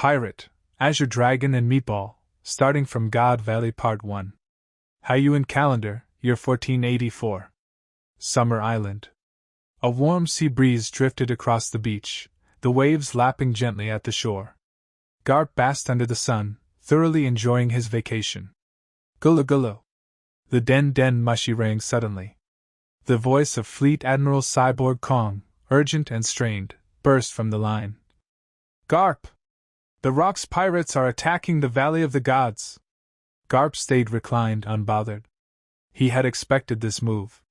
Pirate, Azure Dragon and Meatball, starting from God Valley Part 1. Hyuan Calendar, year 1484. Summer Island. A warm sea breeze drifted across the beach, the waves lapping gently at the shore. Garp basked under the sun, thoroughly enjoying his vacation. Gullo gullo. The den mushy rang suddenly. The voice of Fleet Admiral Cyborg Kong, urgent and strained, burst from the line. Garp! The Rocks pirates are attacking the Valley of the Gods. Garp stayed reclined, unbothered. He had expected this move.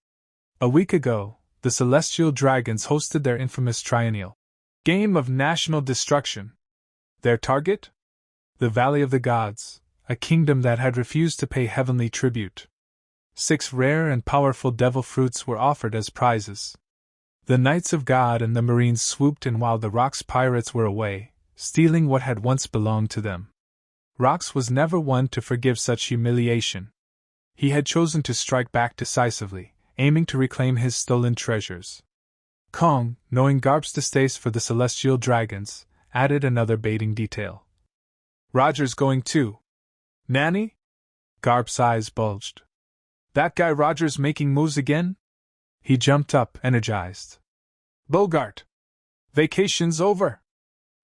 A week ago, the Celestial Dragons hosted their infamous triennial game of national destruction. Their target? The Valley of the Gods, a kingdom that had refused to pay heavenly tribute. 6 rare and powerful devil fruits were offered as prizes. The Knights of God and the Marines swooped in while the Rocks pirates were away, stealing what had once belonged to them. Rocks was never one to forgive such humiliation. He had chosen to strike back decisively, aiming to reclaim his stolen treasures. Kong, knowing Garp's distaste for the Celestial Dragons, added another baiting detail. Roger's going too. Nanny? Garp's eyes bulged. That guy Roger's making moves again? He jumped up, energized. Bogart! Vacation's over!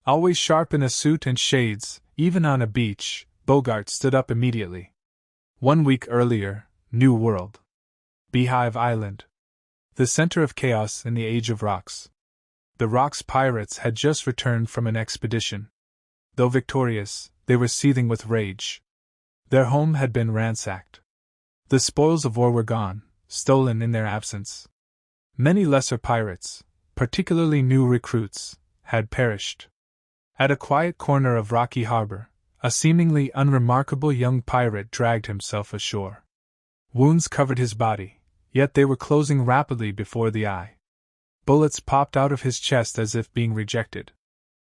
Always sharp in a suit and shades, even on a beach, Bogart stood up immediately. 1 week earlier, New World. Beehive Island. The center of chaos in the Age of Rocks. The Rocks pirates had just returned from an expedition. Though victorious, they were seething with rage. Their home had been ransacked. The spoils of war were gone, stolen in their absence. Many lesser pirates, particularly new recruits, had perished. At a quiet corner of Rocky Harbor, a seemingly unremarkable young pirate dragged himself ashore. Wounds covered his body, yet they were closing rapidly before the eye. Bullets popped out of his chest as if being rejected.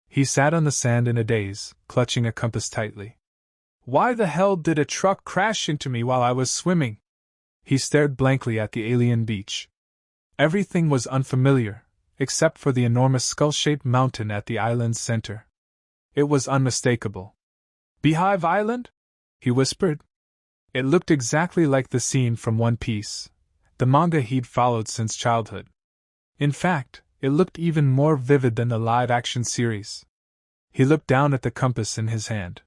He sat on the sand in a daze, clutching a compass tightly. Why the hell did a truck crash into me while I was swimming? He stared blankly at the alien beach. Everything was unfamiliar, except for the enormous skull-shaped mountain at the island's center. It was unmistakable. Beehive Island? He whispered. It looked exactly like the scene from One Piece, the manga he'd followed since childhood. In fact, it looked even more vivid than the live-action series. He looked down at the compass in his hand.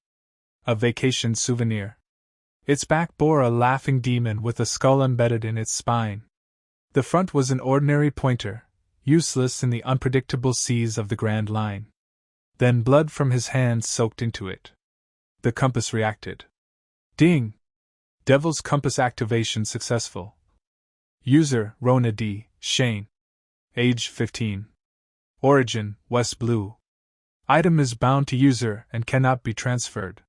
A vacation souvenir. Its back bore a laughing demon with a skull embedded in its spine. The front was an ordinary pointer, useless in the unpredictable seas of the Grand Line. Then blood from his hand soaked into it. The compass reacted. Ding! Devil's Compass activation successful. User, Rona D. Shane. Age 15. Origin, West Blue. Item is bound to user and cannot be transferred.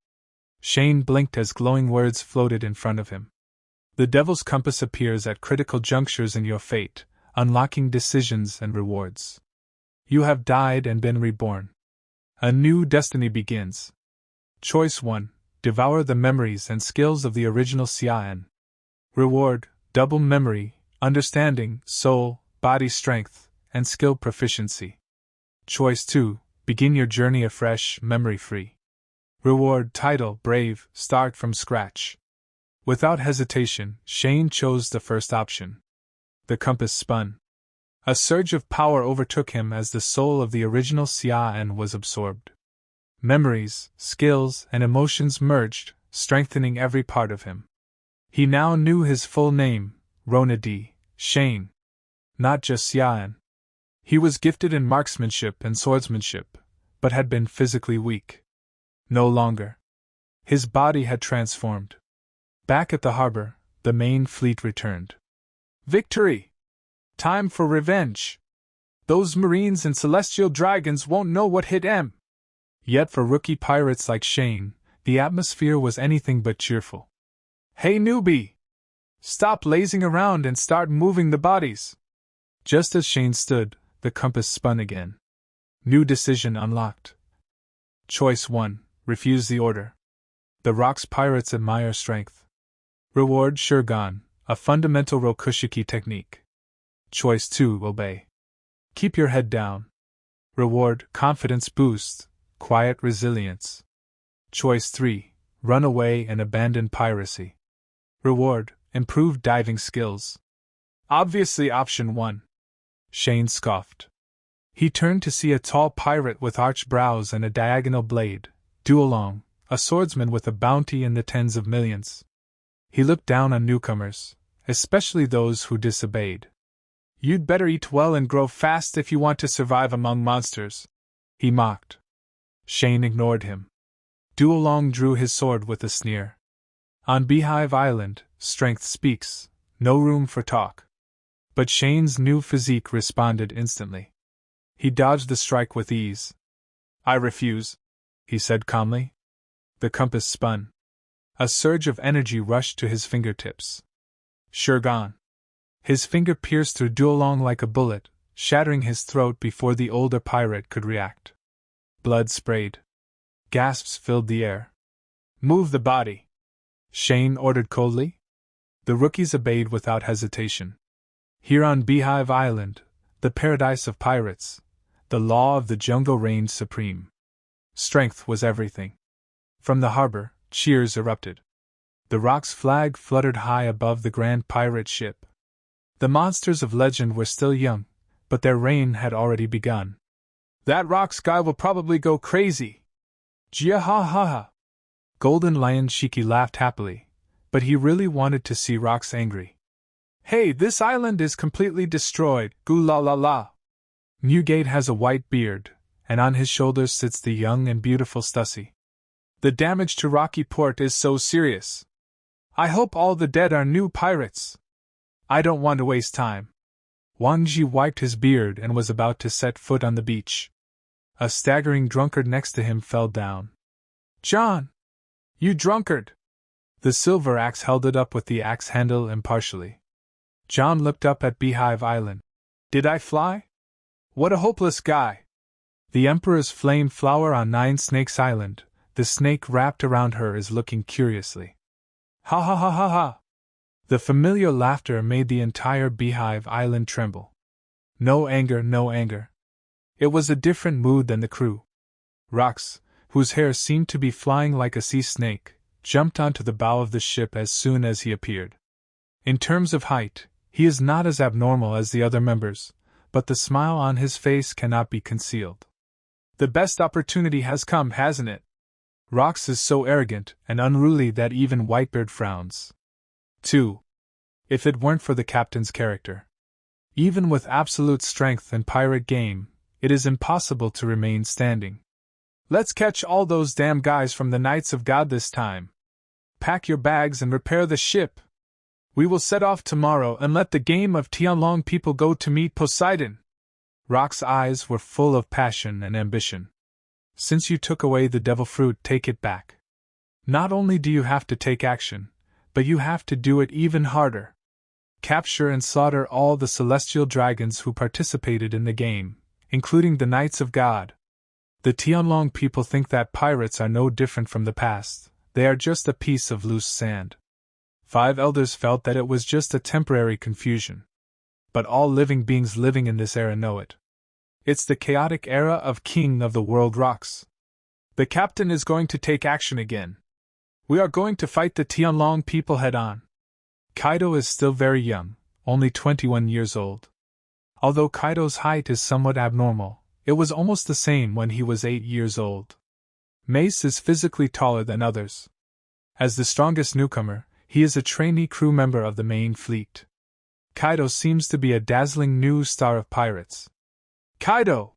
Shane blinked as glowing words floated in front of him. The Devil's Compass appears at critical junctures in your fate, unlocking decisions and rewards. You have died and been reborn. A new destiny begins. Choice 1. Devour the memories and skills of the original Xian. Reward, double memory, understanding, soul, body strength, and skill proficiency. Choice 2. Begin your journey afresh, memory-free. Reward, title, brave, start from scratch. Without hesitation, Shane chose the first option. The compass spun. A surge of power overtook him as the soul of the original Xian was absorbed. Memories, skills, and emotions merged, strengthening every part of him. He now knew his full name, Rona D. Shane. Not just Xian. He was gifted in marksmanship and swordsmanship, but had been physically weak. No longer. His body had transformed. Back at the harbor, the main fleet returned. Victory! Time for revenge! Those Marines and Celestial Dragons won't know what hit 'em! Yet for rookie pirates like Shane, the atmosphere was anything but cheerful. Hey newbie! Stop lazing around and start moving the bodies! Just as Shane stood, the compass spun again. New decision unlocked. Choice 1. Refuse the order. The Rocks pirates admire strength. Reward, Shurgan, a fundamental Rokushiki technique. Choice 2. Obey. Keep your head down. Reward, confidence boost, quiet resilience. Choice 3. Run away and abandon piracy. Reward, improved diving skills. Obviously option 1. Shane scoffed. He turned to see a tall pirate with arched brows and a diagonal blade, Duolong, a swordsman with a bounty in the tens of millions. He looked down on newcomers, especially those who disobeyed. You'd better eat well and grow fast if you want to survive among monsters, he mocked. Shane ignored him. Duolong drew his sword with a sneer. On Beehive Island, strength speaks, no room for talk. But Shane's new physique responded instantly. He dodged the strike with ease. I refuse, he said calmly. The compass spun. A surge of energy rushed to his fingertips. Sure gone. His finger pierced through Duolong like a bullet, shattering his throat before the older pirate could react. Blood sprayed. Gasps filled the air. Move the body, Shane ordered coldly. The rookies obeyed without hesitation. Here on Beehive Island, the paradise of pirates, the law of the jungle reigned supreme. Strength was everything. From the harbor, cheers erupted. The Rock's flag fluttered high above the grand pirate ship. The monsters of legend were still young, but their reign had already begun. That Rock's guy will probably go crazy. Jia ha ha ha. Golden Lion Shiki laughed happily, but he really wanted to see Rox angry. Hey, this island is completely destroyed, goo la la la. Newgate has a white beard, and on his shoulders sits the young and beautiful Stussy. The damage to Rocky Port is so serious. I hope all the dead are new pirates. I don't want to waste time. Wang Ji wiped his beard and was about to set foot on the beach. A staggering drunkard next to him fell down. John! You drunkard! The silver axe held it up with the axe handle impartially. John looked up at Beehive Island. Did I fly? What a hopeless guy! The Emperor's flame flower on Nine Snakes Island, the snake wrapped around her, is looking curiously. Ha ha ha ha ha! The familiar laughter made the entire Beehive Island tremble. No anger, no anger. It was a different mood than the crew. Rox, whose hair seemed to be flying like a sea snake, jumped onto the bow of the ship as soon as he appeared. In terms of height, he is not as abnormal as the other members, but the smile on his face cannot be concealed. The best opportunity has come, hasn't it? Rox is so arrogant and unruly that even Whitebeard frowns. 2. If it weren't for the captain's character. Even with absolute strength and pirate game, it is impossible to remain standing. Let's catch all those damn guys from the Knights of God this time. Pack your bags and repair the ship. We will set off tomorrow and let the game of Tianlong people go to meet Poseidon. Rock's eyes were full of passion and ambition. Since you took away the devil fruit, take it back. Not only do you have to take action, but you have to do it even harder. Capture and slaughter all the celestial dragons who participated in the game, including the Knights of God. The Tianlong people think that pirates are no different from the past, they are just a piece of loose sand. 5 elders felt that it was just a temporary confusion. But all living beings living in this era know it. It's the chaotic era of King of the World Rox. The captain is going to take action again. We are going to fight the Tianlong people head on. Kaido is still very young, only 21 years old. Although Kaido's height is somewhat abnormal, it was almost the same when he was 8 years old. Mace is physically taller than others. As the strongest newcomer, he is a trainee crew member of the main fleet. Kaido seems to be a dazzling new star of pirates. Kaido!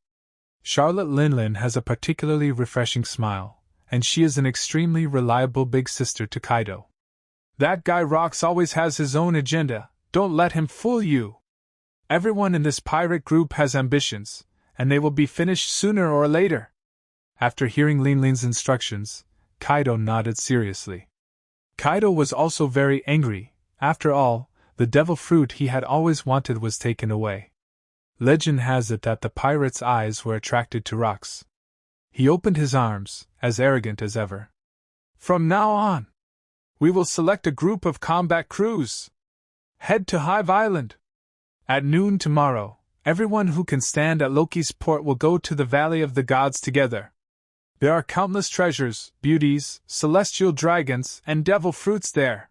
Charlotte Linlin has a particularly refreshing smile, and she is an extremely reliable big sister to Kaido. That guy Rox always has his own agenda, don't let him fool you. Everyone in this pirate group has ambitions, and they will be finished sooner or later. After hearing Linlin's instructions, Kaido nodded seriously. Kaido was also very angry. After all, the devil fruit he had always wanted was taken away. Legend has it that the pirate's eyes were attracted to Rox. He opened his arms, as arrogant as ever. From now on, we will select a group of combat crews. Head to Hive Island. At noon tomorrow, everyone who can stand at Loki's port will go to the Valley of the Gods together. There are countless treasures, beauties, celestial dragons, and devil fruits there.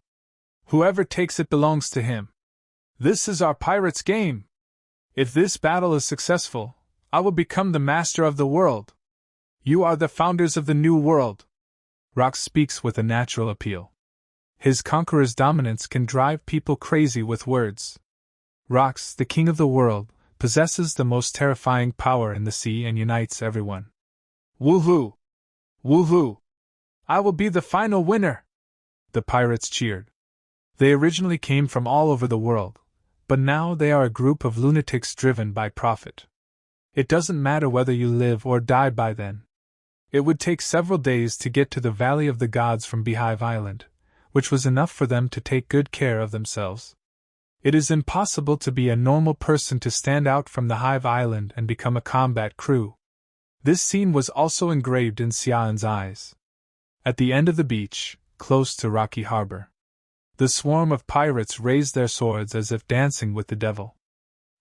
Whoever takes it belongs to him. This is our pirate's game. If this battle is successful, I will become the master of the world. You are the founders of the new world. Rox speaks with a natural appeal. His conqueror's dominance can drive people crazy with words. Rox, the king of the world, possesses the most terrifying power in the sea and unites everyone. Woohoo! Woohoo! I will be the final winner! The pirates cheered. They originally came from all over the world, but now they are a group of lunatics driven by profit. It doesn't matter whether you live or die by then. It would take several days to get to the Valley of the Gods from Beehive Island, which was enough for them to take good care of themselves. It is impossible to be a normal person to stand out from the Hive Island and become a combat crew. This scene was also engraved in Xian's eyes. At the end of the beach, close to Rocky Harbor, the swarm of pirates raised their swords as if dancing with the devil.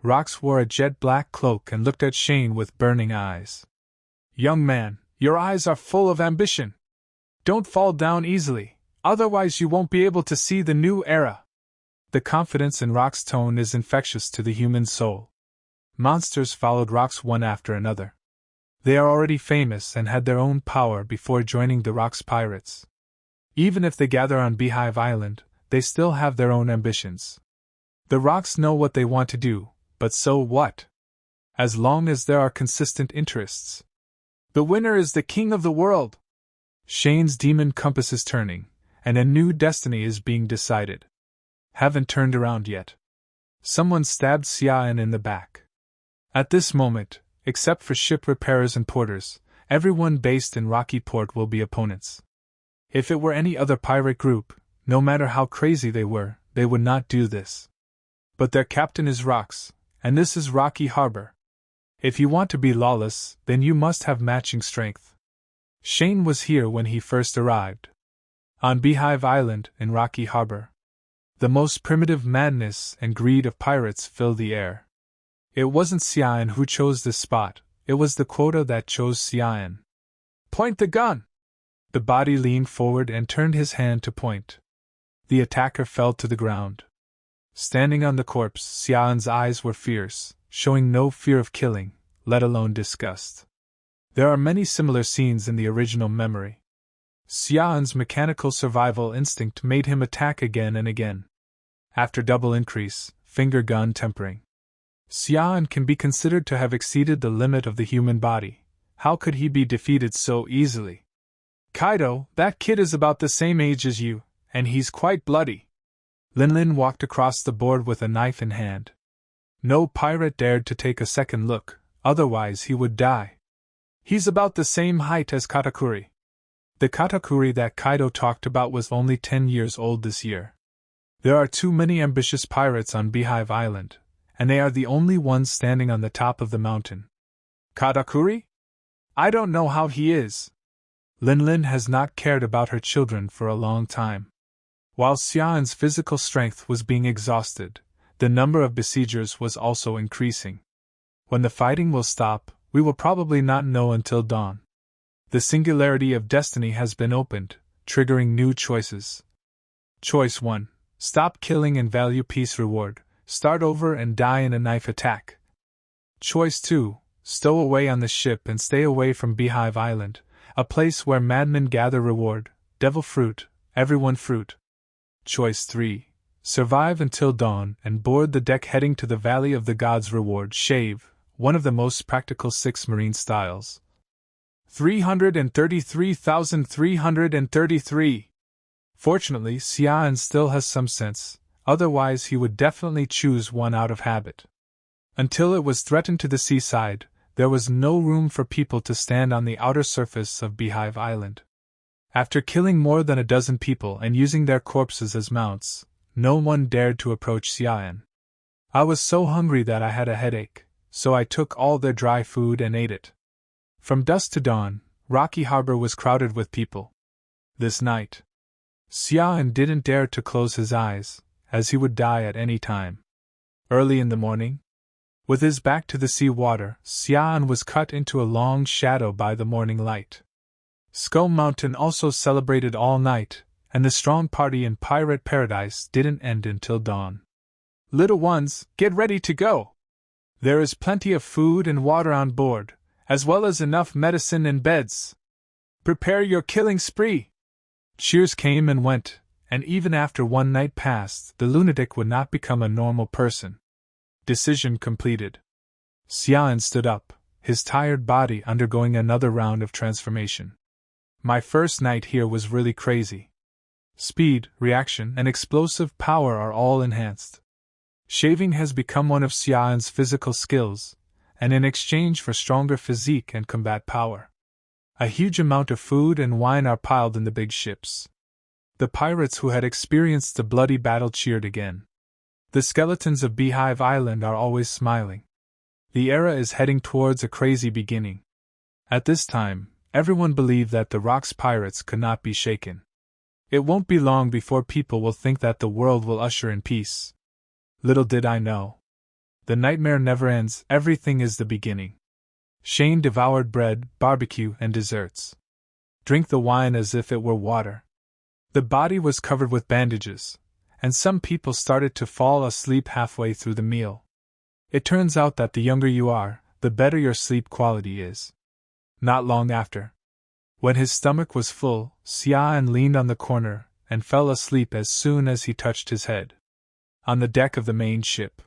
Rox wore a jet-black cloak and looked at Shane with burning eyes. Young man, your eyes are full of ambition. Don't fall down easily, otherwise you won't be able to see the new era. The confidence in Rox's tone is infectious to the human soul. Monsters followed Rox one after another. They are already famous and had their own power before joining the Rox pirates. Even if they gather on Beehive Island, they still have their own ambitions. The Rox know what they want to do, but so what? As long as there are consistent interests. The winner is the king of the world. Shane's demon compass is turning, and a new destiny is being decided. Haven't turned around yet. Someone stabbed Xian in the back. At this moment, except for ship repairers and porters, everyone based in Rocky Port will be opponents. If it were any other pirate group, no matter how crazy they were, they would not do this. But their captain is Rox, and this is Rocky Harbor. If you want to be lawless, then you must have matching strength. Shane was here when he first arrived. On Beehive Island, in Rocky Harbor. The most primitive madness and greed of pirates filled the air. It wasn't Xian who chose this spot, it was the quota that chose Xian. Point the gun! The body leaned forward and turned his hand to point. The attacker fell to the ground. Standing on the corpse, Xian's eyes were fierce, showing no fear of killing, let alone disgust. There are many similar scenes in the original memory. Xian's mechanical survival instinct made him attack again and again. After double increase, finger gun tempering. Xian can be considered to have exceeded the limit of the human body. How could he be defeated so easily? Kaido, that kid is about the same age as you, and he's quite bloody. Linlin walked across the board with a knife in hand. No pirate dared to take a second look, otherwise he would die. He's about the same height as Katakuri. The Katakuri that Kaido talked about was only 10 years old this year. There are too many ambitious pirates on Beehive Island, and they are the only ones standing on the top of the mountain. Katakuri? I don't know how he is. Linlin has not cared about her children for a long time. While Xian's physical strength was being exhausted, the number of besiegers was also increasing. When the fighting will stop, we will probably not know until dawn. The singularity of destiny has been opened, triggering new choices. Choice 1. Stop killing and value peace reward. Start over and die in a knife attack. Choice 2. Stow away on the ship and stay away from Beehive Island, a place where madmen gather reward, devil fruit, everyone fruit. Choice 3. Survive until dawn and board the deck heading to the Valley of the Gods reward shave, one of the most practical 6 marine styles. 333,333. Fortunately, Xian still has some sense, otherwise he would definitely choose one out of habit. Until it was threatened to the seaside, there was no room for people to stand on the outer surface of Beehive Island. After killing more than a dozen people and using their corpses as mounts, no one dared to approach Xian. I was so hungry that I had a headache, so I took all their dry food and ate it. From dusk to dawn, Rocky Harbor was crowded with people. This night, Xian didn't dare to close his eyes, as he would die at any time. Early in the morning, with his back to the sea water, Xian was cut into a long shadow by the morning light. Skull Mountain also celebrated all night, and the strong party in Pirate Paradise didn't end until dawn. Little ones, get ready to go! There is plenty of food and water on board, as well as enough medicine and beds. Prepare your killing spree! Cheers came and went, and even after one night passed, the lunatic would not become a normal person. Decision completed. Xian stood up, his tired body undergoing another round of transformation. My first night here was really crazy. Speed, reaction, and explosive power are all enhanced. Shaving has become one of Xian's physical skills, and in exchange for stronger physique and combat power, a huge amount of food and wine are piled in the big ships. The pirates who had experienced the bloody battle cheered again. The skeletons of Beehive Island are always smiling. The era is heading towards a crazy beginning. At this time, everyone believed that the Rock's pirates could not be shaken. It won't be long before people will think that the world will usher in peace. Little did I know. The nightmare never ends, everything is the beginning. Shane devoured bread, barbecue, and desserts. Drink the wine as if it were water. The body was covered with bandages, and some people started to fall asleep halfway through the meal. It turns out that the younger you are, the better your sleep quality is. Not long after, when his stomach was full, Xian leaned on the corner and fell asleep as soon as he touched his head. On the deck of the main ship.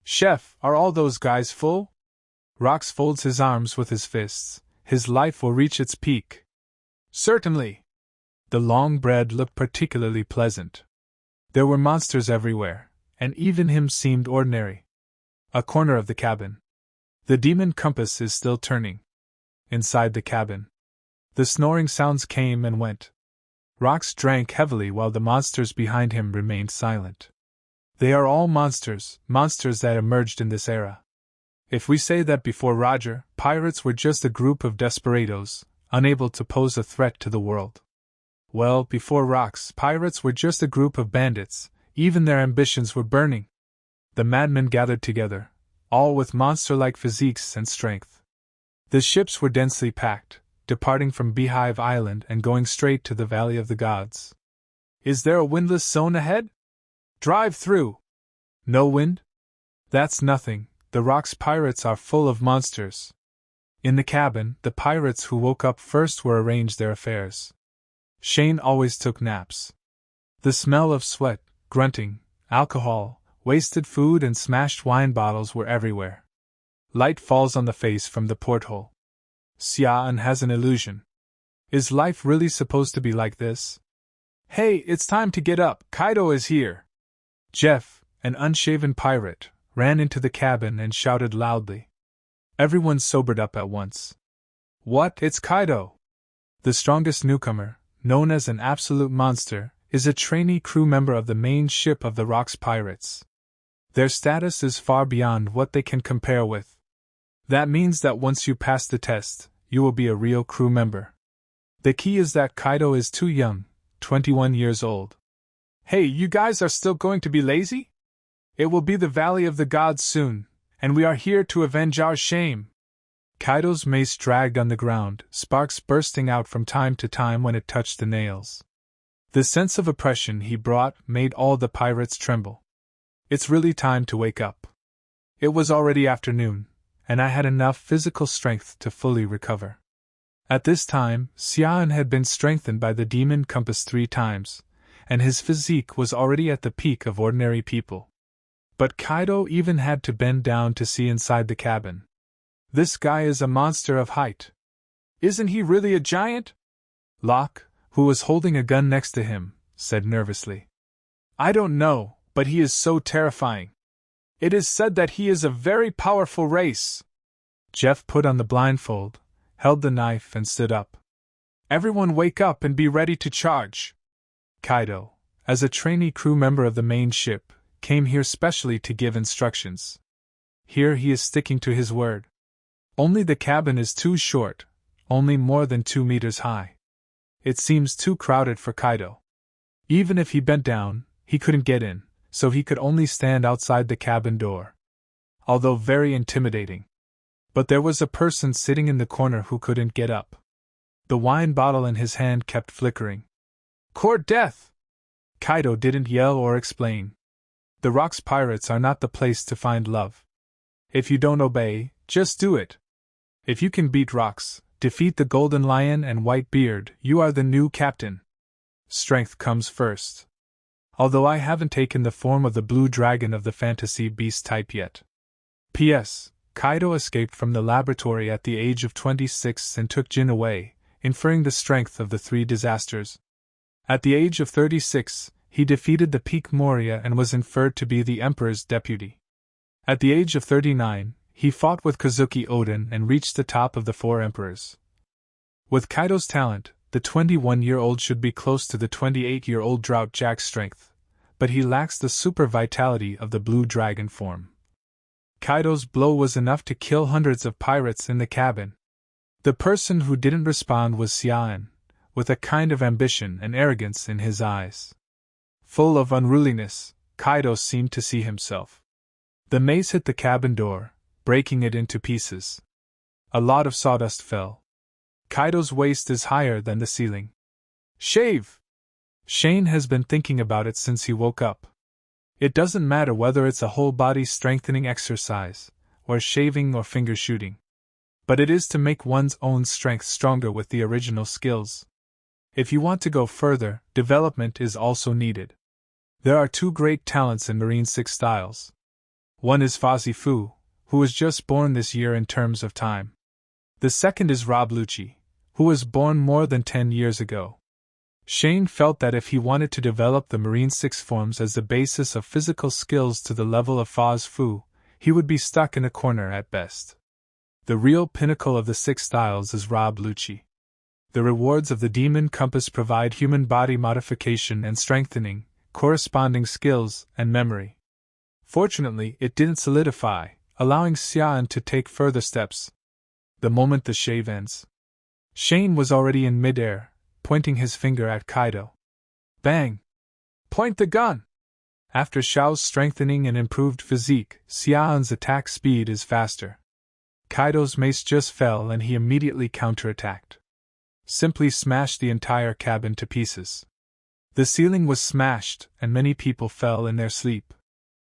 Chef, are all those guys full? Rox folds his arms with his fists. His life will reach its peak. Certainly. The long bread looked particularly pleasant. There were monsters everywhere, and even him seemed ordinary. A corner of the cabin. The demon compass is still turning. Inside the cabin, the snoring sounds came and went. Rox drank heavily while the monsters behind him remained silent. They are all monsters that emerged in this era. If we say that before Roger, pirates were just a group of desperados, unable to pose a threat to the world. Well, before Rox, pirates were just a group of bandits, even their ambitions were burning. The madmen gathered together, all with monster-like physiques and strength. The ships were densely packed, departing from Beehive Island and going straight to the Valley of the Gods. Is there a windless zone ahead? Drive through! No wind? That's nothing, the Rock's pirates are full of monsters. In the cabin, the pirates who woke up first were arranged their affairs. Shane always took naps. The smell of sweat, grunting, alcohol, wasted food and smashed wine bottles were everywhere. Light falls on the face from the porthole. Xian has an illusion. Is life really supposed to be like this? Hey, it's time to get up, Kaido is here! Jeff, an unshaven pirate, ran into the cabin and shouted loudly. Everyone sobered up at once. What, it's Kaido! The strongest newcomer, known as an absolute monster, is a trainee crew member of the main ship of the Rock's pirates. Their status is far beyond what they can compare with. That means that once you pass the test, you will be a real crew member. The key is that Kaido is too young, 21 years old. Hey, you guys are still going to be lazy? It will be the Valley of the Gods soon, and we are here to avenge our shame. Kaido's mace dragged on the ground, sparks bursting out from time to time when it touched the nails. The sense of oppression he brought made all the pirates tremble. It's really time to wake up. It was already afternoon, and I had enough physical strength to fully recover. At this time, Xian had been strengthened by the demon compass 3 times, and his physique was already at the peak of ordinary people. But Kaido even had to bend down to see inside the cabin. This guy is a monster of height. Isn't he really a giant? Locke, who was holding a gun next to him, said nervously. I don't know, but he is so terrifying. It is said that he is a very powerful race. Jeff put on the blindfold, held the knife and stood up. Everyone wake up and be ready to charge. Kaido, as a trainee crew member of the main ship, came here specially to give instructions. Here he is sticking to his word. Only the cabin is too short, only more than 2 meters high. It seems too crowded for Kaido. Even if he bent down, he couldn't get in, so he could only stand outside the cabin door. Although very intimidating. But there was a person sitting in the corner who couldn't get up. The wine bottle in his hand kept flickering. Court death! Kaido didn't yell or explain. The Rocks Pirates are not the place to find love. If you don't obey, just do it. If you can beat Rocks, defeat the Golden Lion and White Beard, you are the new captain. Strength comes first. Although I haven't taken the form of the blue dragon of the fantasy beast type yet. P.S. Kaido escaped from the laboratory at the age of 26 and took Jin away, inferring the strength of the three disasters. At the age of 36, he defeated the Peak Moria and was inferred to be the Emperor's deputy. At the age of 39, he fought with Kazuki Oden and reached the top of the four emperors. With Kaido's talent, the 21-year-old should be close to the 28-year-old Drought Jack's strength, but he lacks the super vitality of the blue dragon form. Kaido's blow was enough to kill hundreds of pirates in the cabin. The person who didn't respond was Xian, with a kind of ambition and arrogance in his eyes. Full of unruliness, Kaido seemed to see himself. The mace hit the cabin door, breaking it into pieces. A lot of sawdust fell. Kaido's waist is higher than the ceiling. Shave! Shane has been thinking about it since he woke up. It doesn't matter whether it's a whole-body strengthening exercise, or shaving or finger shooting. But it is to make one's own strength stronger with the original skills. If you want to go further, development is also needed. There are two great talents in Marine 6 styles. One is Fozzie Fu, who was just born this year in terms of time. The second is Rob Lucci, who was born more than 10 years ago. Shane felt that if he wanted to develop the Marine 6 forms as the basis of physical skills to the level of Foz Fu, he would be stuck in a corner at best. The real pinnacle of the 6 styles is Rob Lucci. The rewards of the Demon Compass provide human body modification and strengthening, corresponding skills, and memory. Fortunately, it didn't solidify, allowing Xian to take further steps. The moment the shave ends, Shane was already in midair, pointing his finger at Kaido. Bang! Point the gun! After Xiao's strengthening and improved physique, Xian's attack speed is faster. Kaido's mace just fell and he immediately counterattacked. Simply smashed the entire cabin to pieces. The ceiling was smashed and many people fell in their sleep.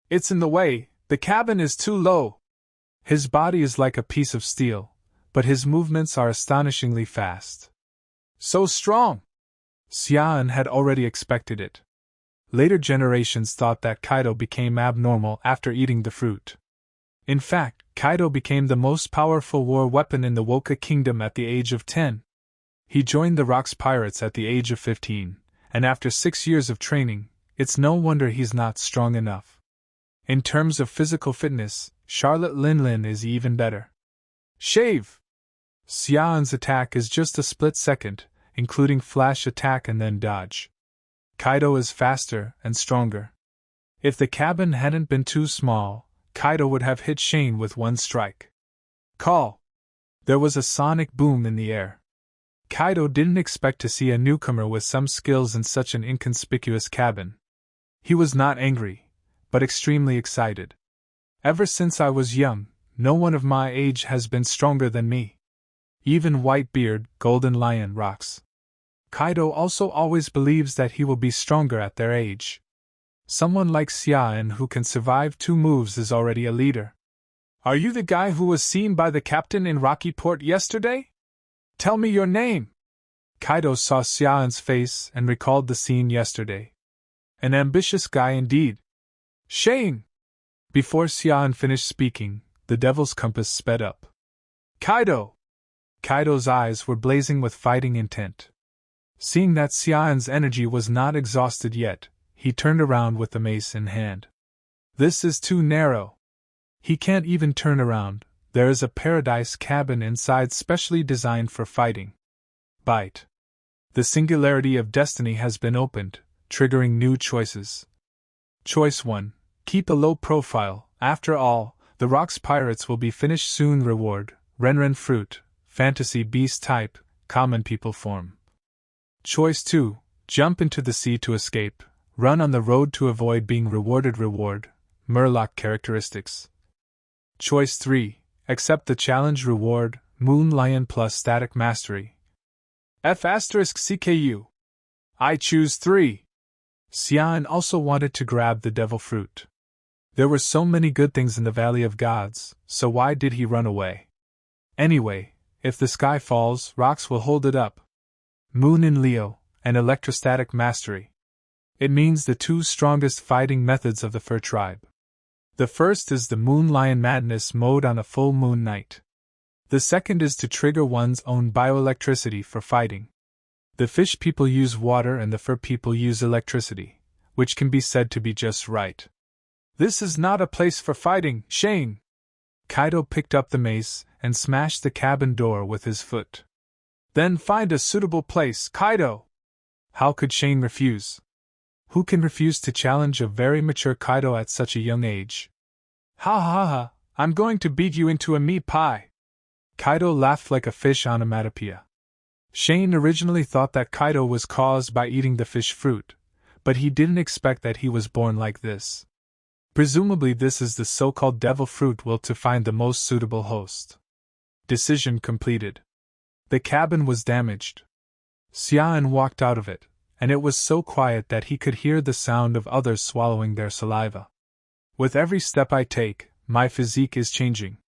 It's in the way, the cabin is too low. His body is like a piece of steel, but his movements are astonishingly fast. So strong! Xian had already expected it. Later generations thought that Kaido became abnormal after eating the fruit. In fact, Kaido became the most powerful war weapon in the Woka Kingdom at the age of 10. He joined the Rocks Pirates at the age of 15, and after 6 years of training, it's no wonder he's not strong enough. In terms of physical fitness, Charlotte Lin is even better. Shave! Xian's attack is just a split second, including flash attack and then dodge. Kaido is faster and stronger. If the cabin hadn't been too small, Kaido would have hit Shane with one strike. Call! There was a sonic boom in the air. Kaido didn't expect to see a newcomer with some skills in such an inconspicuous cabin. He was not angry, but extremely excited. Ever since I was young, no one of my age has been stronger than me. Even Whitebeard, Golden Lion rocks. Kaido also always believes that he will be stronger at their age. Someone like Xian who can survive 2 moves is already a leader. Are you the guy who was seen by the captain in Rocky Port yesterday? Tell me your name! Kaido saw Xian's face and recalled the scene yesterday. An ambitious guy indeed. Shane! Before Xian finished speaking, the Devil's Compass sped up. Kaido! Kaido's eyes were blazing with fighting intent. Seeing that Xian's energy was not exhausted yet, he turned around with the mace in hand. This is too narrow. He can't even turn around. There is a paradise cabin inside specially designed for fighting. Bite. The singularity of destiny has been opened, triggering new choices. Choice 1. Keep a low profile. After all, the Rocks Pirates will be finished soon. Reward, Renren Fruit, Fantasy Beast Type, Common People Form. Choice 2. Jump into the sea to escape. Run on the road to avoid being rewarded. Reward, Murloc Characteristics. Choice 3. Accept the challenge. Reward, Moon Lion plus Static Mastery. F***CKU. I choose 3. Xian also wanted to grab the devil fruit. There were so many good things in the Valley of Gods, so why did he run away? Anyway, if the sky falls, rocks will hold it up. Moon in Leo, and electrostatic mastery. It means the 2 strongest fighting methods of the fur tribe. The first is the Moon Lion Madness mode on a full moon night. The second is to trigger one's own bioelectricity for fighting. The fish people use water and the fur people use electricity, which can be said to be just right. This is not a place for fighting, Shane! Kaido picked up the mace and smashed the cabin door with his foot. Then find a suitable place, Kaido! How could Shane refuse? Who can refuse to challenge a very mature Kaido at such a young age? Ha ha ha, I'm going to beat you into a meat pie! Kaido laughed like a fish onomatopoeia. Shane originally thought that Kaido was caused by eating the fish fruit, but he didn't expect that he was born like this. Presumably this is the so-called devil fruit will to find the most suitable host. Decision completed. The cabin was damaged. Xian walked out of it, and it was so quiet that he could hear the sound of others swallowing their saliva. With every step I take, my physique is changing.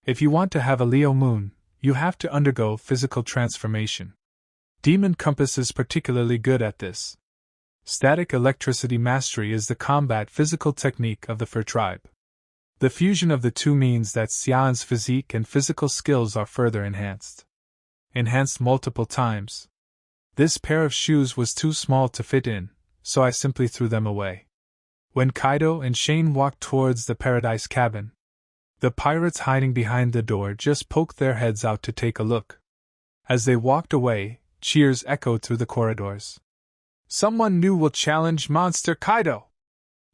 If you want to have a Leo moon, you have to undergo physical transformation. Demon Compass is particularly good at this. Static electricity mastery is the combat physical technique of the fur tribe. The fusion of the two means that Xian's physique and physical skills are further enhanced. Enhanced multiple times. This pair of shoes was too small to fit in, so I simply threw them away. When Kaido and Shane walked towards the Paradise cabin, the pirates hiding behind the door just poked their heads out to take a look. As they walked away, cheers echoed through the corridors. Someone new will challenge Monster Kaido!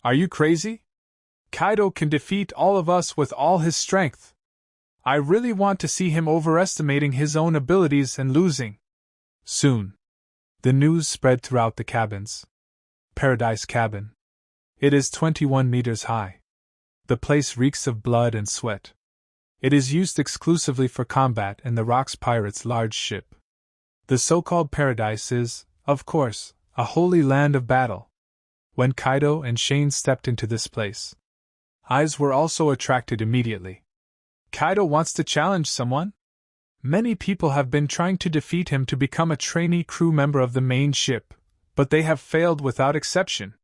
Are you crazy? Kaido can defeat all of us with all his strength. I really want to see him overestimating his own abilities and losing. Soon. The news spread throughout the cabins. Paradise Cabin. It is 21 meters high. The place reeks of blood and sweat. It is used exclusively for combat in the Rocks Pirates' large ship. The so-called Paradise is, of course, a holy land of battle. When Kaido and Shane stepped into this place, eyes were also attracted immediately. Kaido wants to challenge someone? Many people have been trying to defeat him to become a trainee crew member of the main ship, but they have failed without exception.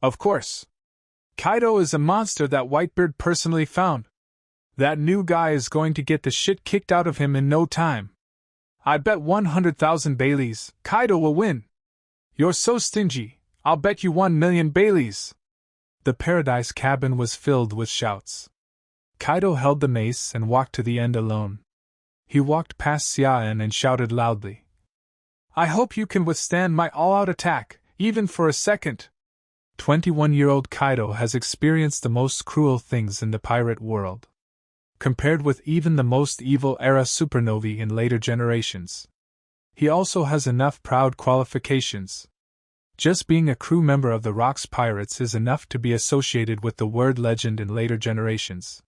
Of course. Kaido is a monster that Whitebeard personally found. That new guy is going to get the shit kicked out of him in no time. I bet 100,000 Baileys, Kaido will win. You're so stingy, I'll bet you 1,000,000 Baileys. The Paradise cabin was filled with shouts. Kaido held the mace and walked to the end alone. He walked past Xian and shouted loudly. I hope you can withstand my all-out attack, even for a second. 21-year-old Kaido has experienced the most cruel things in the pirate world. Compared with even the most evil era supernovae in later generations. He also has enough proud qualifications. Just being a crew member of the Rocks Pirates is enough to be associated with the word legend in later generations.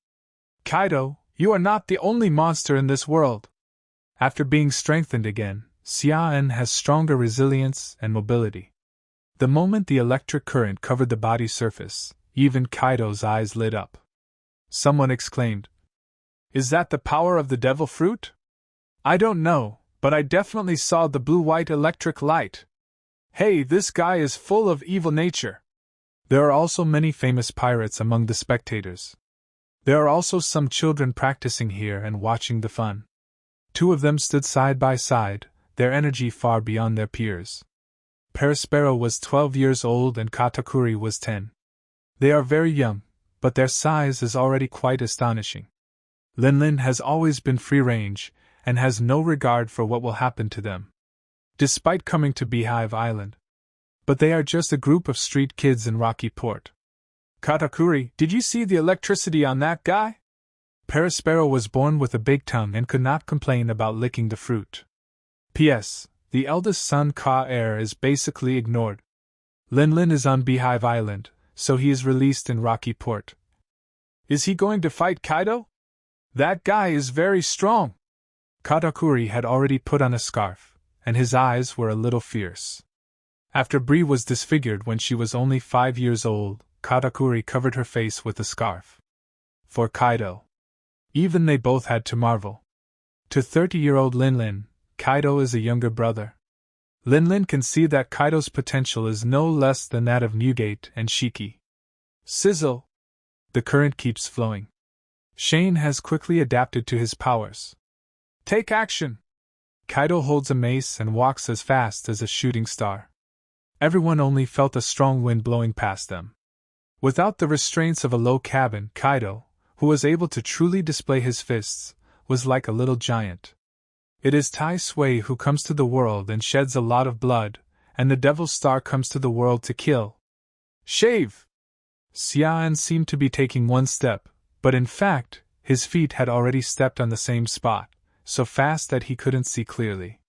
Kaido, you are not the only monster in this world. After being strengthened again, Xian has stronger resilience and mobility. The moment the electric current covered the body surface, even Kaido's eyes lit up. Someone exclaimed, "Is that the power of the devil fruit?" I don't know, but I definitely saw the blue-white electric light. Hey, this guy is full of evil nature. There are also many famous pirates among the spectators. There are also some children practicing here and watching the fun. 2 of them stood side by side, their energy far beyond their peers. Perispero was 12 years old and Katakuri was 10. They are very young, but their size is already quite astonishing. Linlin has always been free-range, and has no regard for what will happen to them. Despite coming to Beehive Island. But they are just a group of street kids in Rocky Port. Katakuri, did you see the electricity on that guy? Perispero was born with a big tongue and could not complain about licking the fruit. P.S. The eldest son Ka-Air is basically ignored. Linlin is on Beehive Island, so he is released in Rocky Port. Is he going to fight Kaido? That guy is very strong. Katakuri had already put on a scarf, and his eyes were a little fierce. After Bree was disfigured when she was only 5 years old, Katakuri covered her face with a scarf. For Kaido. Even they both had to marvel. To 30-year-old Lin, Kaido is a younger brother. Lin can see that Kaido's potential is no less than that of Newgate and Shiki. Sizzle! The current keeps flowing. Shane has quickly adapted to his powers. Take action! Kaido holds a mace and walks as fast as a shooting star. Everyone only felt a strong wind blowing past them. Without the restraints of a low cabin, Kaido, who was able to truly display his fists, was like a little giant. It is Tai Sui who comes to the world and sheds a lot of blood, and the Devil's Star comes to the world to kill. Shave! Xian seemed to be taking one step, but in fact, his feet had already stepped on the same spot, so fast that he couldn't see clearly.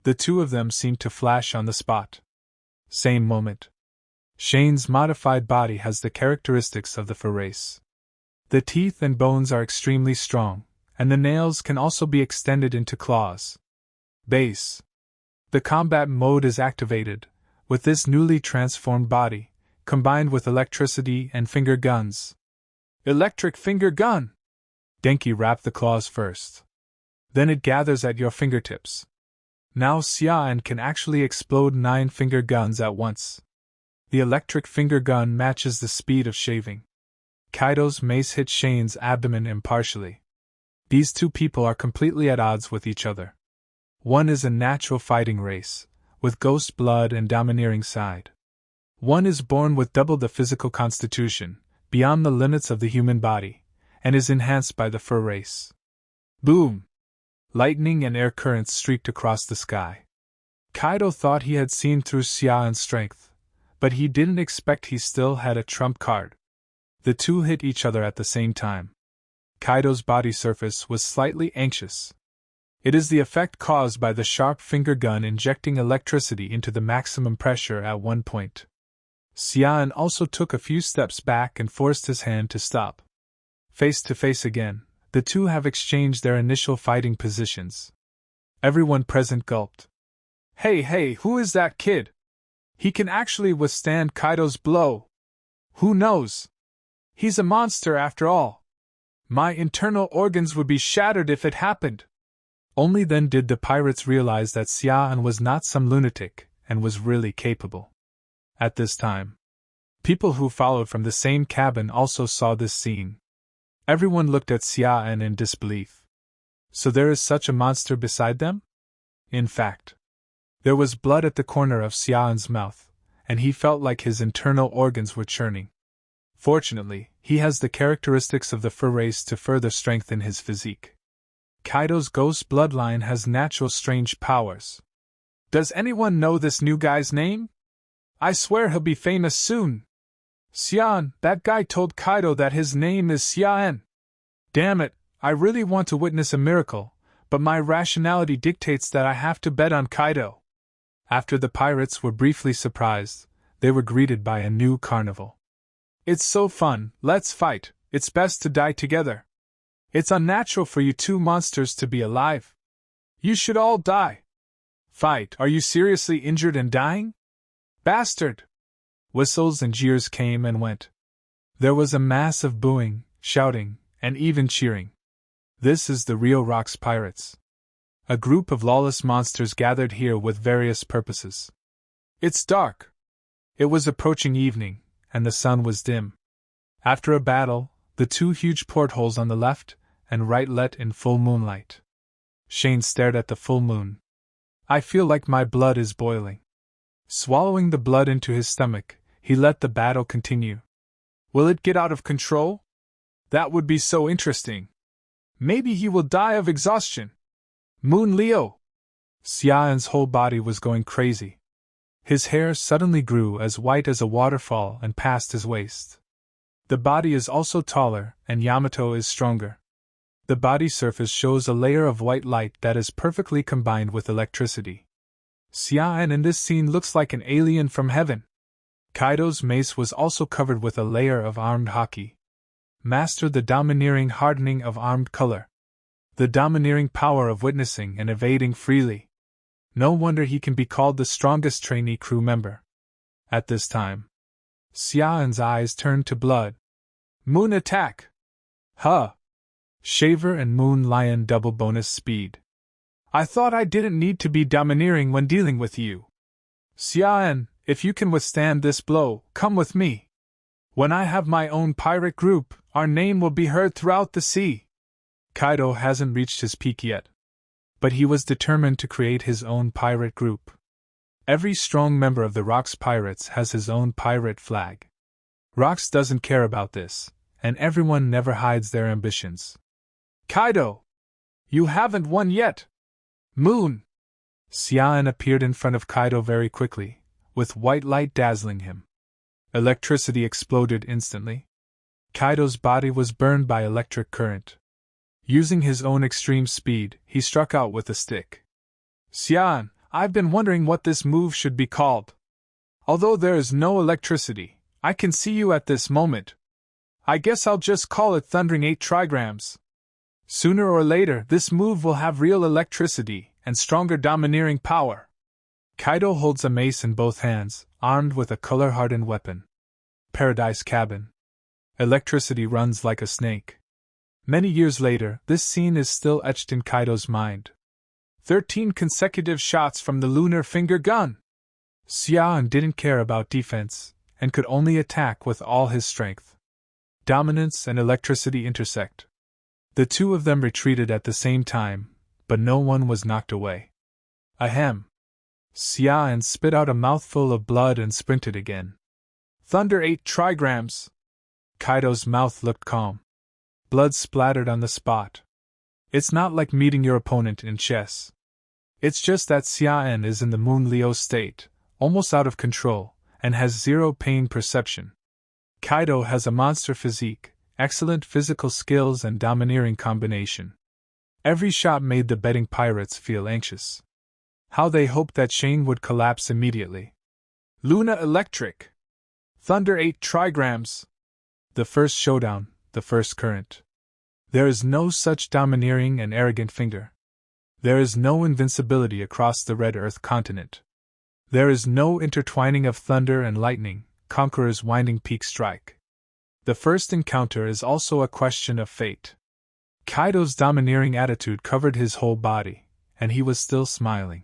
The two of them seemed to flash on the spot. Same moment. Shane's modified body has the characteristics of the fur race. The teeth and bones are extremely strong, and the nails can also be extended into claws. Base. The combat mode is activated, with this newly transformed body, combined with electricity and finger guns. Electric finger gun! Denki wrapped the claws first. Then it gathers at your fingertips. Now Xian can actually explode 9 finger guns at once. The electric finger gun matches the speed of shaving. Kaido's mace hit Shane's abdomen impartially. These two people are completely at odds with each other. One is a natural fighting race, with ghost blood and domineering side. One is born with double the physical constitution, beyond the limits of the human body, and is enhanced by the fur race. Boom! Lightning and air currents streaked across the sky. Kaido thought he had seen through Xian's strength, but he didn't expect he still had a trump card. The two hit each other at the same time. Kaido's body surface was slightly anxious. It is the effect caused by the sharp finger gun injecting electricity into the maximum pressure at one point. Xian also took a few steps back and forced his hand to stop. Face to face again, the two have exchanged their initial fighting positions. Everyone present gulped. Hey, who is that kid? He can actually withstand Kaido's blow. Who knows? He's a monster after all. My internal organs would be shattered if it happened. Only then did the pirates realize that Xian was not some lunatic, and was really capable. At this time, people who followed from the same cabin also saw this scene. Everyone looked at Xian in disbelief. So there is such a monster beside them? In fact, there was blood at the corner of Xian's mouth, and he felt like his internal organs were churning. Fortunately, he has the characteristics of the fur race to further strengthen his physique. Kaido's ghost bloodline has natural strange powers. Does anyone know this new guy's name? I swear he'll be famous soon. Xian, that guy told Kaido that his name is Xian. Damn it, I really want to witness a miracle, but my rationality dictates that I have to bet on Kaido. After the pirates were briefly surprised, they were greeted by a new carnival. It's so fun, let's fight, it's best to die together. It's unnatural for you two monsters to be alive. You should all die. Fight, are you seriously injured and dying? Bastard! Whistles and jeers came and went. There was a mass of booing, shouting, and even cheering. This is the Rio Rocks Pirates. A group of lawless monsters gathered here with various purposes. It's dark. It was approaching evening, and the sun was dim. After a battle, the two huge portholes on the left and right let in full moonlight. Shane stared at the full moon. I feel like my blood is boiling. Swallowing the blood into his stomach, he let the battle continue. Will it get out of control? That would be so interesting. Maybe he will die of exhaustion. Moon Leo! Xian's whole body was going crazy. His hair suddenly grew as white as a waterfall and past his waist. The body is also taller, and Yamato is stronger. The body surface shows a layer of white light that is perfectly combined with electricity. Xian in this scene looks like an alien from heaven. Kaido's mace was also covered with a layer of armed haki. Master the domineering hardening of armed color. The domineering power of witnessing and evading freely. No wonder he can be called the strongest trainee crew member. At this time, Xiaoan's eyes turned to blood. Moon attack! Huh! Shaver and Moon Lion double bonus speed. I thought I didn't need to be domineering when dealing with you. Xiaoan, if you can withstand this blow, come with me. When I have my own pirate group, our name will be heard throughout the sea. Kaido hasn't reached his peak yet, but he was determined to create his own pirate group. Every strong member of the Rocks Pirates has his own pirate flag. Rocks doesn't care about this, and everyone never hides their ambitions. Kaido! You haven't won yet! Moon! Xiaoan appeared in front of Kaido very quickly, with white light dazzling him. Electricity exploded instantly. Kaido's body was burned by electric current. Using his own extreme speed, he struck out with a stick. Xiaoan, I've been wondering what this move should be called. Although there is no electricity, I can see you at this moment. I guess I'll just call it Thundering 8 Trigrams. Sooner or later, this move will have real electricity and stronger domineering power. Kaido holds a mace in both hands, armed with a color-hardened weapon. Paradise Cabin. Electricity runs like a snake. Many years later, this scene is still etched in Kaido's mind. 13 consecutive shots from the lunar finger gun! Xiaoan didn't care about defense, and could only attack with all his strength. Dominance and electricity intersect. The two of them retreated at the same time, but no one was knocked away. Ahem! Xiaoan spit out a mouthful of blood and sprinted again. Thunder 8 Trigrams! Kaido's mouth looked calm. Blood splattered on the spot. It's not like meeting your opponent in chess. It's just that Xiaoan is in the Moon Leo state, almost out of control, and has zero pain perception. Kaido has a monster physique, excellent physical skills and domineering combination. Every shot made the betting pirates feel anxious. How they hoped that Shane would collapse immediately. Luna Electric! Thunder 8 Trigrams! The first showdown, the first current. There is no such domineering and arrogant finger. There is no invincibility across the Red Earth continent. There is no intertwining of thunder and lightning, Conqueror's winding peak strike. The first encounter is also a question of fate. Kaido's domineering attitude covered his whole body, and he was still smiling.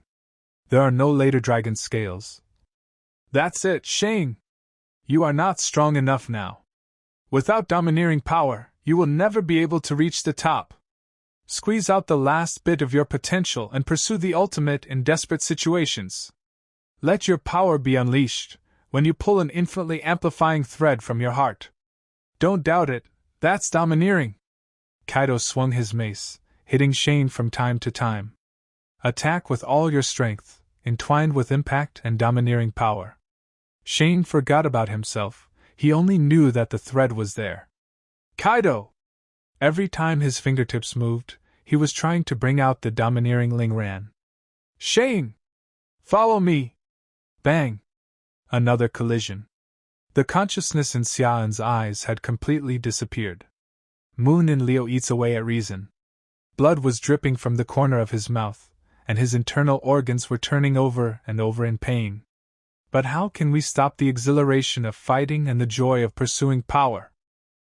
There are no later dragon scales. That's it, Shane! You are not strong enough now. Without domineering power, you will never be able to reach the top. Squeeze out the last bit of your potential and pursue the ultimate in desperate situations. Let your power be unleashed when you pull an infinitely amplifying thread from your heart. Don't doubt it, that's domineering. Kaido swung his mace, hitting Shane from time to time. Attack with all your strength, entwined with impact and domineering power. Shane forgot about himself, he only knew that the thread was there. Kaido! Every time his fingertips moved, he was trying to bring out the domineering Lingran. Shane! Follow me! Bang! Another collision. The consciousness in Xiaoan's eyes had completely disappeared. Moon in Leo eats away at reason. Blood was dripping from the corner of his mouth, and his internal organs were turning over and over in pain. But how can we stop the exhilaration of fighting and the joy of pursuing power?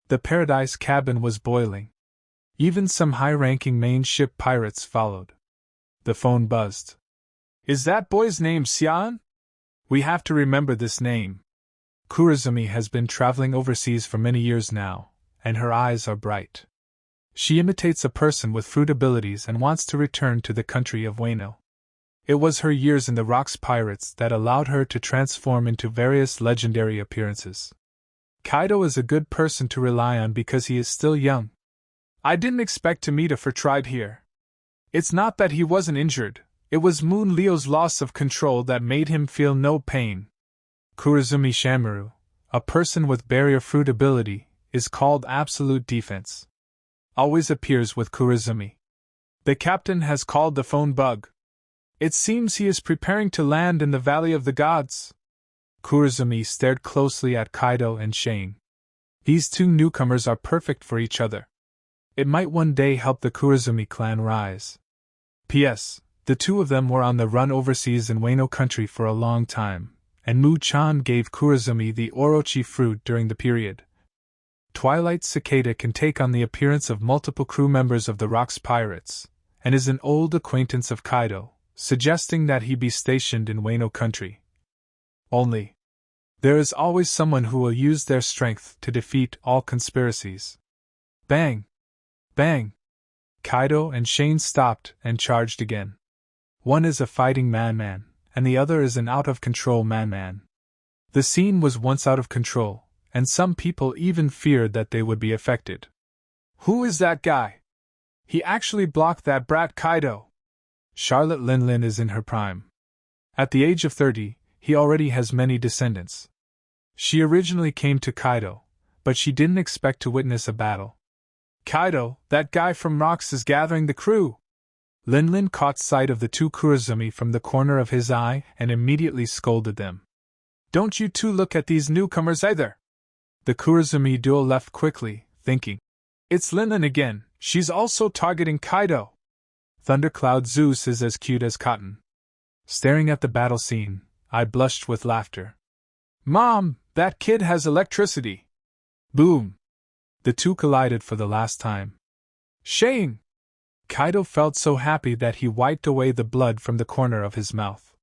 The Paradise Cabin was boiling. Even some high-ranking main ship pirates followed. The phone buzzed. Is that boy's name Xiaoan? We have to remember this name. Kurizumi has been traveling overseas for many years now, and her eyes are bright. She imitates a person with fruit abilities and wants to return to the country of Wano. It was her years in the Rocks Pirates that allowed her to transform into various legendary appearances. Kaido is a good person to rely on because he is still young. I didn't expect to meet a fur tribe here. It's not that he wasn't injured, it was Moon Leo's loss of control that made him feel no pain. Kurizumi Shamaru, a person with barrier fruit ability, is called Absolute Defense. Always appears with Kurizumi. The captain has called the phone bug. It seems he is preparing to land in the Valley of the Gods. Kurizumi stared closely at Kaido and Shane. These two newcomers are perfect for each other. It might one day help the Kurizumi clan rise. P.S. The two of them were on the run overseas in Wano country for a long time, and Mu-chan gave Kurazumi the orochi fruit during the period. Twilight Cicada can take on the appearance of multiple crew members of the Rocks Pirates, and is an old acquaintance of Kaido, suggesting that he be stationed in Wano country. Only, there is always someone who will use their strength to defeat all conspiracies. Bang! Bang! Kaido and Shane stopped and charged again. One is a fighting man-man, and the other is an out-of-control man-man. The scene was once out of control, and some people even feared that they would be affected. Who is that guy? He actually blocked that brat Kaido. Charlotte Linlin is in her prime. At the age of 30, he already has many descendants. She originally came to Kaido, but she didn't expect to witness a battle. Kaido, that guy from Rocks is gathering the crew. Linlin caught sight of the two Kurazumi from the corner of his eye and immediately scolded them. Don't you two look at these newcomers either. The Kurazumi duo left quickly, thinking, it's Linlin again, she's also targeting Kaido. Thundercloud Zeus is as cute as cotton. Staring at the battle scene, I blushed with laughter. Mom, that kid has electricity. Boom! The two collided for the last time. Shane! Kaido felt so happy that he wiped away the blood from the corner of his mouth.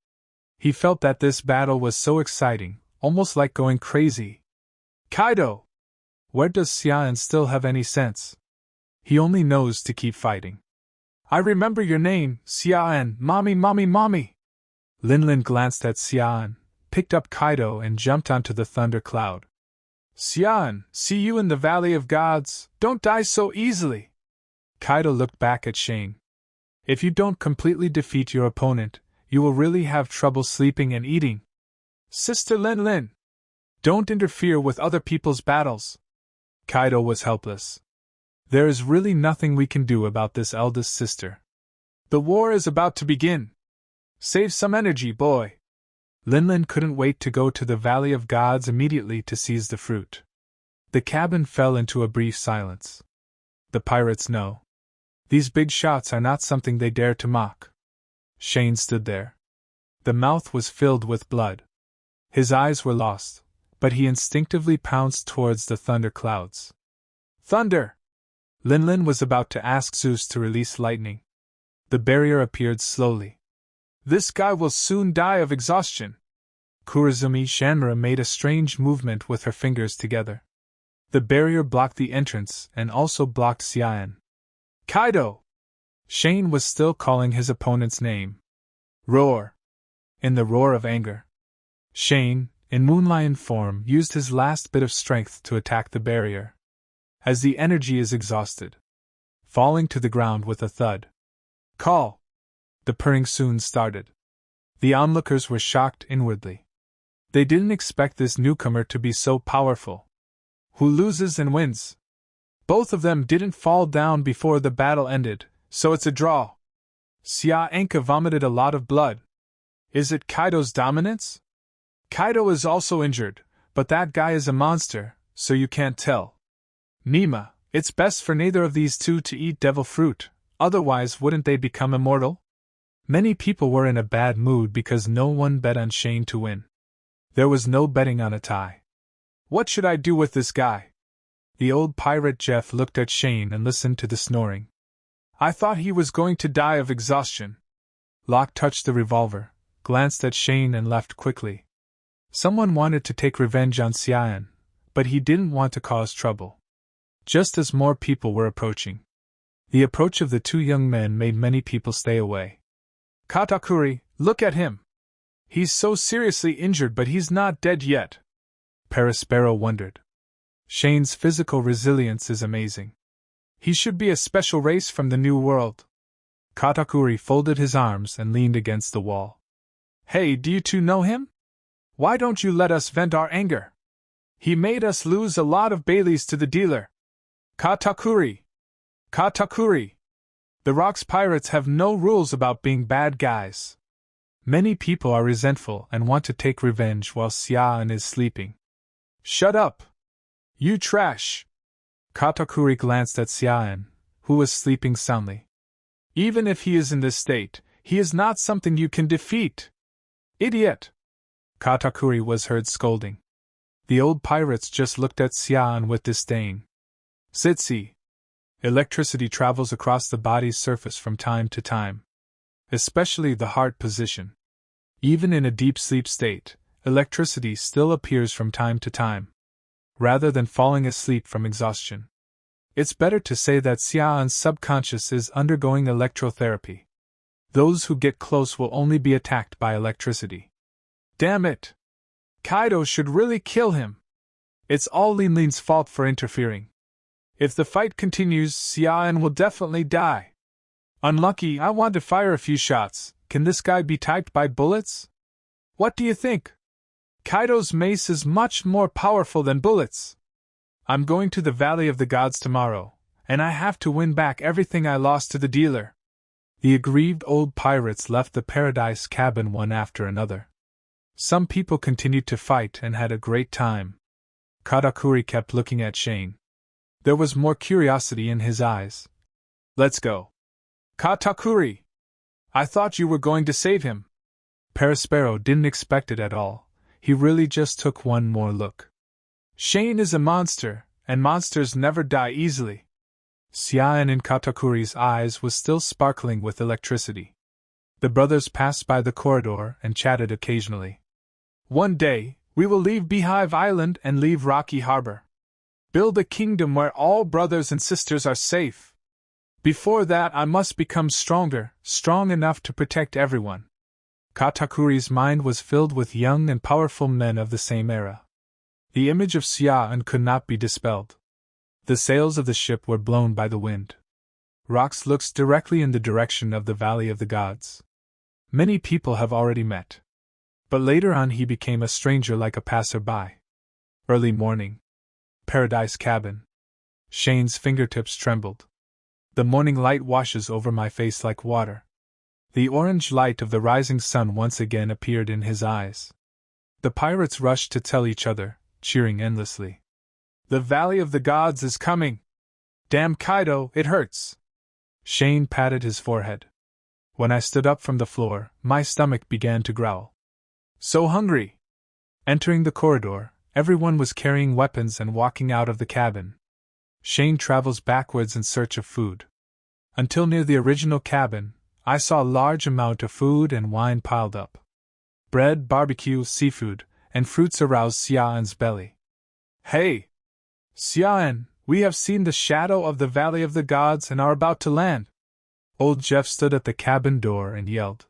He felt that this battle was so exciting, almost like going crazy. Kaido! Where does Xian still have any sense? He only knows to keep fighting. I remember your name, Xian, mommy. Linlin glanced at Xian, picked up Kaido and jumped onto the thunder cloud. Xian, see you in the Valley of Gods, don't die so easily. Kaido looked back at Shane. If you don't completely defeat your opponent, you will really have trouble sleeping and eating. Sister Linlin, don't interfere with other people's battles. Kaido was helpless. There is really nothing we can do about this eldest sister. The war is about to begin. Save some energy, boy. Linlin couldn't wait to go to the Valley of Gods immediately to seize the fruit. The cabin fell into a brief silence. The pirates know. These big shots are not something they dare to mock. Shane stood there. The mouth was filled with blood. His eyes were lost, but he instinctively pounced towards the thunder clouds. Thunder! Linlin was about to ask Zeus to release lightning. The barrier appeared slowly. This guy will soon die of exhaustion. Kurazumi Shanmura made a strange movement with her fingers together. The barrier blocked the entrance and also blocked Xian. Kaido! Shane was still calling his opponent's name. Roar! In the roar of anger, Shane, in Moonlion form, used his last bit of strength to attack the barrier. As the energy is exhausted, falling to the ground with a thud. Call! The purring soon started. The onlookers were shocked inwardly. They didn't expect this newcomer to be so powerful. Who loses and wins? Both of them didn't fall down before the battle ended, so it's a draw. Xia Enka vomited a lot of blood. Is it Kaido's dominance? Kaido is also injured, but that guy is a monster, so you can't tell. Nima, it's best for neither of these two to eat devil fruit, otherwise wouldn't they become immortal? Many people were in a bad mood because no one bet on Shane to win. There was no betting on a tie. What should I do with this guy? The old pirate Jeff looked at Shane and listened to the snoring. I thought he was going to die of exhaustion. Locke touched the revolver, glanced at Shane and left quickly. Someone wanted to take revenge on Xian, but he didn't want to cause trouble. Just as more people were approaching, the approach of the two young men made many people stay away. Katakuri, look at him! He's so seriously injured but he's not dead yet. Perispero wondered. Shane's physical resilience is amazing. He should be a special race from the New World. Katakuri folded his arms and leaned against the wall. Hey, do you two know him? Why don't you let us vent our anger? He made us lose a lot of Baileys to the dealer. Katakuri! Katakuri! The Rocks Pirates have no rules about being bad guys. Many people are resentful and want to take revenge while Xian is sleeping. Shut up! You trash! Katakuri glanced at Xian, who was sleeping soundly. Even if he is in this state, He is not something you can defeat. Idiot! Katakuri was heard scolding. The old pirates just looked at Xian with disdain. Sitsi. Electricity travels across the body's surface from time to time. Especially the heart position. Even in a deep sleep state, electricity still appears from time to time. Rather than falling asleep from exhaustion. It's better to say that Xian's subconscious is undergoing electrotherapy. Those who get close will only be attacked by electricity. Damn it! Kaido should really kill him. It's all Linlin's fault for interfering. If the fight continues, Xian will definitely die. Unlucky, I want to fire a few shots. Can this guy be typed by bullets? What do you think? Kaido's mace is much more powerful than bullets. I'm going to the Valley of the Gods tomorrow, and I have to win back everything I lost to the dealer. The aggrieved old pirates left the paradise cabin one after another. Some people continued to fight and had a great time. Katakuri kept looking at Shane. There was more curiosity in his eyes. Let's go. Katakuri! I thought you were going to save him. Perispero didn't expect it at all. He really just took one more look. Shane is a monster, and monsters never die easily. Xian in Katakuri's eyes was still sparkling with electricity. The brothers passed by the corridor and chatted occasionally. One day, we will leave Beehive Island and leave Rocky Harbor. Build a kingdom where all brothers and sisters are safe. Before that, I must become stronger, strong enough to protect everyone. Katakuri's mind was filled with young and powerful men of the same era. The image of Xian could not be dispelled. The sails of the ship were blown by the wind. Rox looks directly in the direction of the Valley of the Gods. Many people have already met. But later on he became a stranger like a passerby. Early morning. Paradise cabin. Shane's fingertips trembled. The morning light washes over my face like water. The orange light of the rising sun once again appeared in his eyes. The pirates rushed to tell each other, cheering endlessly. The Valley of the Gods is coming! Damn Kaido, it hurts! Shane patted his forehead. When I stood up from the floor, my stomach began to growl. So hungry! Entering the corridor, everyone was carrying weapons and walking out of the cabin. Shane travels backwards in search of food. Until near the original cabin, I saw a large amount of food and wine piled up. Bread, barbecue, seafood, and fruits aroused Xian's belly. Hey! Xian, we have seen the shadow of the Valley of the Gods and are about to land. Old Jeff stood at the cabin door and yelled.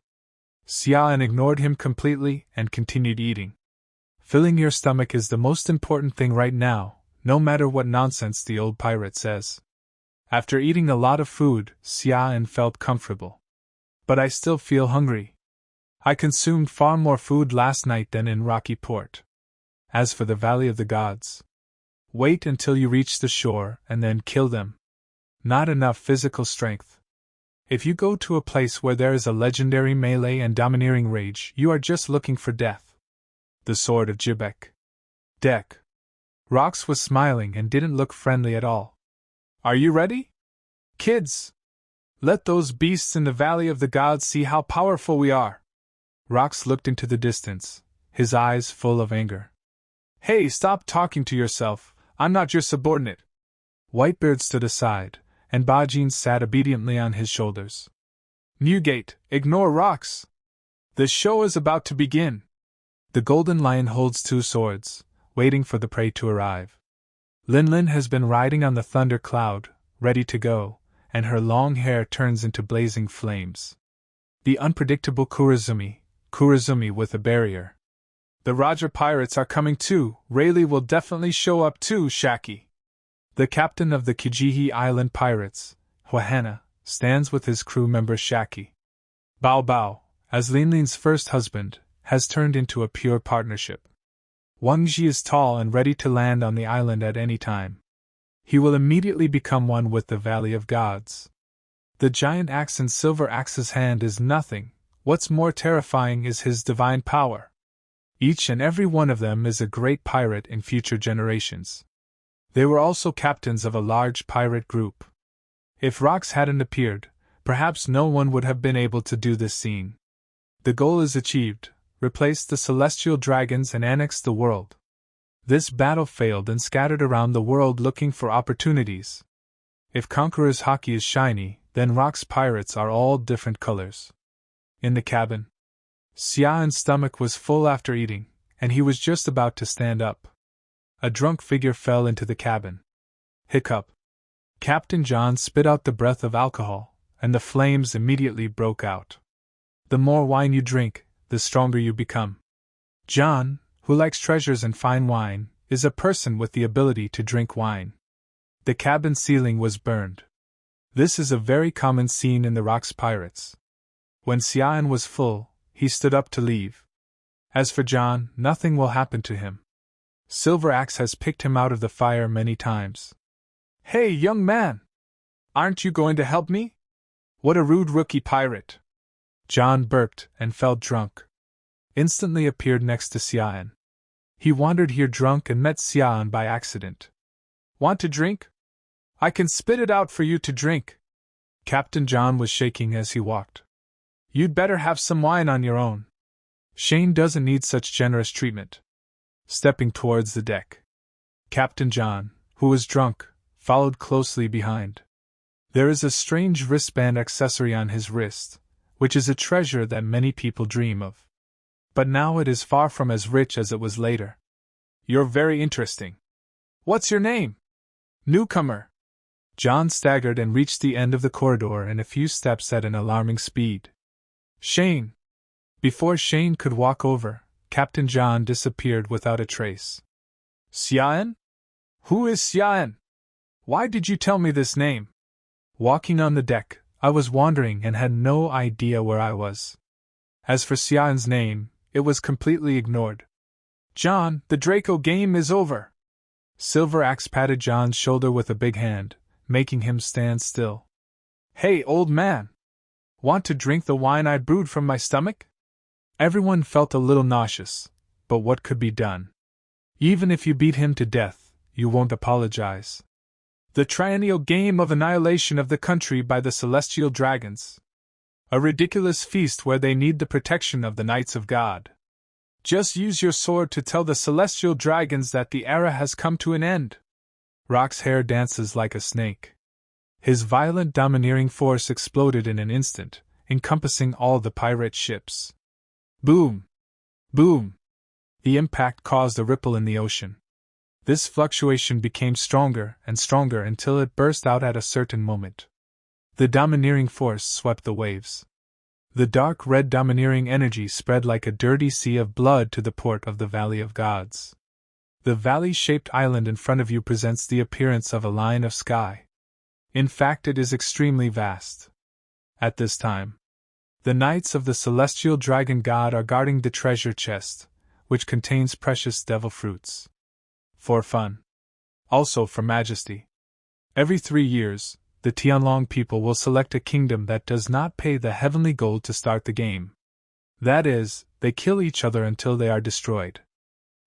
Xian ignored him completely and continued eating. Filling your stomach is the most important thing right now, no matter what nonsense the old pirate says. After eating a lot of food, Xian felt comfortable. But I still feel hungry. I consumed far more food last night than in Rocky Port. As for the Valley of the Gods, wait until you reach the shore and then kill them. Not enough physical strength. If you go to a place where there is a legendary melee and domineering rage, you are just looking for death. The Sword of Jibek. Deck. Rox was smiling and didn't look friendly at all. Are you ready? Kids! Let those beasts in the Valley of the Gods see how powerful we are. Rox looked into the distance, his eyes full of anger. Hey, stop talking to yourself, I'm not your subordinate. Whitebeard stood aside, and Bajin sat obediently on his shoulders. Newgate, ignore Rox. The show is about to begin. The Golden Lion holds 2 swords, waiting for the prey to arrive. Linlin has been riding on the Thunder Cloud, ready to go, and her long hair turns into blazing flames. The unpredictable Kurizumi with a barrier. The Roger pirates are coming too, Rayleigh will definitely show up too, Shaki. The captain of the Kijihi Island pirates, Hwahana, stands with his crew member Shaki. Bao Bao, as Linlin's first husband, has turned into a pure partnership. Wang Ji is tall and ready to land on the island at any time. He will immediately become one with the Valley of Gods. The giant axe in Silver Axe's hand is nothing, what's more terrifying is his divine power. Each and every one of them is a great pirate in future generations. They were also captains of a large pirate group. If Rox hadn't appeared, Perhaps no one would have been able to do this scene. The goal is achieved: replace the celestial dragons and annex the world. This battle failed and scattered around the world looking for opportunities. If Conqueror's hockey is shiny, then Rock's pirates are all different colors. In the cabin, Xian's stomach was full after eating, and he was just about to stand up. A drunk figure fell into the cabin. Hiccup. Captain John spit out the breath of alcohol, and the flames immediately broke out. The more wine you drink, the stronger you become. John, who likes treasures and fine wine, is a person with the ability to drink wine. The cabin ceiling was burned. This is a very common scene in the Rock's Pirates. When Xian was full, he stood up to leave. As for John, nothing will happen to him. Silver Axe has picked him out of the fire many times. Hey, young man! Aren't you going to help me? What a rude rookie pirate! John burped and felt drunk. Instantly appeared next to Xian. He wandered here drunk and met Xian by accident. Want to drink? I can spit it out for you to drink. Captain John was shaking as he walked. You'd better have some wine on your own. Shane doesn't need such generous treatment. Stepping towards the deck, Captain John, who was drunk, followed closely behind. There is a strange wristband accessory on his wrist, which is a treasure that many people dream of. But now it is far from as rich as it was later. You're very interesting. What's your name? Newcomer. John staggered and reached the end of the corridor in a few steps at an alarming speed. Shane. Before Shane could walk over, Captain John disappeared without a trace. Xian? Who is Xian? Why did you tell me this name? Walking on the deck, I was wandering and had no idea where I was. As for Xian's name, it was completely ignored. John, the Draco game is over. Silver Axe patted John's shoulder with a big hand, making him stand still. Hey, old man! Want to drink the wine I brewed from my stomach? Everyone felt a little nauseous, but what could be done? Even if you beat him to death, you won't apologize. The triennial game of annihilation of the country by the celestial dragons. A ridiculous feast where they need the protection of the Knights of God. Just use your sword to tell the celestial dragons that the era has come to an end. Rock's hair dances like a snake. His violent domineering force exploded in an instant, encompassing all the pirate ships. Boom! Boom! The impact caused a ripple in the ocean. This fluctuation became stronger and stronger until it burst out at a certain moment. The domineering force swept the waves. The dark red domineering energy spread like a dirty sea of blood to the port of the Valley of Gods. The valley-shaped island in front of you presents the appearance of a line of sky. In fact, it is extremely vast. At this time, the Knights of the Celestial Dragon God are guarding the treasure chest, which contains precious devil fruits. For fun. Also for majesty. Every 3 years, the Tianlong people will select a kingdom that does not pay the heavenly gold to start the game. That is, they kill each other until they are destroyed.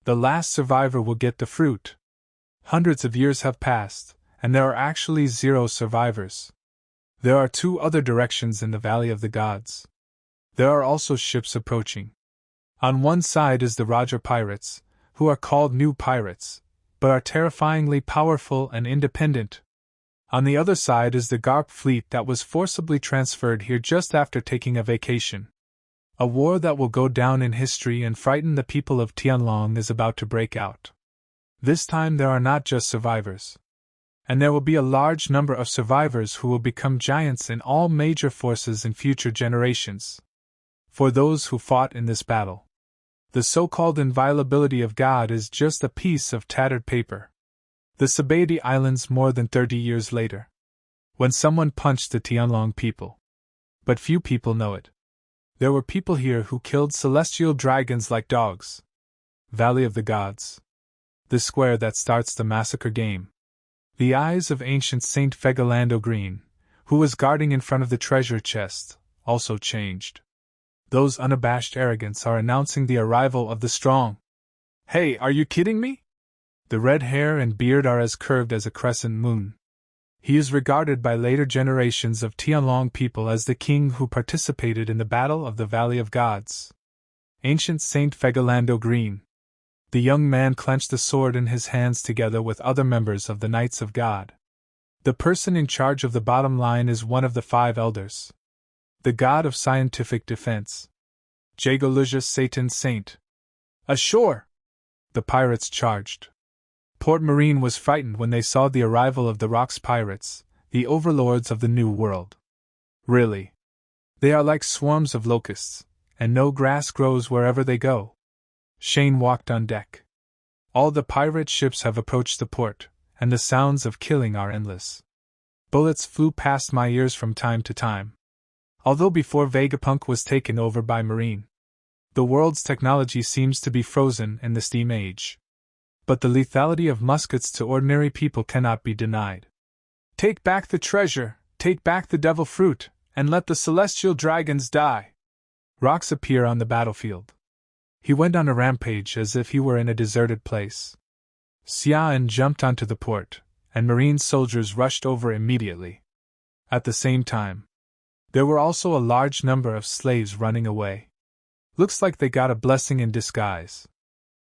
The last survivor will get the fruit. Hundreds of years have passed, and there are actually 0 survivors. There are 2 other directions in the Valley of the Gods. There are also ships approaching. On one side is the Roger Pirates, who are called New Pirates, but are terrifyingly powerful and independent. On the other side is the Garp fleet that was forcibly transferred here just after taking a vacation. A war that will go down in history and frighten the people of Tianlong is about to break out. This time there are not just survivors. And there will be a large number of survivors who will become giants in all major forces in future generations. For those who fought in this battle, the so-called inviolability of God is just a piece of tattered paper. The Sabaody Islands more than 30 years later. When someone punched the Tianlong people. But few people know it. There were people here who killed celestial dragons like dogs. Valley of the Gods. The square that starts the massacre game. The eyes of ancient Saint Fegolando Green, who was guarding in front of the treasure chest, also changed. Those unabashed arrogants are announcing the arrival of the strong. Hey, are you kidding me? The red hair and beard are as curved as a crescent moon. He is regarded by later generations of Tianlong people as the king who participated in the Battle of the Valley of Gods. Ancient Saint Fegolando Green. The young man clenched the sword in his hands together with other members of the Knights of God. The person in charge of the bottom line is one of the 5 elders. The god of scientific defense. Jagoluja Satan Saint. Ashore! The pirates charged. Port Marine was frightened when they saw the arrival of the Rocks pirates, the overlords of the New World. Really. They are like swarms of locusts, and no grass grows wherever they go. Shane walked on deck. All the pirate ships have approached the port, and the sounds of killing are endless. Bullets flew past my ears from time to time. Although before Vegapunk was taken over by Marine, the world's technology seems to be frozen in the steam age. But the lethality of muskets to ordinary people cannot be denied. Take back the treasure, take back the devil fruit, and let the celestial dragons die. Rocks appear on the battlefield. He went on a rampage as if he were in a deserted place. Xian jumped onto the port, and Marine soldiers rushed over immediately. At the same time, there were also a large number of slaves running away. Looks like they got a blessing in disguise.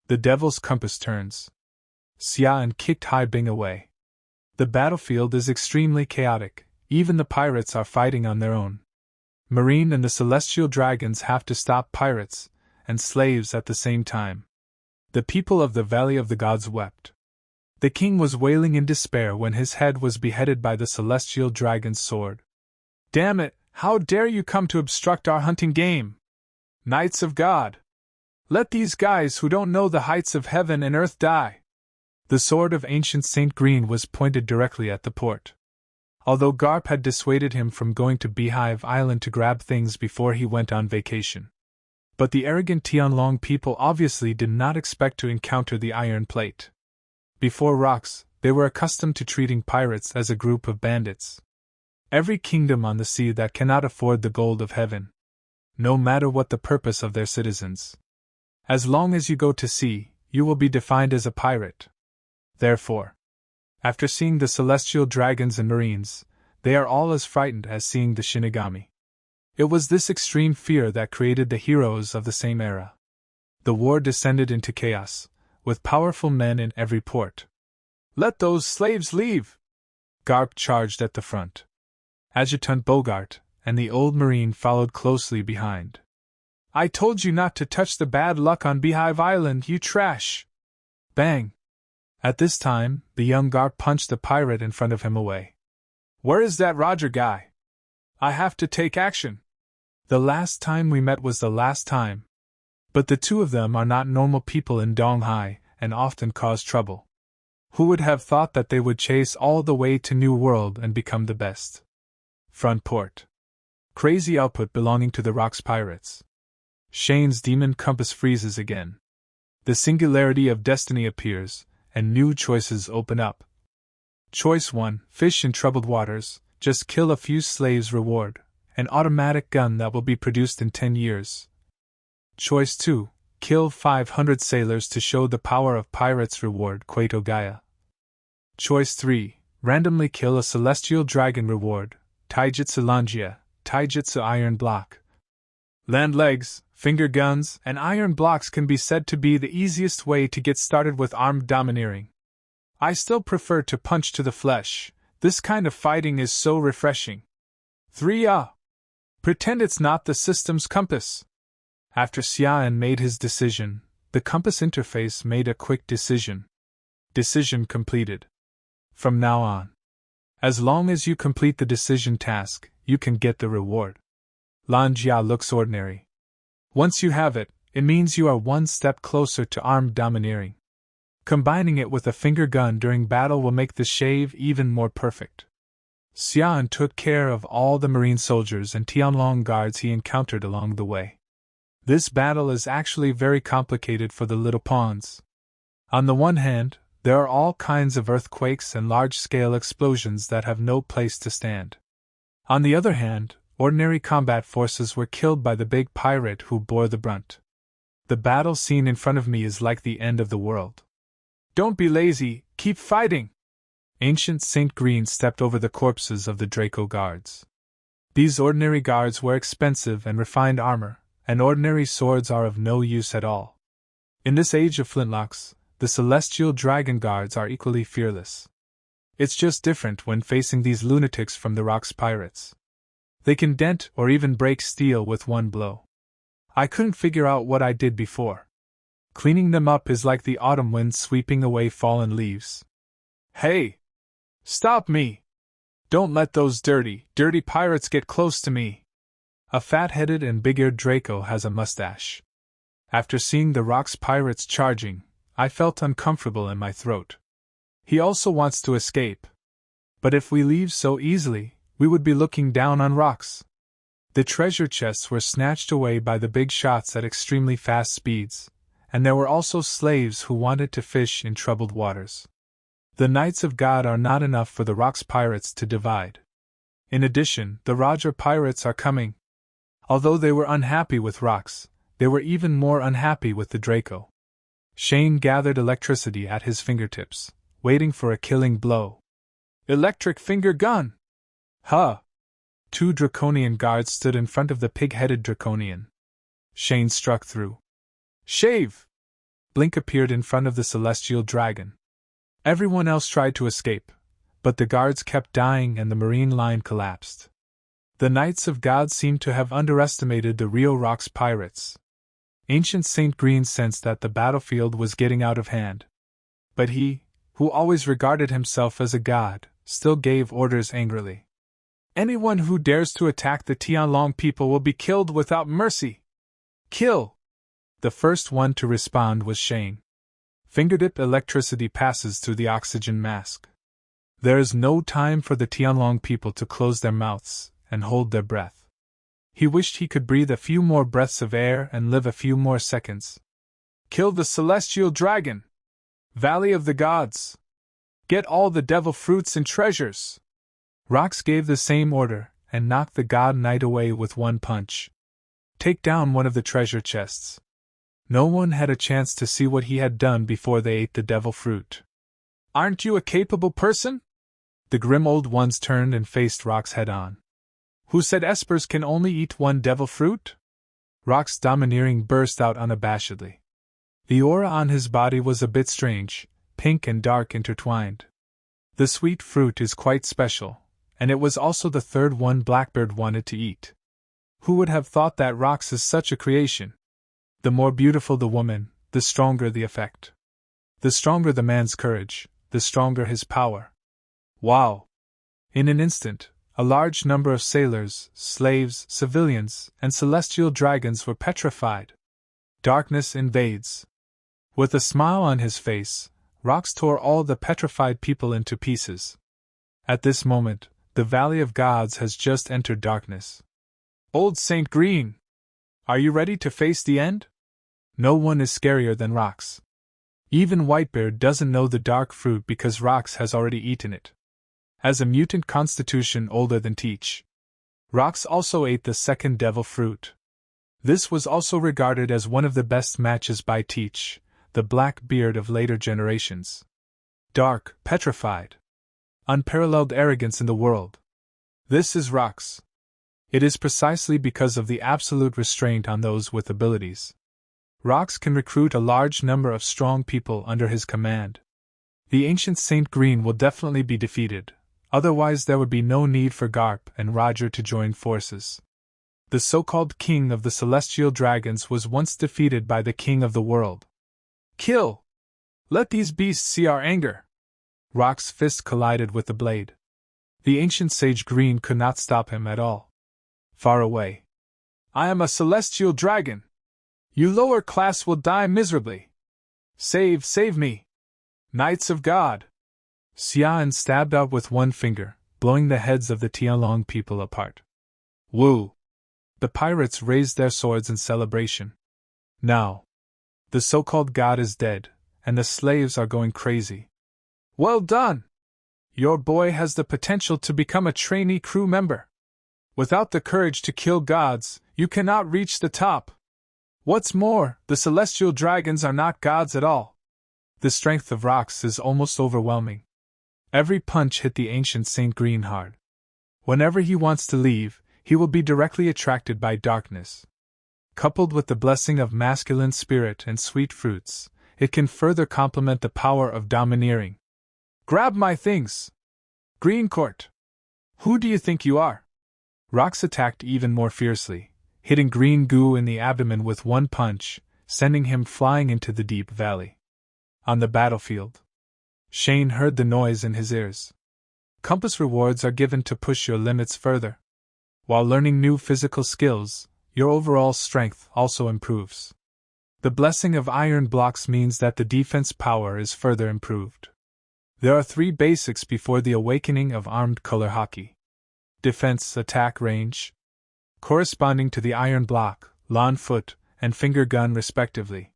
The devil's compass turns. Xian kicked Hai Bing away. The battlefield is extremely chaotic, even the pirates are fighting on their own. Marine and the celestial dragons have to stop pirates and slaves at the same time. The people of the Valley of the Gods wept. The king was wailing in despair when his head was beheaded by the celestial dragon's sword. Damn it, how dare you come to obstruct our hunting game? Knights of God! Let these guys who don't know the heights of heaven and earth die! The sword of ancient Saint Green was pointed directly at the port. Although Garp had dissuaded him from going to Beehive Island to grab things before he went on vacation. But the arrogant Tianlong people obviously did not expect to encounter the iron plate. Before Rocks, they were accustomed to treating pirates as a group of bandits. Every kingdom on the sea that cannot afford the gold of heaven. No matter what the purpose of their citizens. As long as you go to sea, you will be defined as a pirate. Therefore, after seeing the celestial dragons and marines, they are all as frightened as seeing the Shinigami. It was this extreme fear that created the heroes of the same era. The war descended into chaos, with powerful men in every port. Let those slaves leave! Garp charged at the front. Adjutant Bogart and the old marine followed closely behind. I told you not to touch the bad luck on Beehive Island, you trash! Bang! At this time, the young Garp punched the pirate in front of him away. Where is that Roger guy? I have to take action. The last time we met was the last time. But the two of them are not normal people in Donghai, and often cause trouble. Who would have thought that they would chase all the way to New World and become the best? Front port. Crazy output belonging to the Rocks pirates. Shane's demon compass freezes again. The singularity of destiny appears, and new choices open up. Choice 1, fish in troubled waters, just kill a few slaves reward, an automatic gun that will be produced in 10 years. Choice 2, kill 500 sailors to show the power of pirates reward Quato Gaia. Choice 3, randomly kill a celestial dragon reward, Taijutsu Langia, Taijutsu Iron Block. Land legs, finger guns, and iron blocks can be said to be the easiest way to get started with armed domineering. I still prefer to punch to the flesh, this kind of fighting is so refreshing. 3. Pretend it's not the system's compass. After Xian made his decision, the compass interface made a quick decision. Decision completed. From now on, as long as you complete the decision task, you can get the reward. Lan Jia looks ordinary. Once you have it, it means you are one step closer to armed domineering. Combining it with a finger gun during battle will make the shave even more perfect. Xian took care of all the marine soldiers and Tianlong guards he encountered along the way. This battle is actually very complicated for the little pawns. On the one hand, there are all kinds of earthquakes and large-scale explosions that have no place to stand. On the other hand, ordinary combat forces were killed by the big pirate who bore the brunt. The battle scene in front of me is like the end of the world. Don't be lazy, keep fighting! Ancient Saint Green stepped over the corpses of the Draco guards. These ordinary guards wear expensive and refined armor, and ordinary swords are of no use at all. In this age of flintlocks, the celestial dragon guards are equally fearless. It's just different when facing these lunatics from the Rocks pirates. They can dent or even break steel with one blow. I couldn't figure out what I did before. Cleaning them up is like the autumn wind sweeping away fallen leaves. Hey! Stop me! Don't let those dirty pirates get close to me! A fat-headed and big-eared Draco has a mustache. After seeing the Rocks pirates charging, I felt uncomfortable in my throat. He also wants to escape. But if we leave so easily, we would be looking down on Rocks. The treasure chests were snatched away by the big shots at extremely fast speeds, and there were also slaves who wanted to fish in troubled waters. The Knights of God are not enough for the Rocks pirates to divide. In addition, the Roger pirates are coming. Although they were unhappy with Rocks, they were even more unhappy with the Draco. Shane gathered electricity at his fingertips, waiting for a killing blow. Electric finger gun! Huh! 2 draconian guards stood in front of the pig-headed draconian. Shane struck through. Shave! Blink appeared in front of the celestial dragon. Everyone else tried to escape, but the guards kept dying and the marine line collapsed. The Knights of God seemed to have underestimated the real Rocks pirates. Ancient Saint Green sensed that the battlefield was getting out of hand. But he, who always regarded himself as a god, still gave orders angrily. Anyone who dares to attack the Tianlong people will be killed without mercy. Kill! The first one to respond was Shane. Fingertip electricity passes through the oxygen mask. There is no time for the Tianlong people to close their mouths and hold their breath. He wished he could breathe a few more breaths of air and live a few more seconds. Kill the celestial dragon! Valley of the Gods! Get all the devil fruits and treasures! Rocks gave the same order and knocked the god knight away with one punch. Take down one of the treasure chests. No one had a chance to see what he had done before they ate the devil fruit. Aren't you a capable person? The grim old ones turned and faced Rocks head-on. Who said espers can only eat one devil fruit? Rocks' domineering burst out unabashedly. The aura on his body was a bit strange, pink and dark intertwined. The sweet fruit is quite special, and it was also the third one Blackbeard wanted to eat. Who would have thought that Rocks is such a creation? The more beautiful the woman, the stronger the effect. The stronger the man's courage, the stronger his power. Wow! In an instant, a large number of sailors, slaves, civilians, and celestial dragons were petrified. Darkness invades. With a smile on his face, Rocks tore all the petrified people into pieces. At this moment, the Valley of Gods has just entered darkness. Old Saint Green! Are you ready to face the end? No one is scarier than Rocks. Even Whitebeard doesn't know the dark fruit because Rocks has already eaten it. Has a mutant constitution older than Teach. Rocks also ate the second devil fruit. This was also regarded as one of the best matches by Teach, the black beard of later generations. Dark, petrified. Unparalleled arrogance in the world. This is Rocks. It is precisely because of the absolute restraint on those with abilities. Rocks can recruit a large number of strong people under his command. The ancient Saint Green will definitely be defeated, otherwise there would be no need for Garp and Roger to join forces. The so-called king of the celestial dragons was once defeated by the king of the world. Kill! Let these beasts see our anger! Rocks' fist collided with the blade. The ancient Sage Green could not stop him at all. Far away. I am a celestial dragon! You lower class will die miserably! Save me! Knights of God! Xian stabbed out with one finger, blowing the heads of the Tianlong people apart. Woo! The pirates raised their swords in celebration. Now, the so-called god is dead, and the slaves are going crazy. Well done! Your boy has the potential to become a trainee crew member. Without the courage to kill gods, you cannot reach the top. What's more, the celestial dragons are not gods at all. The strength of Rocks is almost overwhelming. Every punch hit the ancient Saint Green hard. Whenever he wants to leave, he will be directly attracted by darkness. Coupled with the blessing of masculine spirit and sweet fruits, it can further complement the power of domineering. Grab my things! Green Court! Who do you think you are? Rox attacked even more fiercely, hitting Green Goo in the abdomen with one punch, sending him flying into the deep valley. On the battlefield, Shane heard the noise in his ears. Compass rewards are given to push your limits further. While learning new physical skills, your overall strength also improves. The blessing of iron blocks means that the defense power is further improved. There are 3 basics before the awakening of armed color hockey. Defense, attack, range, corresponding to the iron block, lawn foot, and finger gun respectively.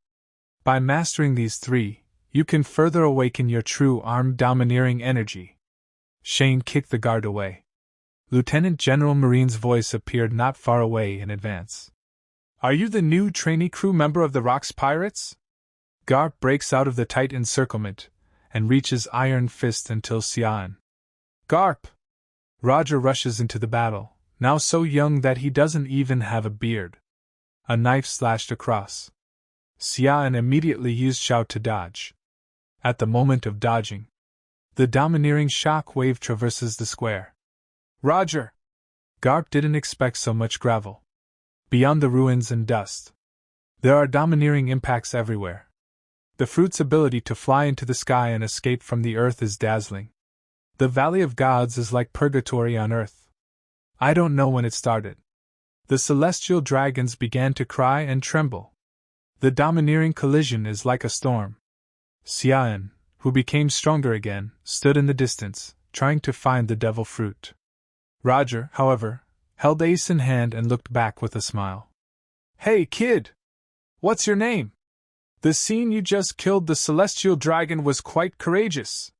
By mastering these 3, you can further awaken your true armed domineering energy. Shane kicked the guard away. Lieutenant General Marine's voice appeared not far away in advance. Are you the new trainee crew member of the Rox Pirates? Garp breaks out of the tight encirclement and reaches iron fist until Xian. Garp! Roger rushes into the battle, now so young that he doesn't even have a beard. A knife slashed across. Xian immediately used shout to dodge. At the moment of dodging, the domineering shock wave traverses the square. Roger! Garp didn't expect so much gravel. Beyond the ruins and dust, there are domineering impacts everywhere. The fruit's ability to fly into the sky and escape from the earth is dazzling. The Valley of Gods is like purgatory on earth. I don't know when it started. The celestial dragons began to cry and tremble. The domineering collision is like a storm. Xian, who became stronger again, stood in the distance, trying to find the devil fruit. Roger, however, held ace in hand and looked back with a smile. Hey, kid! What's your name? The scene you just killed the celestial dragon was quite courageous.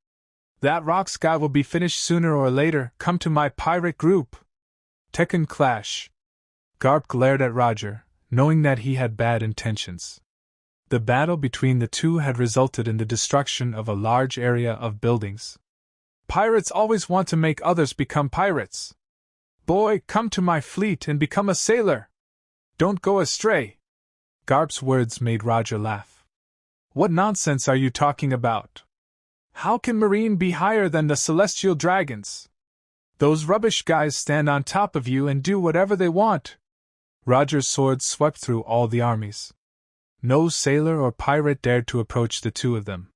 That Rox guy will be finished sooner or later. Come to my pirate group. Tekken Clash. Garp glared at Roger, knowing that he had bad intentions. The battle between the two had resulted in the destruction of a large area of buildings. Pirates always want to make others become pirates. Boy, come to my fleet and become a sailor. Don't go astray. Garp's words made Roger laugh. What nonsense are you talking about? How can Marine be higher than the celestial dragons? Those rubbish guys stand on top of you and do whatever they want. Roger's sword swept through all the armies. No sailor or pirate dared to approach the two of them.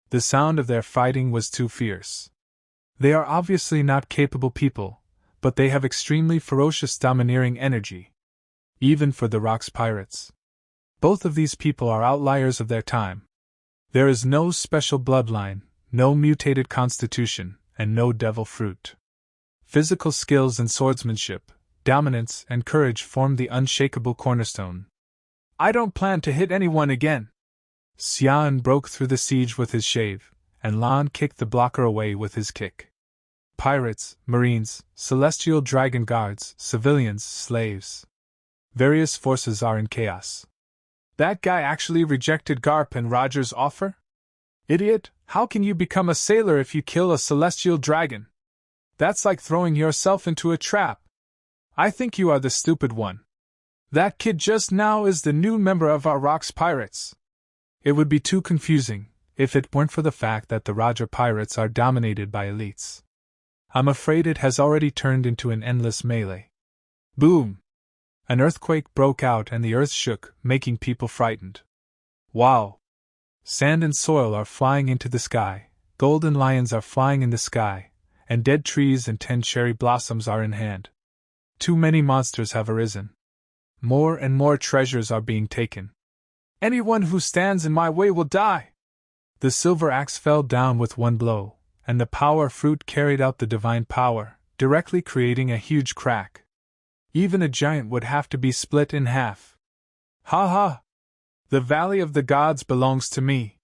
The sound of their fighting was too fierce. They are obviously not capable people, but they have extremely ferocious domineering energy. Even for the Rox pirates. Both of these people are outliers of their time. There is no special bloodline, no mutated constitution, and no devil fruit. Physical skills and swordsmanship, dominance and courage form the unshakable cornerstone. I don't plan to hit anyone again. Xian broke through the siege with his shave, and Lan kicked the blocker away with his kick. Pirates, marines, celestial dragon guards, civilians, slaves. Various forces are in chaos. That guy actually rejected Garp and Roger's offer? Idiot, how can you become a sailor if you kill a celestial dragon? That's like throwing yourself into a trap. I think you are the stupid one. That kid just now is the new member of our Rox Pirates. It would be too confusing, if it weren't for the fact that the Roger Pirates are dominated by elites. I'm afraid it has already turned into an endless melee. Boom! An earthquake broke out and the earth shook, making people frightened. Wow! Sand and soil are flying into the sky, golden lions are flying in the sky, and dead trees and 10 cherry blossoms are in hand. Too many monsters have arisen. More and more treasures are being taken. Anyone who stands in my way will die! The silver axe fell down with one blow, and the power fruit carried out the divine power, directly creating a huge crack. Even a giant would have to be split in half. Ha ha! The Valley of the Gods belongs to me.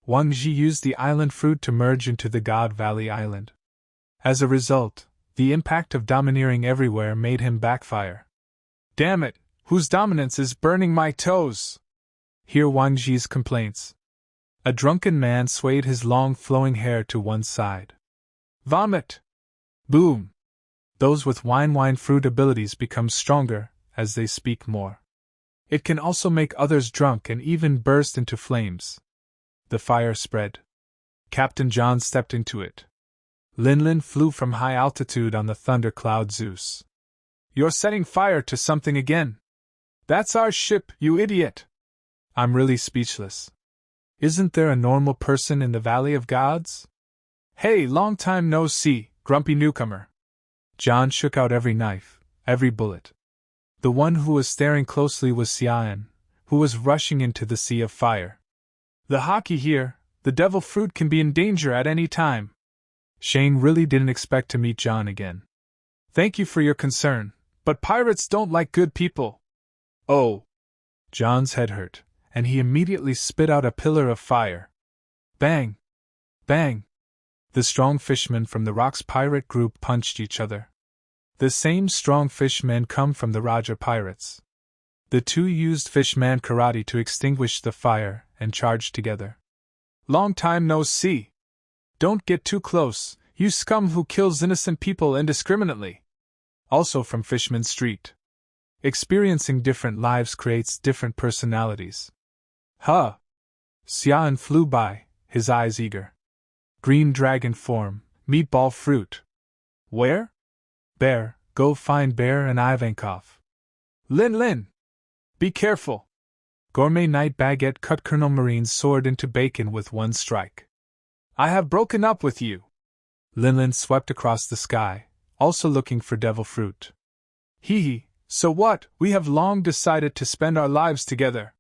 Wang Ji used the island fruit to merge into the God Valley Island. As a result, the impact of domineering everywhere made him backfire. Damn it, whose dominance is burning my toes? Hear Wang Ji's complaints. A drunken man swayed his long flowing hair to one side. Vomit! Boom! Those with wine fruit abilities become stronger as they speak more. It can also make others drunk and even burst into flames. The fire spread. Captain John stepped into it. Lin flew from high altitude on the thundercloud Zeus. You're setting fire to something again. That's our ship, you idiot! I'm really speechless. Isn't there a normal person in the Valley of Gods? Hey, long time no see, grumpy newcomer. John shook out every knife, every bullet. The one who was staring closely was Xian, who was rushing into the sea of fire. The hockey here, the devil fruit can be in danger at any time. Shane really didn't expect to meet John again. Thank you for your concern, but pirates don't like good people. Oh! John's head hurt, and he immediately spit out a pillar of fire. Bang! Bang! The strong fishmen from the Rock's pirate group punched each other. The same strong fishmen come from the Raja pirates. The two used fishman karate to extinguish the fire and charged together. Long time no see. Don't get too close, you scum who kills innocent people indiscriminately. Also from Fishman Street. Experiencing different lives creates different personalities. Huh! Xian flew by, his eyes eager. Green dragon form, meatball fruit. Where? Bear, go find Bear and Ivankov. Lin! Be careful! Gourmet night baguette cut Colonel Marine's sword into bacon with one strike. I have broken up with you. Lin swept across the sky, also looking for devil fruit. Hee, so what, we have long decided to spend our lives together.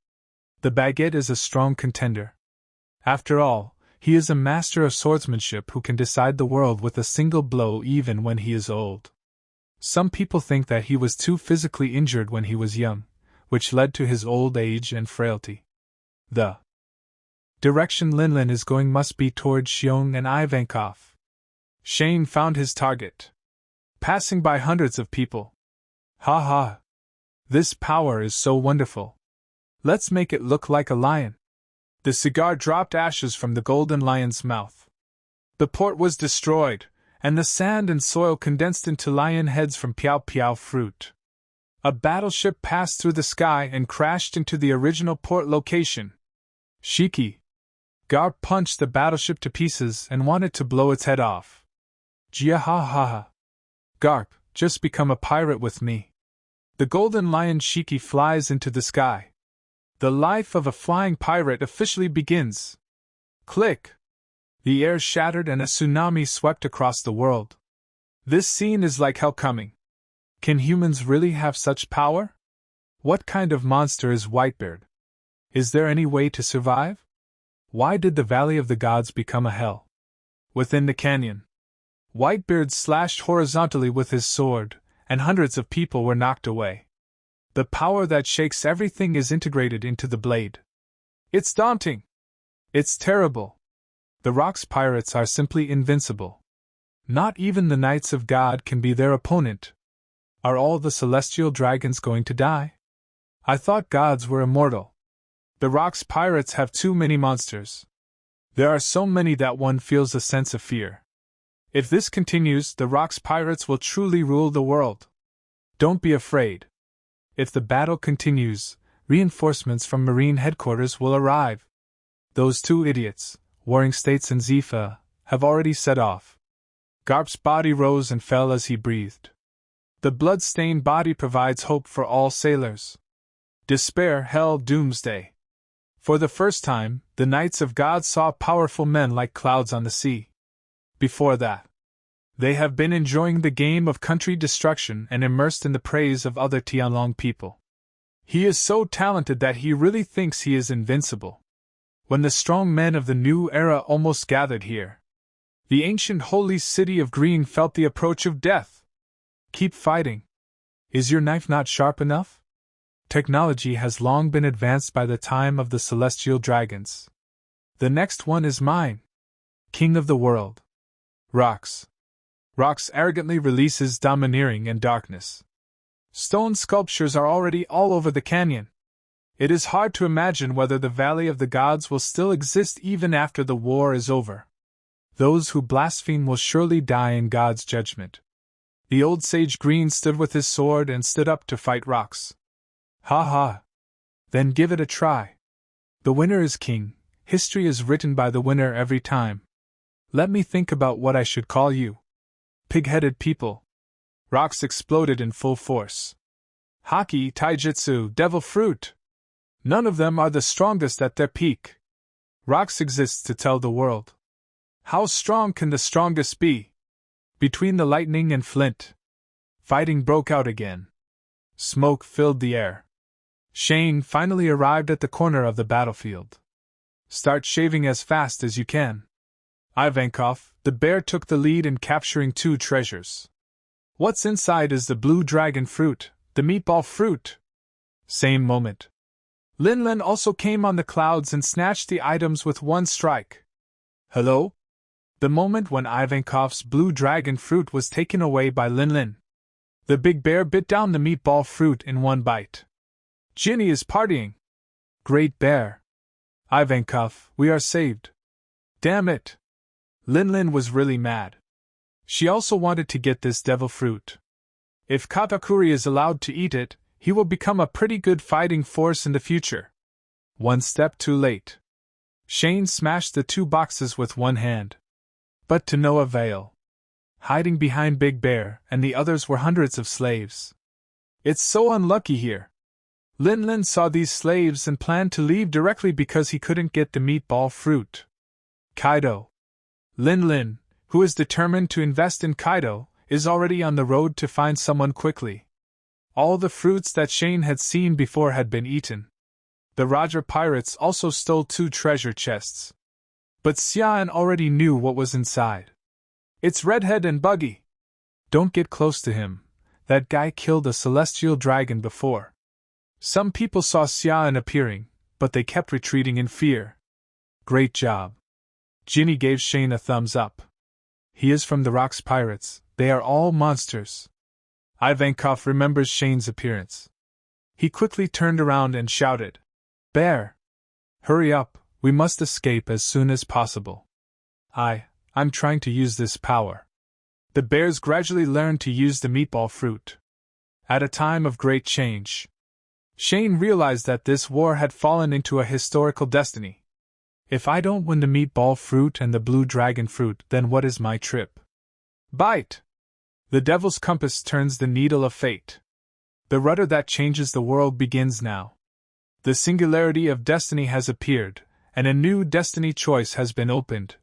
The baguette is a strong contender. After all, he is a master of swordsmanship who can decide the world with a single blow even when he is old. Some people think that he was too physically injured when he was young, which led to his old age and frailty. The direction Lin is going must be towards Xiong and Ivankov. Shane found his target. Passing by hundreds of people. Ha ha! This power is so wonderful. Let's make it look like a lion. The cigar dropped ashes from the golden lion's mouth. The port was destroyed, and the sand and soil condensed into lion heads from piao fruit. A battleship passed through the sky and crashed into the original port location. Shiki. Garp punched the battleship to pieces and wanted to blow its head off. Jia ha ha ha. Garp, just become a pirate with me. The golden lion Shiki flies into the sky. The life of a flying pirate officially begins. Click! The air shattered and a tsunami swept across the world. This scene is like hell coming. Can humans really have such power? What kind of monster is Whitebeard? Is there any way to survive? Why did the Valley of the Gods become a hell? Within the canyon, Whitebeard slashed horizontally with his sword, and hundreds of people were knocked away. The power that shakes everything is integrated into the blade. It's daunting. It's terrible. The Rock's pirates are simply invincible. Not even the Knights of God can be their opponent. Are all the celestial dragons going to die? I thought gods were immortal. The Rock's pirates have too many monsters. There are so many that one feels a sense of fear. If this continues, the Rock's pirates will truly rule the world. Don't be afraid. If the battle continues, reinforcements from Marine headquarters will arrive. Those two idiots, Warring States and Zifa, have already set off. Garp's body rose and fell as he breathed. The blood-stained body provides hope for all sailors. Despair held doomsday. For the first time, the Knights of God saw powerful men like clouds on the sea. Before that, they have been enjoying the game of country destruction and immersed in the praise of other Tianlong people. He is so talented that he really thinks he is invincible. When the strong men of the new era almost gathered here, the ancient holy city of Green felt the approach of death. Keep fighting. Is your knife not sharp enough? Technology has long been advanced by the time of the celestial dragons. The next one is mine. King of the world. Rocks. Rocks arrogantly releases domineering and darkness. Stone sculptures are already all over the canyon. It is hard to imagine whether the Valley of the Gods will still exist even after the war is over. Those who blaspheme will surely die in God's judgment. The old sage Green stood with his sword and stood up to fight rocks. Ha ha! Then give it a try. The winner is king. History is written by the winner every time. Let me think about what I should call you. Pig-headed people. Rocks exploded in full force. Haki, taijutsu, devil fruit. None of them are the strongest at their peak. Rocks exists to tell the world. How strong can the strongest be? Between the lightning and flint. Fighting broke out again. Smoke filled the air. Shane finally arrived at the corner of the battlefield. Start shaving as fast as you can. Ivankov, the bear, took the lead in capturing 2 treasures. What's inside is the blue dragon fruit, the meatball fruit. Same moment. Linlin also came on the clouds and snatched the items with 1 strike. Hello? The moment when Ivankov's blue dragon fruit was taken away by Linlin. The big bear bit down the meatball fruit in 1 bite. Ginny is partying. Great bear. Ivankov, we are saved. Damn it. Linlin was really mad. She also wanted to get this devil fruit. If Katakuri is allowed to eat it, he will become a pretty good fighting force in the future. 1 step too late. Shane smashed the 2 boxes with 1 hand. But to no avail. Hiding behind Big Bear and the others were hundreds of slaves. It's so unlucky here. Linlin saw these slaves and planned to leave directly because he couldn't get the meatball fruit. Kaido. Linlin, who is determined to invest in Kaido, is already on the road to find someone quickly. All the fruits that Shane had seen before had been eaten. The Roger pirates also stole 2 treasure chests. But Xian already knew what was inside. It's Redhead and Buggy. Don't get close to him. That guy killed a celestial dragon before. Some people saw Xian appearing, but they kept retreating in fear. Great job. Ginny gave Shane a thumbs up. He is from the Rocks Pirates. They are all monsters. Ivankov remembers Shane's appearance. He quickly turned around and shouted, Bear! Hurry up, we must escape as soon as possible. I'm trying to use this power. The bears gradually learned to use the meatball fruit. At a time of great change. Shane realized that this war had fallen into a historical destiny. If I don't win the meatball fruit and the blue dragon fruit, then what is my trip? Bite! The devil's compass turns the needle of fate. The rudder that changes the world begins now. The singularity of destiny has appeared, and a new destiny choice has been opened.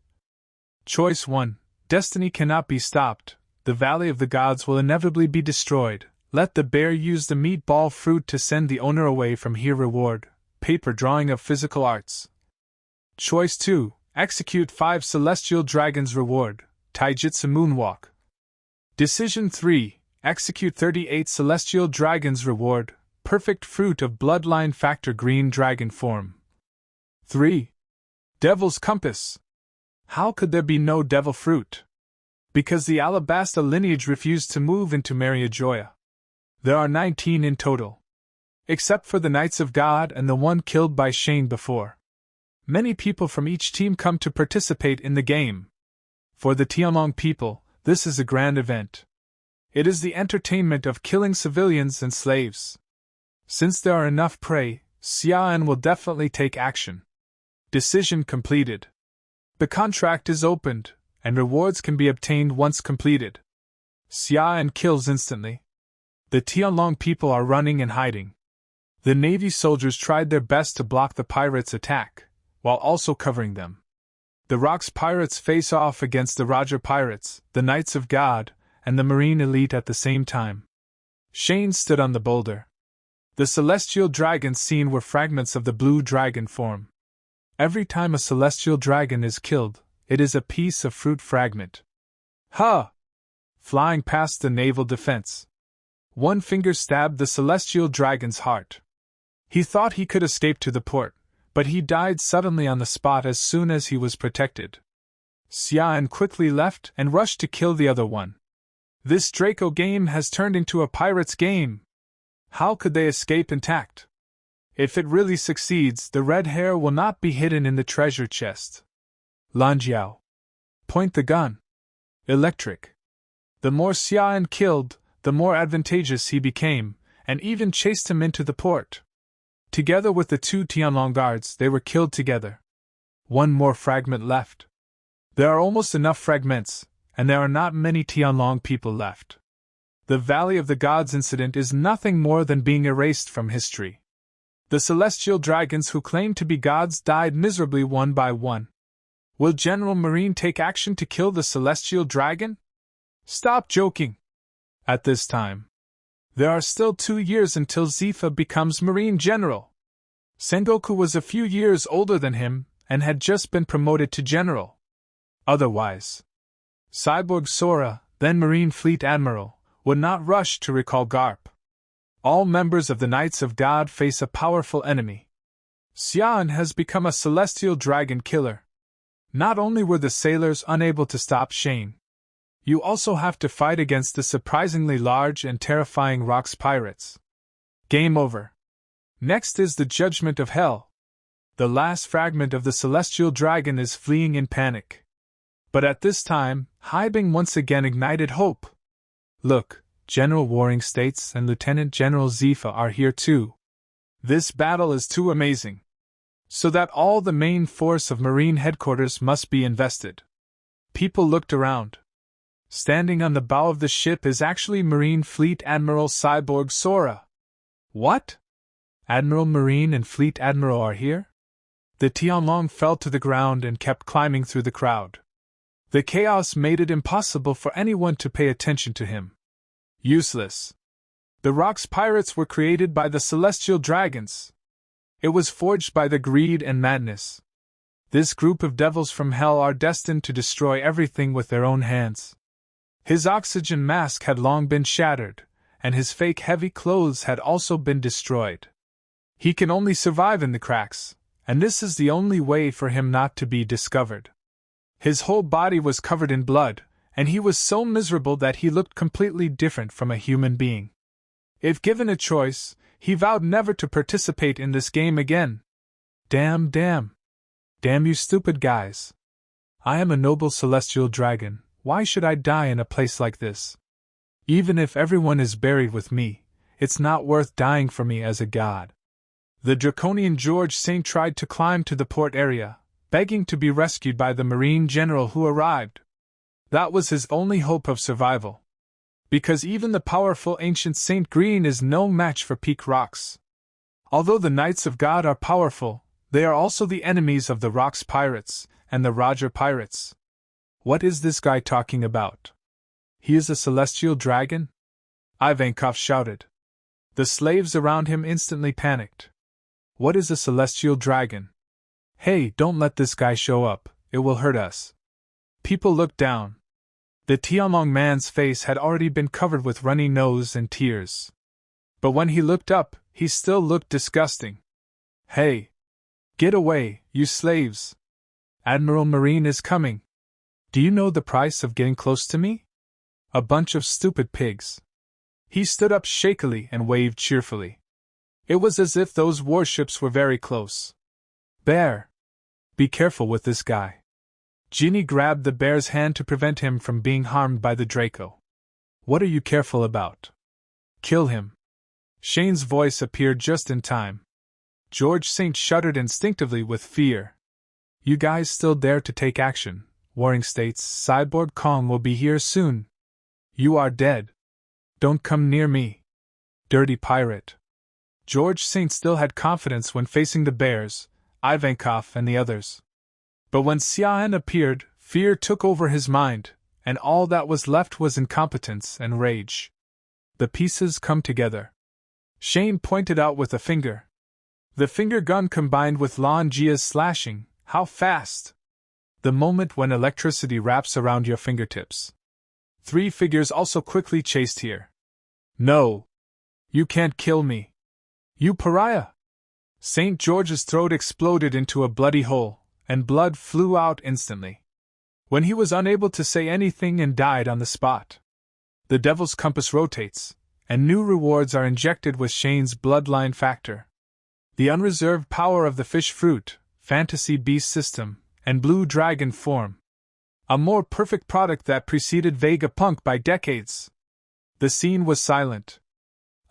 Choice 1. Destiny cannot be stopped. The Valley of the Gods will inevitably be destroyed. Let the bear use the meatball fruit to send the owner away from here. Reward: paper drawing of physical arts. Choice 2. Execute 5 celestial dragons. Reward: taijutsu moonwalk. Decision 3. Execute 38 celestial dragons. Reward: perfect fruit of bloodline factor green dragon form. 3. Devil's compass. How could there be no devil fruit? Because the Alabasta lineage refused to move into Mariajoya. There are 19 in total. Except for the Knights of God and the one killed by Shane before. Many people from each team come to participate in the game. For the Tianlong people, this is a grand event. It is the entertainment of killing civilians and slaves. Since there are enough prey, Xian will definitely take action. Decision completed. The contract is opened, and rewards can be obtained once completed. Xian kills instantly. The Tianlong people are running and hiding. The Navy soldiers tried their best to block the pirates' attack, while also covering them. The Rocks pirates face off against the Roger pirates, the Knights of God, and the Marine elite at the same time. Shane stood on the boulder. The celestial dragons seen were fragments of the blue dragon form. Every time a celestial dragon is killed, it is a piece of fruit fragment. Ha! Flying past the naval defense. One finger stabbed the celestial dragon's heart. He thought he could escape to the port, but he died suddenly on the spot as soon as he was protected. Xian quickly left and rushed to kill the other one. This Draco game has turned into a pirate's game. How could they escape intact? If it really succeeds, the red hair will not be hidden in the treasure chest. Lanjiao. Point the gun. Electric. The more Xian killed, the more advantageous he became, and even chased him into the port. Together with the two Tianlong guards, they were killed together. One more fragment left. There are almost enough fragments, and there are not many Tianlong people left. The Valley of the Gods incident is nothing more than being erased from history. The celestial dragons who claimed to be gods died miserably one by one. Will General Marine take action to kill the celestial dragon? Stop joking! At this time, there are still 2 years until Zifa becomes Marine General. Sengoku was a few years older than him and had just been promoted to General. Otherwise, Cyborg Sora, then Marine Fleet Admiral, would not rush to recall Garp. All members of the Knights of God face a powerful enemy. Xian has become a celestial dragon killer. Not only were the sailors unable to stop Shane, you also have to fight against the surprisingly large and terrifying Rocks pirates. Game over. Next is the Judgment of Hell. The last fragment of the celestial dragon is fleeing in panic. But at this time, Haibing once again ignited hope. Look, General Warring States and Lieutenant General Zifa are here too. This battle is too amazing. So that all the main force of Marine headquarters must be invested. People looked around. Standing on the bow of the ship is actually Marine Fleet Admiral Cyborg Sora. What? Admiral Marine and Fleet Admiral are here? The Tianlong fell to the ground and kept climbing through the crowd. The chaos made it impossible for anyone to pay attention to him. Useless. The Rocks pirates were created by the celestial dragons. It was forged by the greed and madness. This group of devils from hell are destined to destroy everything with their own hands. His oxygen mask had long been shattered, and his fake heavy clothes had also been destroyed. He can only survive in the cracks, and this is the only way for him not to be discovered. His whole body was covered in blood, and he was so miserable that he looked completely different from a human being. If given a choice, he vowed never to participate in this game again. Damn you stupid guys. I am a noble celestial dragon. Why should I die in a place like this? Even if everyone is buried with me, it's not worth dying for me as a god. The draconian George Saint tried to climb to the port area, begging to be rescued by the Marine General who arrived. That was his only hope of survival. Because even the powerful ancient Saint Green is no match for Peak Rocks. Although the Knights of God are powerful, they are also the enemies of the Rocks pirates and the Roger pirates. What is this guy talking about? He is a celestial dragon? Ivankov shouted. The slaves around him instantly panicked. What is a celestial dragon? Hey, don't let this guy show up, it will hurt us. People looked down. The Tianlong man's face had already been covered with runny nose and tears. But when he looked up, he still looked disgusting. Hey! Get away, you slaves! Admiral Marine is coming. Do you know the price of getting close to me? A bunch of stupid pigs. He stood up shakily and waved cheerfully. It was as if those warships were very close. Bear! Be careful with this guy. Ginny grabbed the bear's hand to prevent him from being harmed by the Draco. What are you careful about? Kill him. Shane's voice appeared just in time. George Saint shuddered instinctively with fear. You guys still dare to take action? Warring States, Cyborg Kong will be here soon. You are dead. Don't come near me. Dirty pirate. George Saint still had confidence when facing the bears, Ivankov and the others. But when Xian appeared, fear took over his mind, and all that was left was incompetence and rage. The pieces come together. Shane pointed out with a finger. The finger gun combined with Lan Jia's slashing, how fast! The moment when electricity wraps around your fingertips. 3 figures also quickly chased here. No! You can't kill me! You pariah! St. George's throat exploded into a bloody hole, and blood flew out instantly. When he was unable to say anything and died on the spot. The Devil's Compass rotates, and new rewards are injected with Shane's bloodline factor. The unreserved power of the fish fruit, fantasy beast system, and blue dragon form. A more perfect product that preceded Vegapunk by decades. The scene was silent.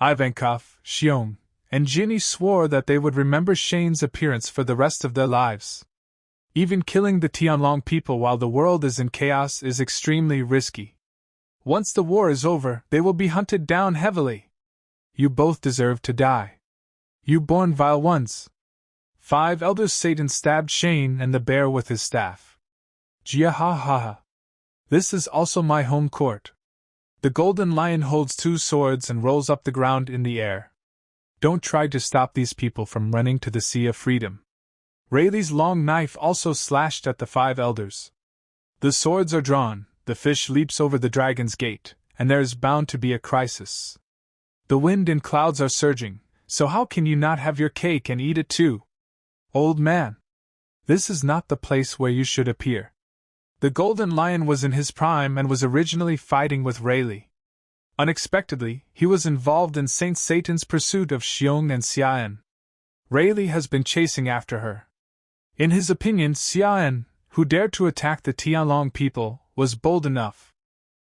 Ivankov, Xiong, and Ginny swore that they would remember Shane's appearance for the rest of their lives. Even killing the Tianlong people while the world is in chaos is extremely risky. Once the war is over, they will be hunted down heavily. You both deserve to die. You born vile ones. 5 elders. Satan stabbed Shane and the bear with his staff. Jia ha ha ha. This is also my home court. The golden lion holds 2 swords and rolls up the ground in the air. Don't try to stop these people from running to the Sea of Freedom. Rayleigh's long knife also slashed at the 5 elders. The swords are drawn, the fish leaps over the dragon's gate, and there is bound to be a crisis. The wind and clouds are surging, so how can you not have your cake and eat it too? Old man. This is not the place where you should appear. The golden lion was in his prime and was originally fighting with Rayleigh. Unexpectedly, he was involved in Saint Satan's pursuit of Xiong and Xian. Rayleigh has been chasing after her. In his opinion, Xian, who dared to attack the Tianlong people, was bold enough.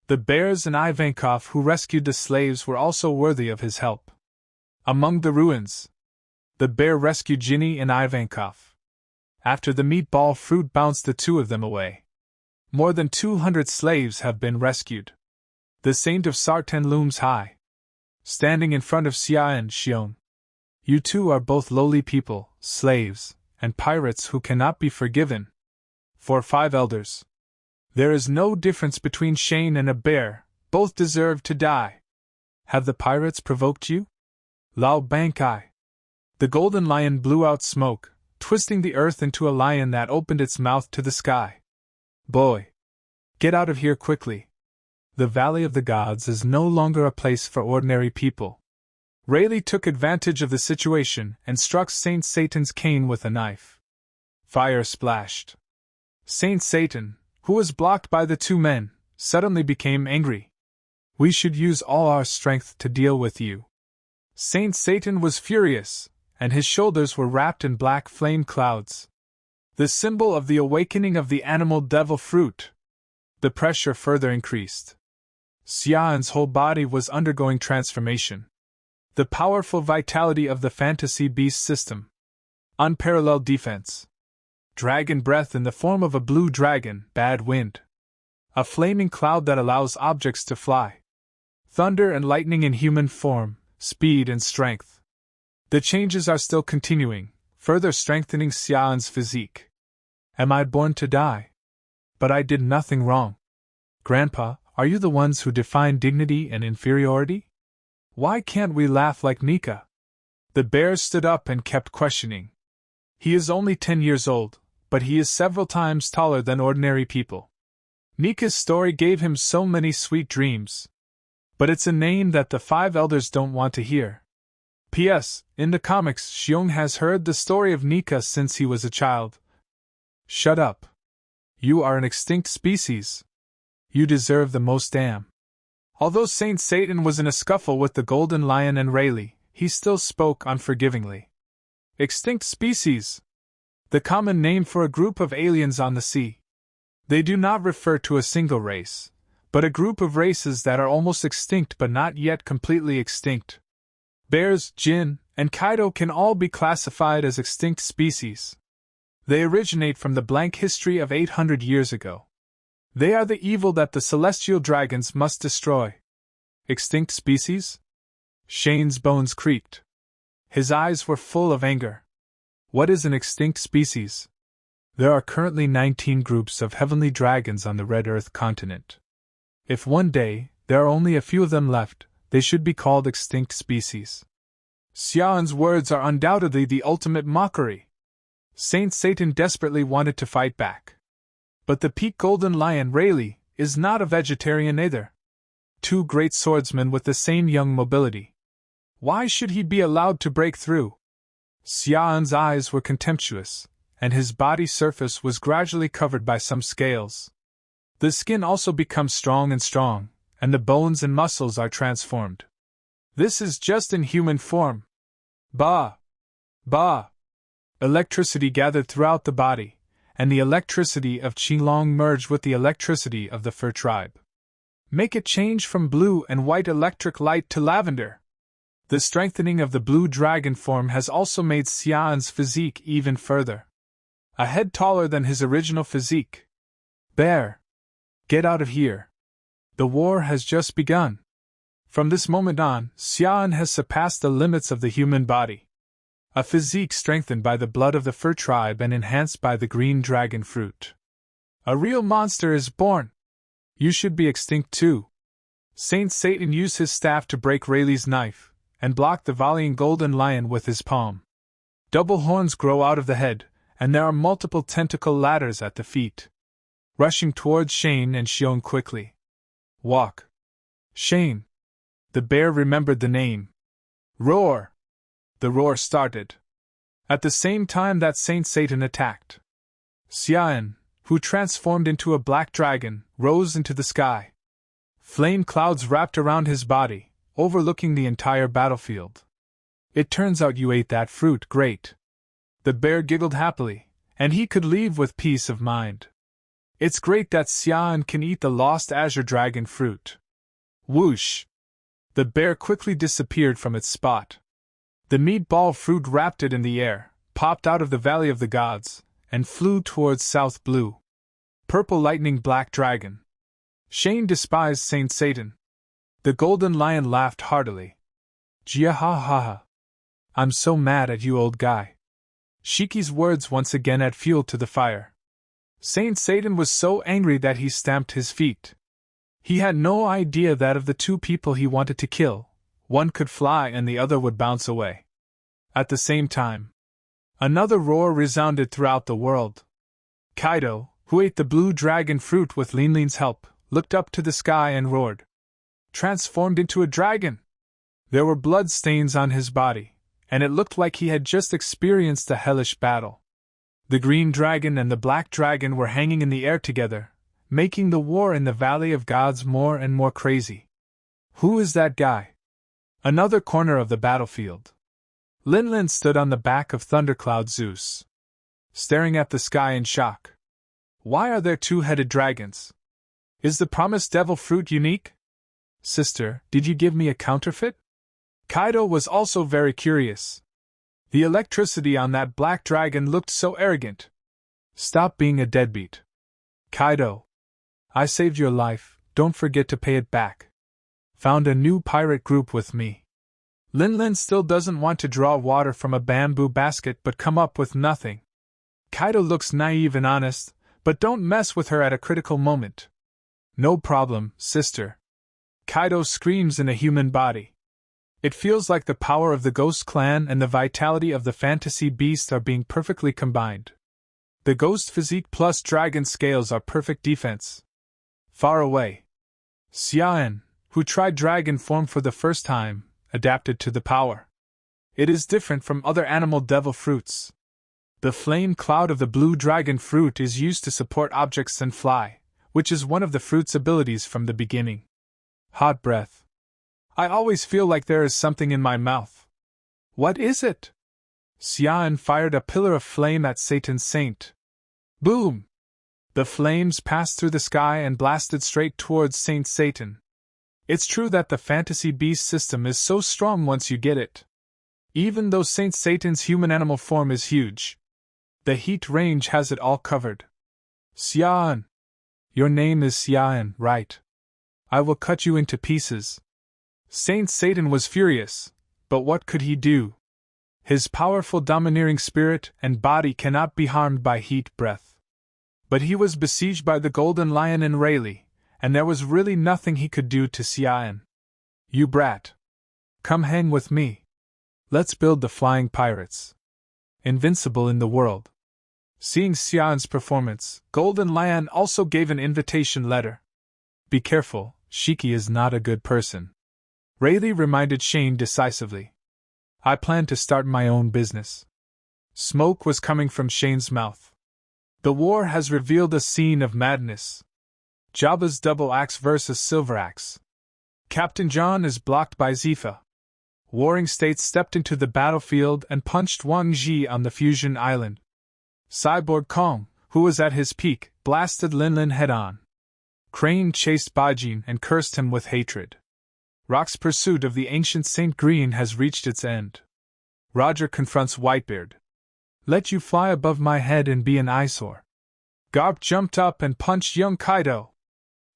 The bears and Ivankov who rescued the slaves were also worthy of his help. Among the ruins, the bear rescued Ginny and Ivankov. After the meatball fruit bounced the 2 of them away. More than 200 slaves have been rescued. The Saint of Sartén looms high, standing in front of Xia and Xiong. You 2 are both lowly people, slaves, and pirates who cannot be forgiven. For 5 elders. There is no difference between Shane and a bear, both deserve to die. Have the pirates provoked you? Lao Bankai. The golden lion blew out smoke, twisting the earth into a lion that opened its mouth to the sky. Boy! Get out of here quickly. The Valley of the Gods is no longer a place for ordinary people. Rayleigh took advantage of the situation and struck Saint Satan's cane with a knife. Fire splashed. Saint Satan, who was blocked by the 2 men, suddenly became angry. We should use all our strength to deal with you. Saint Satan was furious, and his shoulders were wrapped in black flame clouds. The symbol of the awakening of the animal devil fruit. The pressure further increased. Xian's whole body was undergoing transformation. The powerful vitality of the fantasy beast system. Unparalleled defense. Dragon breath in the form of a blue dragon, bad wind. A flaming cloud that allows objects to fly. Thunder and lightning in human form, speed and strength. The changes are still continuing, further strengthening Xian's physique. Am I born to die? But I did nothing wrong. Grandpa, are you the ones who define dignity and inferiority? Why can't we laugh like Nika? The bear stood up and kept questioning. He is only 10 years old, but he is several times taller than ordinary people. Nika's story gave him so many sweet dreams. But it's a name that the 5 elders don't want to hear. P.S. In the comics, Xiong has heard the story of Nika since he was a child. Shut up. You are an extinct species. You deserve the most damn. Although Saint Satan was in a scuffle with the Golden Lion and Rayleigh, he still spoke unforgivingly. Extinct species. The common name for a group of aliens on the sea. They do not refer to a single race, but a group of races that are almost extinct but not yet completely extinct. Bears, Jin, and Kaido can all be classified as extinct species. They originate from the blank history of 800 years ago. They are the evil that the celestial dragons must destroy. Extinct species? Shane's bones creaked. His eyes were full of anger. What is an extinct species? There are currently 19 groups of heavenly dragons on the Red Earth continent. If one day there are only a few of them left, they should be called extinct species. Xian's words are undoubtedly the ultimate mockery. Saint Satan desperately wanted to fight back. But the peak golden lion Rayleigh is not a vegetarian either. 2 great swordsmen with the same young mobility. Why should he be allowed to break through? Xian's eyes were contemptuous, and his body surface was gradually covered by some scales. The skin also becomes strong, and the bones and muscles are transformed. This is just in human form. Bah! Bah! Electricity gathered throughout the body, and the electricity of Qilong merged with the electricity of the fur tribe. Make it change from blue and white electric light to lavender. The strengthening of the blue dragon form has also made Xian's physique even further. A head taller than his original physique. Bear! Get out of here. The war has just begun. From this moment on, Xian has surpassed the limits of the human body. A physique strengthened by the blood of the fur tribe and enhanced by the green dragon fruit. A real monster is born. You should be extinct too. Saint Satan used his staff to break Rayleigh's knife, and block the volleying golden lion with his palm. Double horns grow out of the head, and there are multiple tentacle ladders at the feet. Rushing towards Shane and Xiong quickly. Walk. Shane. The bear remembered the name. Roar. The roar started. At the same time that Saint Satan attacked. Xian, who transformed into a black dragon, rose into the sky. Flame clouds wrapped around his body, overlooking the entire battlefield. It turns out you ate that fruit, great. The bear giggled happily, and he could leave with peace of mind. It's great that Xian can eat the lost Azure dragon fruit. Whoosh! The bear quickly disappeared from its spot. The meatball fruit wrapped it in the air, popped out of the Valley of the Gods, and flew towards South Blue. Purple lightning black dragon. Shane despised Saint Satan. The golden lion laughed heartily. Jia ha ha ha. I'm so mad at you, old guy. Shiki's words once again add fuel to the fire. Saint Satan was so angry that he stamped his feet. He had no idea that of the two people he wanted to kill, one could fly and the other would bounce away. At the same time, another roar resounded throughout the world. Kaido, who ate the blue dragon fruit with Linlin's help, looked up to the sky and roared. Transformed into a dragon! There were blood stains on his body, and it looked like he had just experienced a hellish battle. The green dragon and the black dragon were hanging in the air together, making the war in the Valley of Gods more and more crazy. Who is that guy? Another corner of the battlefield. Linlin stood on the back of Thundercloud Zeus, staring at the sky in shock. Why are there two-headed dragons? Is the promised devil fruit unique? Sister, did you give me a counterfeit? Kaido was also very curious. The electricity on that black dragon looked so arrogant. Stop being a deadbeat. Kaido. I saved your life, don't forget to pay it back. Found a new pirate group with me. Linlin still doesn't want to draw water from a bamboo basket but come up with nothing. Kaido looks naive and honest, but don't mess with her at a critical moment. No problem, sister. Kaido screams in a human body. It feels like the power of the Ghost Clan and the vitality of the fantasy beast are being perfectly combined. The ghost physique plus dragon scales are perfect defense. Far away. Xian, who tried dragon form for the first time, adapted to the power. It is different from other animal devil fruits. The flame cloud of the blue dragon fruit is used to support objects and fly, which is one of the fruit's abilities from the beginning. Hot breath. I always feel like there is something in my mouth. What is it? Xian fired a pillar of flame at Satan's saint. Boom! The flames passed through the sky and blasted straight towards Saint Satan. It's true that the fantasy beast system is so strong once you get it. Even though Saint Satan's human-animal form is huge, the heat range has it all covered. Xian. Your name is Xian, right? I will cut you into pieces. Saint Satan was furious, but what could he do? His powerful domineering spirit and body cannot be harmed by heat breath. But he was besieged by the Golden Lion and Rayleigh, and there was really nothing he could do to Xian. You brat. Come hang with me. Let's build the flying pirates. Invincible in the world. Seeing Xian's performance, Golden Lion also gave an invitation letter. Be careful, Shiki is not a good person. Rayleigh reminded Shane decisively. I plan to start my own business. Smoke was coming from Shane's mouth. The war has revealed a scene of madness. Jabba's double axe versus silver axe. Captain John is blocked by Zifa. Warring states stepped into the battlefield and punched Wang Ji on the fusion island. Cyborg Kong, who was at his peak, blasted Linlin head-on. Crane chased Bajin and cursed him with hatred. Rock's pursuit of the ancient Saint Green has reached its end. Roger confronts Whitebeard. Let you fly above my head and be an eyesore. Garp jumped up and punched young Kaido.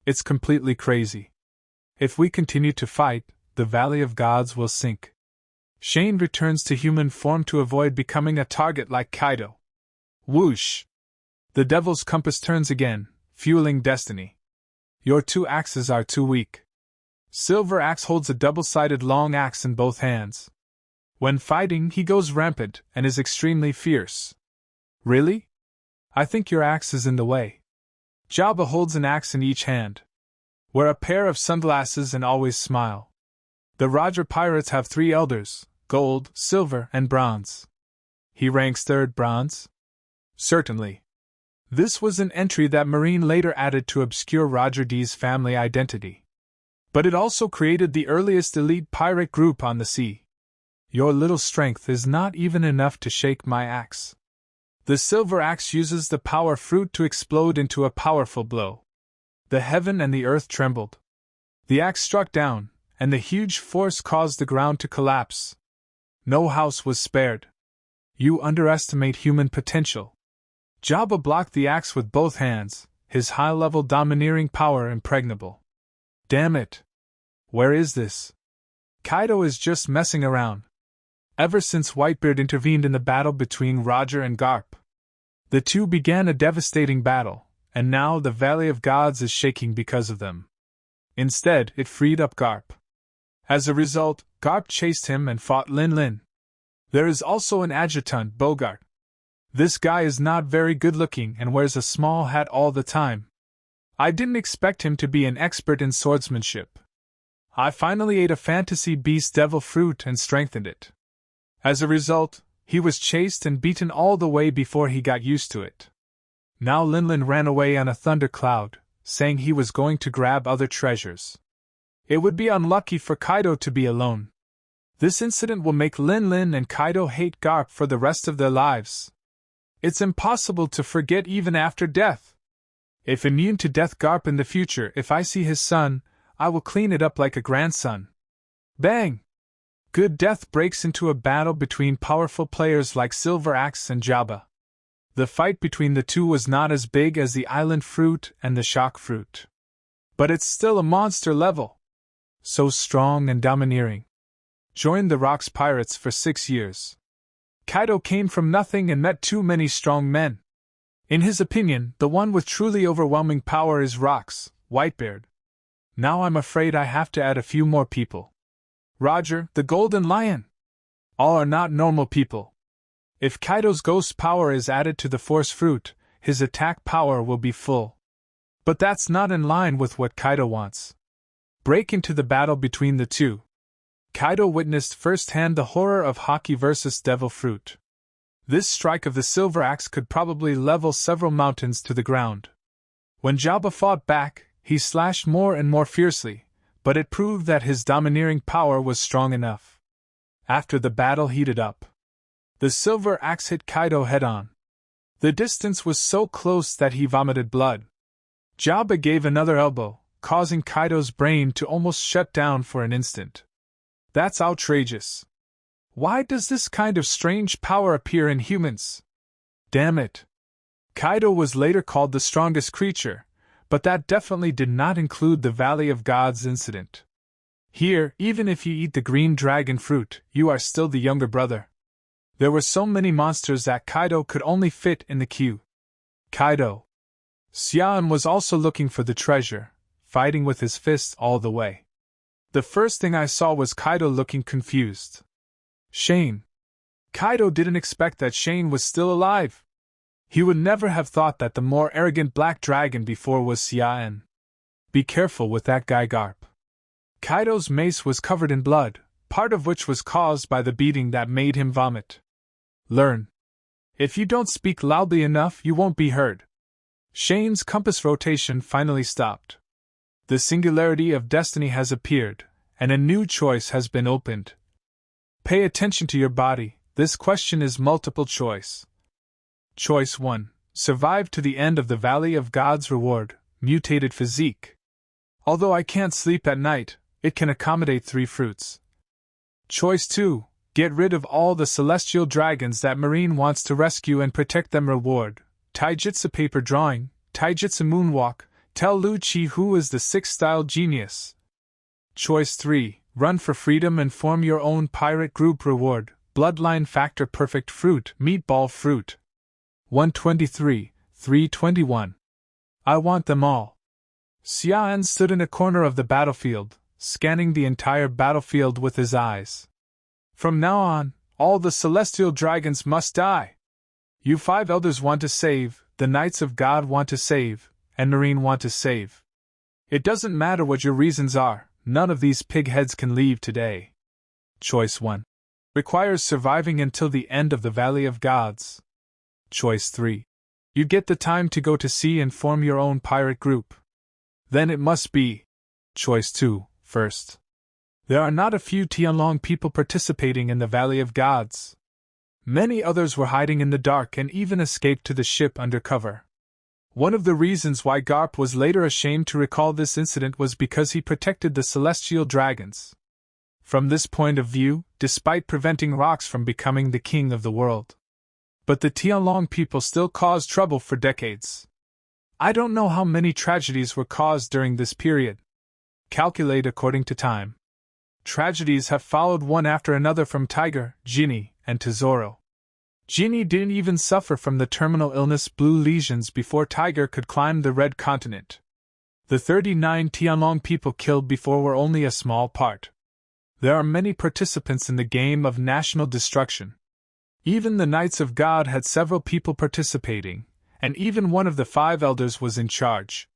It's completely crazy. If we continue to fight, the Valley of Gods will sink. Shane returns to human form to avoid becoming a target like Kaido. Whoosh! The Devil's Compass turns again, fueling destiny. Your 2 axes are too weak. Silver Axe holds a double-sided long axe in both hands. When fighting, he goes rampant and is extremely fierce. Really? I think your axe is in the way. Jabba holds an axe in each hand. Wear a pair of sunglasses and always smile. The Roger pirates have 3 elders, gold, silver, and bronze. He ranks 3rd bronze? Certainly. This was an entry that Marine later added to obscure Roger D's family identity. But it also created the earliest elite pirate group on the sea. Your little strength is not even enough to shake my axe. The silver axe uses the power fruit to explode into a powerful blow. The heaven and the earth trembled. The axe struck down, and the huge force caused the ground to collapse. No house was spared. You underestimate human potential. Jabba blocked the axe with both hands, his high-level domineering power impregnable. Damn it! Where is this? Kaido is just messing around. Ever since Whitebeard intervened in the battle between Roger and Garp, the two began a devastating battle, and now the Valley of Gods is shaking because of them. Instead, it freed up Garp. As a result, Garp chased him and fought Linlin. There is also an adjutant, Bogart. This guy is not very good-looking and wears a small hat all the time. I didn't expect him to be an expert in swordsmanship. I finally ate a fantasy beast devil fruit and strengthened it. As a result, he was chased and beaten all the way before he got used to it. Now Linlin ran away on a thundercloud, saying he was going to grab other treasures. It would be unlucky for Kaido to be alone. This incident will make Linlin and Kaido hate Garp for the rest of their lives. It's impossible to forget even after death. If immune to death Garp in the future, if I see his son, I will clean it up like a grandson. Bang! Good Death breaks into a battle between powerful players like Silver Axe and Jabba. The fight between the two was not as big as the Island Fruit and the Shock Fruit. But it's still a monster level. So strong and domineering. Joined the Rocks Pirates for 6 years. Kaido came from nothing and met too many strong men. In his opinion, the one with truly overwhelming power is Rocks, Whitebeard. Now I'm afraid I have to add a few more people. Roger, the Golden Lion. All are not normal people. If Kaido's ghost power is added to the Force Fruit, his attack power will be full. But that's not in line with what Kaido wants. Break into the battle between the two. Kaido witnessed firsthand the horror of Haki versus Devil Fruit. This strike of the Silver Axe could probably level several mountains to the ground. When Jabba fought back, he slashed more and more fiercely, but it proved that his domineering power was strong enough. After the battle heated up, the Silver Axe hit Kaido head-on. The distance was so close that he vomited blood. Jabba gave another elbow, causing Kaido's brain to almost shut down for an instant. That's outrageous. Why does this kind of strange power appear in humans? Damn it. Kaido was later called the strongest creature, but that definitely did not include the Valley of Gods incident. Here, even if you eat the green dragon fruit, you are still the younger brother. There were so many monsters that Kaido could only fit in the queue. Kaido. Xian was also looking for the treasure, fighting with his fists all the way. The first thing I saw was Kaido looking confused. Shane. Kaido didn't expect that Shane was still alive. He would never have thought that the more arrogant black dragon before was Xian. Be careful with that guy Garp. Kaido's mace was covered in blood, part of which was caused by the beating that made him vomit. Learn. If you don't speak loudly enough, you won't be heard. Shane's compass rotation finally stopped. The singularity of destiny has appeared, and a new choice has been opened. Pay attention to your body, this question is multiple choice. Choice 1. Survived to the end of the Valley of God's Reward, mutated physique. Although I can't sleep at night, it can accommodate 3 fruits. Choice 2. Get rid of all the celestial dragons that Marine wants to rescue and protect them. Reward: Taijutsu paper drawing, Taijutsu moonwalk, tell Lu Chi who is the 6th style genius. Choice 3. Run for freedom and form your own pirate group. Reward: bloodline factor perfect fruit, meatball fruit. 123, 321. I want them all. Xian stood in a corner of the battlefield, scanning the entire battlefield with his eyes. From now on, all the celestial dragons must die. You 5 elders want to save, the Knights of God want to save, and Marine want to save. It doesn't matter what your reasons are, none of these pigheads can leave today. Choice 1. Requires surviving until the end of the Valley of Gods. Choice 3. You get the time to go to sea and form your own pirate group. Then it must be Choice 2, first. There are not a few Tianlong people participating in the Valley of Gods. Many others were hiding in the dark and even escaped to the ship under cover. One of the reasons why Garp was later ashamed to recall this incident was because he protected the celestial dragons. From this point of view, despite preventing Rox from becoming the king of the world. But the Tianlong people still caused trouble for decades. I don't know how many tragedies were caused during this period. Calculate according to time. Tragedies have followed one after another from Tiger, Ginny, and Tesoro. Ginny didn't even suffer from the terminal illness blue lesions before Tiger could climb the Red Continent. The 39 Tianlong people killed before were only a small part. There are many participants in the game of national destruction. Even the Knights of God had several people participating, and even one of the 5 elders was in charge.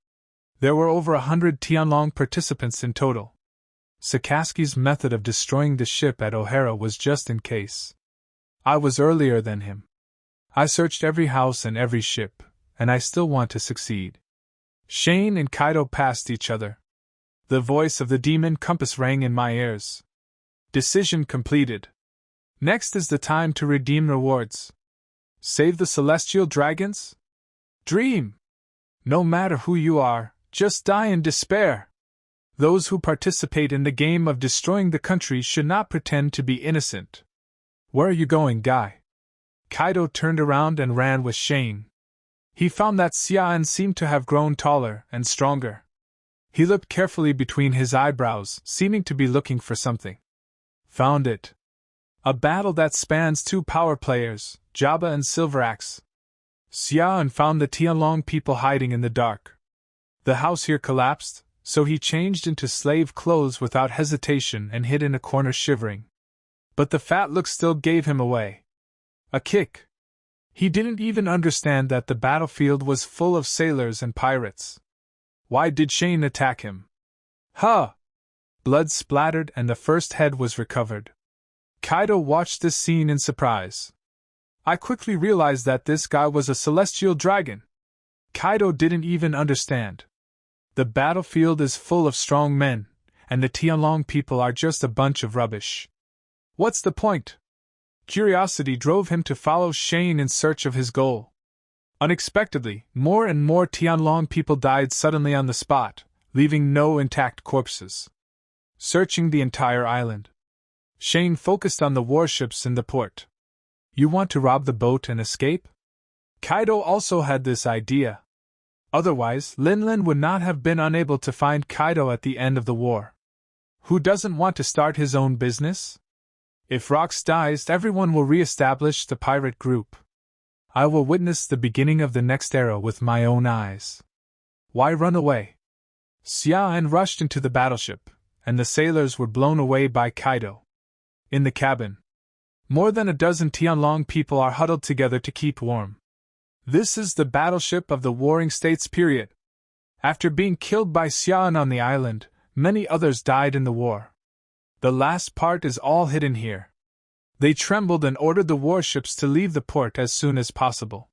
There were over 100 Tianlong participants in total. Sakaski's method of destroying the ship at O'Hara was just in case. I was earlier than him. I searched every house and every ship, and I still want to succeed. Shane and Kaido passed each other. The voice of the demon compass rang in my ears. Decision completed. Next is the time to redeem rewards. Save the celestial dragons? Dream! No matter who you are, just die in despair. Those who participate in the game of destroying the country should not pretend to be innocent. Where are you going, Guy? Kaido turned around and ran with Shane. He found that Xian seemed to have grown taller and stronger. He looked carefully between his eyebrows, seeming to be looking for something. Found it. A battle that spans 2 power players, Jabba and Silveraxe. Xian found the Tianlong people hiding in the dark. The house here collapsed, so he changed into slave clothes without hesitation and hid in a corner shivering. But the fat look still gave him away. A kick. He didn't even understand that the battlefield was full of sailors and pirates. Why did Shane attack him? Huh! Blood splattered and the first head was recovered. Kaido watched this scene in surprise. I quickly realized that this guy was a celestial dragon. Kaido didn't even understand. The battlefield is full of strong men, and the Tianlong people are just a bunch of rubbish. What's the point? Curiosity drove him to follow Shane in search of his goal. Unexpectedly, more and more Tianlong people died suddenly on the spot, leaving no intact corpses. Searching the entire island, Shane focused on the warships in the port. You want to rob the boat and escape? Kaido also had this idea. Otherwise, Linlin would not have been unable to find Kaido at the end of the war. Who doesn't want to start his own business? If Rox dies, everyone will re-establish the pirate group. I will witness the beginning of the next era with my own eyes. Why run away? Xian rushed into the battleship, and the sailors were blown away by Kaido. In the cabin, more than a dozen Tianlong people are huddled together to keep warm. This is the battleship of the Warring States period. After being killed by Xian on the island, many others died in the war. The last part is all hidden here. They trembled and ordered the warships to leave the port as soon as possible.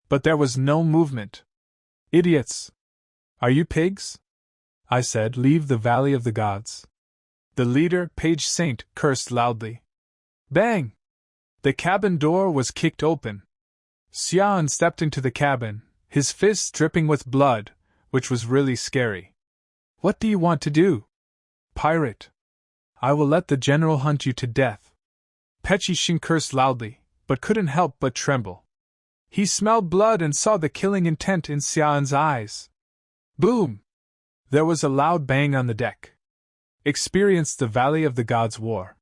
But there was no movement. Idiots! Are you pigs? I said, leave the Valley of the Gods. The leader, Page Saint, cursed loudly. Bang! The cabin door was kicked open. Xian stepped into the cabin, his fists dripping with blood, which was really scary. What do you want to do? Pirate. I will let the general hunt you to death. Pecci Shin cursed loudly, but couldn't help but tremble. He smelled blood and saw the killing intent in Xian's eyes. Boom! There was a loud bang on the deck. Experienced the Valley of the Gods War.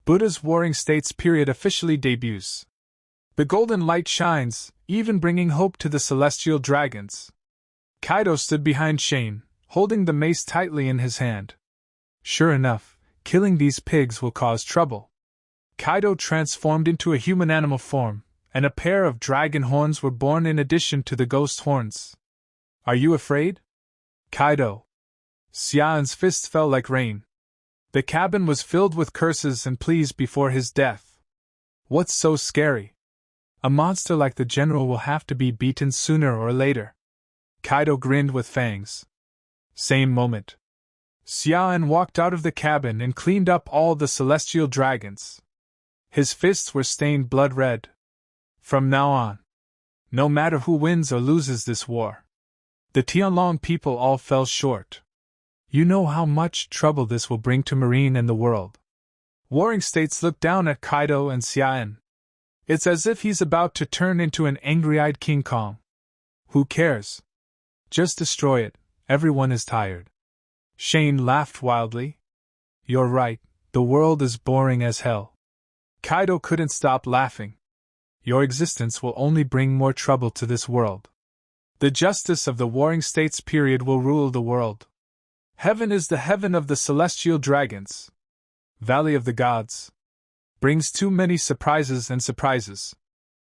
Buddha's Warring States period officially debuts. The golden light shines, even bringing hope to the celestial dragons. Kaido stood behind Shane, holding the mace tightly in his hand. Sure enough, killing these pigs will cause trouble. Kaido transformed into a human animal form, and a pair of dragon horns were born in addition to the ghost horns. Are you afraid? Kaido. Xian's fists fell like rain. The cabin was filled with curses and pleas before his death. What's so scary? A monster like the general will have to be beaten sooner or later. Kaido grinned with fangs. Same moment. Xian walked out of the cabin and cleaned up all the celestial dragons. His fists were stained blood red. From now on, no matter who wins or loses this war, the Tianlong people all fell short. You know how much trouble this will bring to Marine and the world. Warring States looked down at Kaido and Xian. It's as if he's about to turn into an angry-eyed King Kong. Who cares? Just destroy it, everyone is tired. Shane laughed wildly. You're right, the world is boring as hell. Kaido couldn't stop laughing. Your existence will only bring more trouble to this world. The justice of the Warring States period will rule the world. Heaven is the heaven of the celestial dragons. Valley of the Gods. Brings too many surprises and surprises.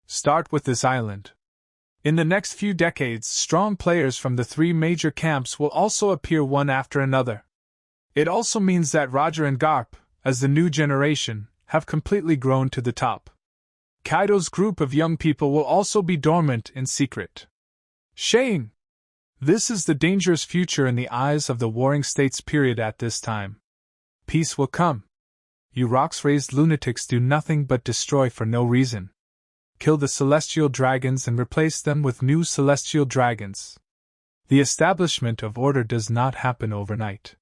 Start with this island. In the next few decades, strong players from the three major camps will also appear one after another. It also means that Roger and Garp, as the new generation, have completely grown to the top. Kaido's group of young people will also be dormant in secret. Shane! This is the dangerous future in the eyes of the Warring States period at this time. Peace will come. You rocks-raised lunatics do nothing but destroy for no reason. Kill the celestial dragons and replace them with new celestial dragons. The establishment of order does not happen overnight.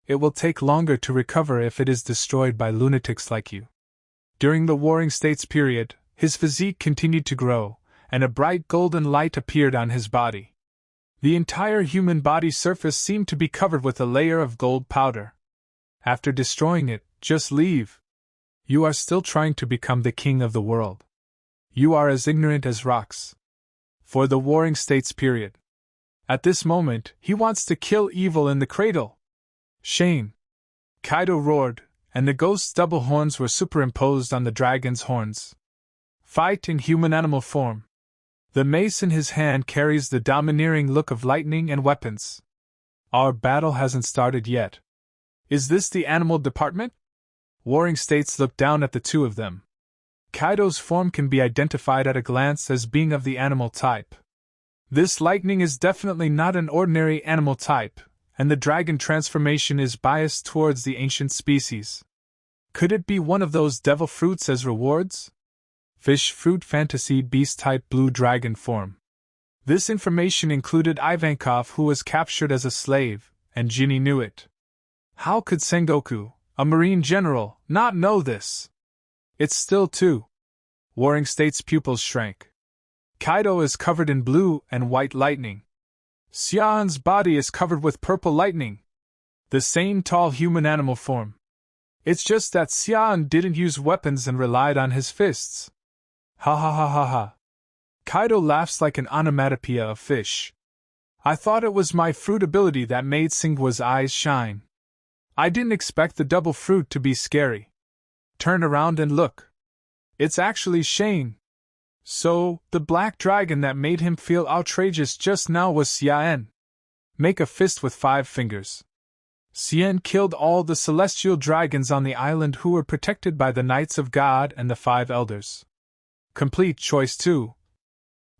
It will take longer to recover if it is destroyed by lunatics like you. During the Warring States period, his physique continued to grow, and a bright golden light appeared on his body. The entire human body surface seemed to be covered with a layer of gold powder. After destroying it, just leave. You are still trying to become the king of the world. You are as ignorant as rocks. For the Warring States period. At this moment, he wants to kill evil in the cradle. Shane! Kaido roared, and the ghost's double horns were superimposed on the dragon's horns. Fight in human-animal form. The mace in his hand carries the domineering look of lightning and weapons. Our battle hasn't started yet. Is this the animal department? Warring States looked down at the two of them. Kaido's form can be identified at a glance as being of the animal type. This lightning is definitely not an ordinary animal type, and the dragon transformation is biased towards the ancient species. Could it be one of those devil fruits as rewards? Fish fruit fantasy beast type blue dragon form. This information included Ivankov, who was captured as a slave, and Ginny knew it. How could Sengoku, a marine general, not know this? It's still too. Warring States' pupils shrank. Kaido is covered in blue and white lightning. Xian's body is covered with purple lightning. The same tall human-animal form. It's just that Xian didn't use weapons and relied on his fists. Ha ha ha ha ha. Kaido laughs like an onomatopoeia of fish. I thought it was my fruit ability that made Singwa's eyes shine. I didn't expect the double fruit to be scary. Turn around and look. It's actually Shane. So, the black dragon that made him feel outrageous just now was Xian. Make a fist with 5 fingers. Xian killed all the celestial dragons on the island who were protected by the Knights of God and the 5 Elders. Complete choice 2.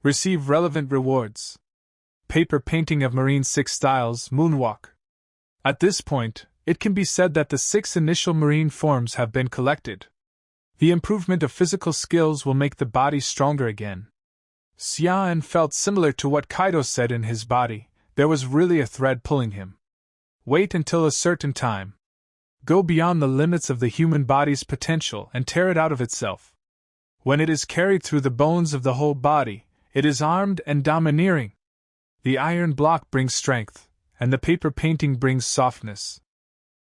Receive relevant rewards. Paper painting of Marine 6 styles, Moonwalk. At this point, it can be said that the 6 initial marine forms have been collected. The improvement of physical skills will make the body stronger again. Xian felt similar to what Kaido said in his body. There was really a thread pulling him. Wait until a certain time. Go beyond the limits of the human body's potential and tear it out of itself. When it is carried through the bones of the whole body, it is armed and domineering. The iron block brings strength, and the paper painting brings softness.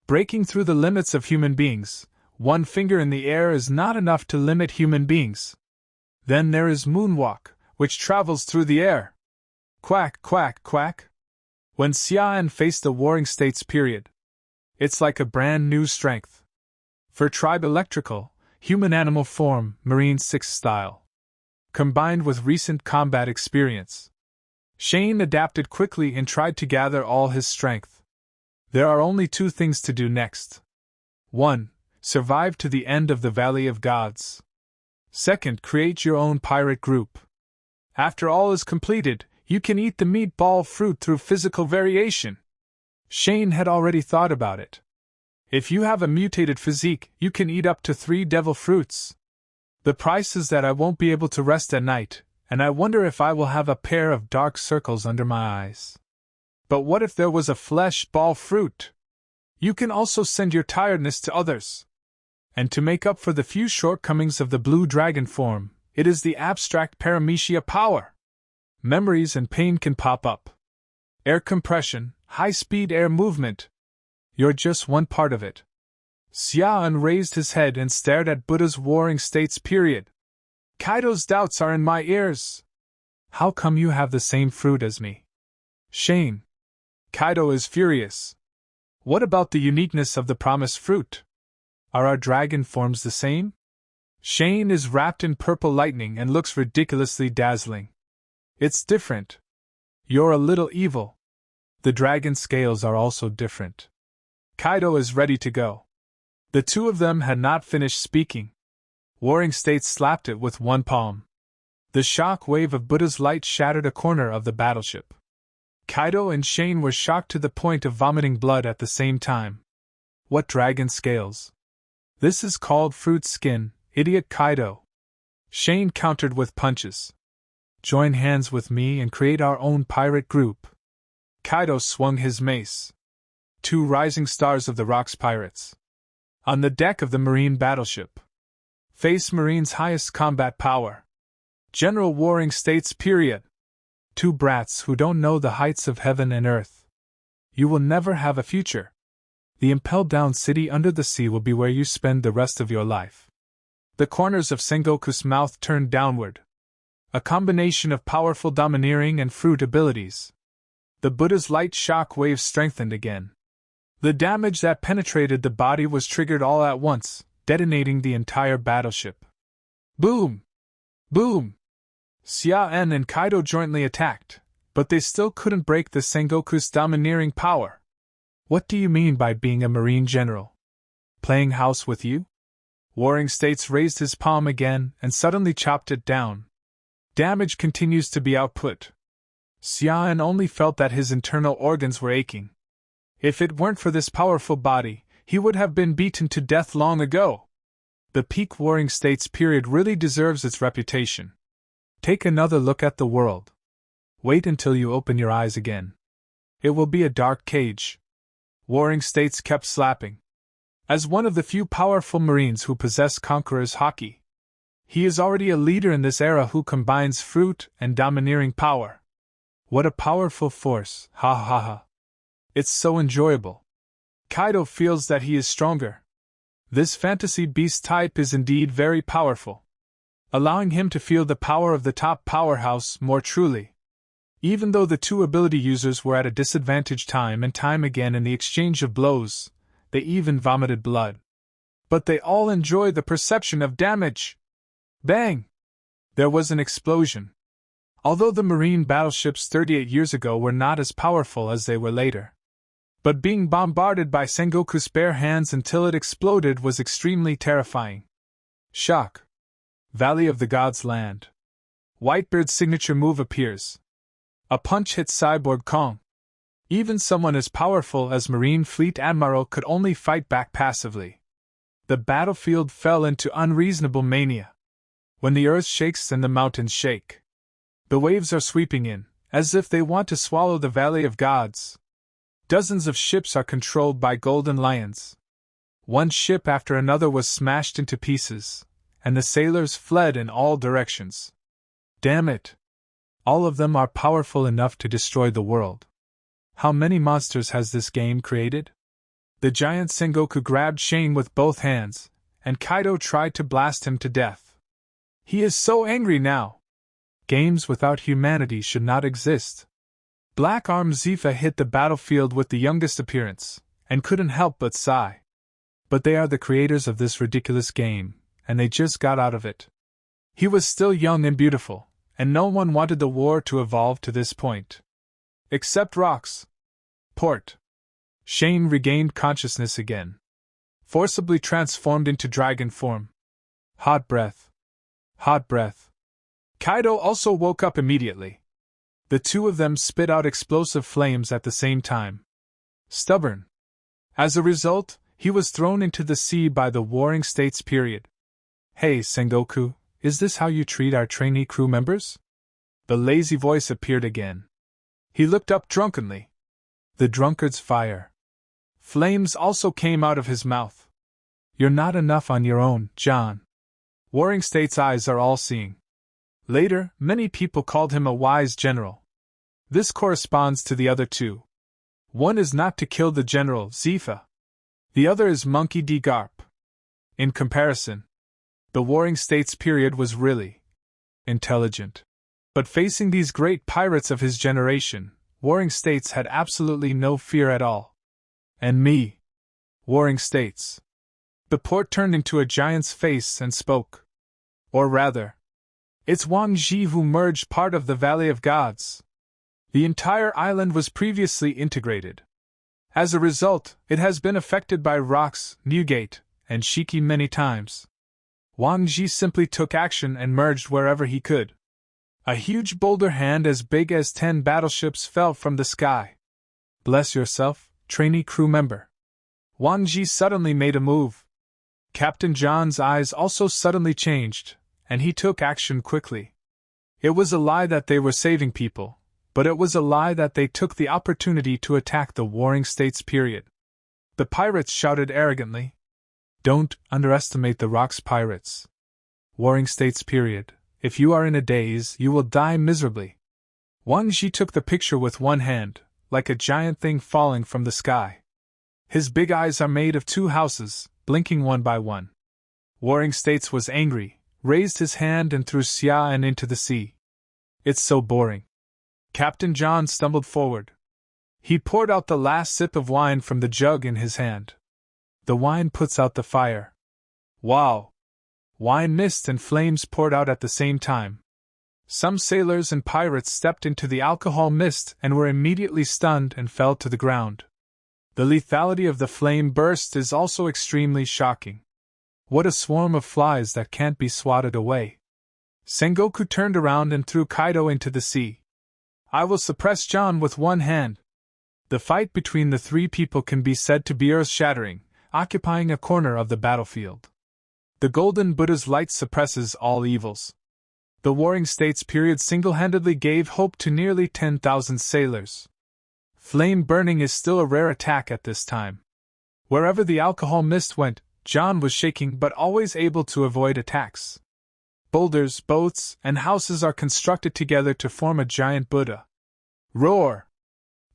Breaking through the limits of human beings, one finger in the air is not enough to limit human beings. Then there is moonwalk, which travels through the air. Quack, quack, quack. When Xian faced the Warring States period, it's like a brand new strength. For tribe electrical, human-animal form, Marine 6 style. Combined with recent combat experience, Shane adapted quickly and tried to gather all his strength. There are only two things to do next. 1. Survive to the end of the Valley of Gods. 2. Create your own pirate group. After all is completed, you can eat the meatball fruit through physical variation. Shane had already thought about it. If you have a mutated physique, you can eat up to 3 devil fruits. The price is that I won't be able to rest at night, and I wonder if I will have a pair of dark circles under my eyes. But what if there was a flesh ball fruit? You can also send your tiredness to others. And to make up for the few shortcomings of the blue dragon form, it is the abstract paramecia power. Memories and pain can pop up. Air compression, high-speed air movement. You're just one part of it. Xian raised his head and stared at Buddha's Warring States period. Kaido's doubts are in my ears. How come you have the same fruit as me? Shane. Kaido is furious. What about the uniqueness of the promised fruit? Are our dragon forms the same? Shane is wrapped in purple lightning and looks ridiculously dazzling. It's different. You're a little evil. The dragon scales are also different. Kaido is ready to go. The two of them had not finished speaking. Warring States slapped it with one palm. The shock wave of Buddha's light shattered a corner of the battleship. Kaido and Shane were shocked to the point of vomiting blood at the same time. What dragon scales? This is called fruit skin, idiot Kaido. Shane countered with punches. Join hands with me and create our own pirate group. Kaido swung his mace. 2 rising stars of the Rocks Pirates. On the deck of the Marine battleship. Face Marine's highest combat power. General Warring States period. 2 brats who don't know the heights of heaven and earth. You will never have a future. The impelled down city under the sea will be where you spend the rest of your life. The corners of Sengoku's mouth turned downward. A combination of powerful domineering and fruit abilities. The Buddha's light shock wave strengthened again. The damage that penetrated the body was triggered all at once, detonating the entire battleship. Boom! Boom! Xian and Kaido jointly attacked, but they still couldn't break the Sengoku's domineering power. What do you mean by being a marine general? Playing house with you? Warring States raised his palm again and suddenly chopped it down. Damage continues to be output. Xian only felt that his internal organs were aching. If it weren't for this powerful body, he would have been beaten to death long ago. The peak Warring States period really deserves its reputation. Take another look at the world. Wait until you open your eyes again. It will be a dark cage. Warring States kept slapping. As one of the few powerful Marines who possess Conqueror's Haki, he is already a leader in this era who combines fruit and domineering power. What a powerful force, ha ha ha. It's so enjoyable. Kaido feels that he is stronger. This fantasy beast type is indeed very powerful, allowing him to feel the power of the top powerhouse more truly. Even though the 2 ability users were at a disadvantage time and time again in the exchange of blows, they even vomited blood. But they all enjoy the perception of damage. Bang! There was an explosion. Although the Marine battleships 38 years ago were not as powerful as they were later. But being bombarded by Sengoku's bare hands until it exploded was extremely terrifying. Shock. Valley of the Gods land. Whitebeard's signature move appears. A punch hits Cyborg Kong. Even someone as powerful as Marine Fleet Admiral could only fight back passively. The battlefield fell into unreasonable mania. When the earth shakes and the mountains shake. The waves are sweeping in, as if they want to swallow the Valley of Gods. Dozens of ships are controlled by golden lions. One ship after another was smashed into pieces, and the sailors fled in all directions. Damn it! All of them are powerful enough to destroy the world. How many monsters has this game created? The giant Sengoku grabbed Shane with both hands, and Kaido tried to blast him to death. He is so angry now. Games without humanity should not exist. Black Arm Zifa hit the battlefield with the youngest appearance, and couldn't help but sigh. But they are the creators of this ridiculous game, and they just got out of it. He was still young and beautiful, and no one wanted the war to evolve to this point. Except Rocks. Port. Shane regained consciousness again. Forcibly transformed into dragon form. Hot breath. Hot breath. Kaido also woke up immediately. The two of them spit out explosive flames at the same time. Stubborn. As a result, he was thrown into the sea by the Warring States period. Hey Sengoku, is this how you treat our trainee crew members? The lazy voice appeared again. He looked up drunkenly. The drunkard's fire. Flames also came out of his mouth. You're not enough on your own, John. Warring States' eyes are all-seeing. Later, many people called him a wise general. This corresponds to the other two. One is not to kill the general, Zifa. The other is Monkey D. Garp. In comparison, the Warring States period was really intelligent. But facing these great pirates of his generation, Warring States had absolutely no fear at all. And me. Warring States. The port turned into a giant's face and spoke. Or rather, it's Wang Ji who merged part of the Valley of Gods. The entire island was previously integrated. As a result, it has been affected by Rocks, Newgate, and Shiki many times. Wang Ji simply took action and merged wherever he could. A huge boulder hand as big as 10 battleships fell from the sky. Bless yourself, trainee crew member. Wang Ji suddenly made a move. Captain John's eyes also suddenly changed, and he took action quickly. It was a lie that they were saving people, but it was a lie that they took the opportunity to attack the Warring States period. The pirates shouted arrogantly. Don't underestimate the Rocks pirates. Warring States period. If you are in a daze, you will die miserably. Wang Ji took the picture with one hand, like a giant thing falling from the sky. His big eyes are made of 2 houses, blinking one by one. Warring States was angry, raised his hand and threw Xian into the sea. It's so boring. Captain John stumbled forward. He poured out the last sip of wine from the jug in his hand. The wine puts out the fire. Wow! Wine mist and flames poured out at the same time. Some sailors and pirates stepped into the alcohol mist and were immediately stunned and fell to the ground. The lethality of the flame burst is also extremely shocking. What a swarm of flies that can't be swatted away. Sengoku turned around and threw Kaido into the sea. I will suppress John with one hand. The fight between the 3 people can be said to be earth-shattering, occupying a corner of the battlefield. The Golden Buddha's light suppresses all evils. The Warring States period single-handedly gave hope to nearly 10,000 sailors. Flame burning is still a rare attack at this time. Wherever the alcohol mist went, John was shaking but always able to avoid attacks. Boulders, boats, and houses are constructed together to form a giant Buddha. Roar!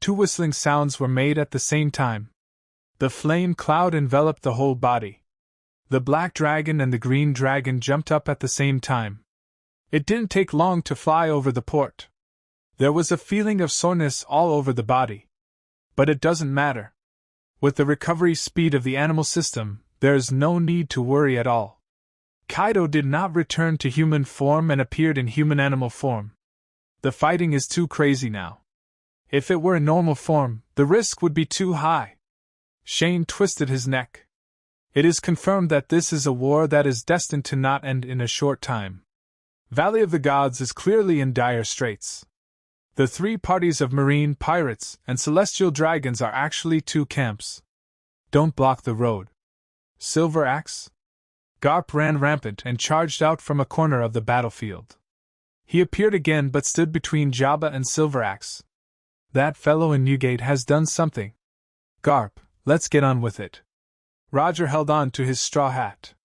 2 whistling sounds were made at the same time. The flame cloud enveloped the whole body. The black dragon and the green dragon jumped up at the same time. It didn't take long to fly over the port. There was a feeling of soreness all over the body. But it doesn't matter. With the recovery speed of the animal system, there is no need to worry at all. Kaido did not return to human form and appeared in human-animal form. The fighting is too crazy now. If it were in normal form, the risk would be too high. Shane twisted his neck. It is confirmed that this is a war that is destined to not end in a short time. Valley of the Gods is clearly in dire straits. The 3 parties of marine pirates and celestial dragons are actually 2 camps. Don't block the road. Silver Axe? Garp ran rampant and charged out from a corner of the battlefield. He appeared again but stood between Jabba and Silveraxe. That fellow in Newgate has done something. Garp, let's get on with it. Roger held on to his straw hat.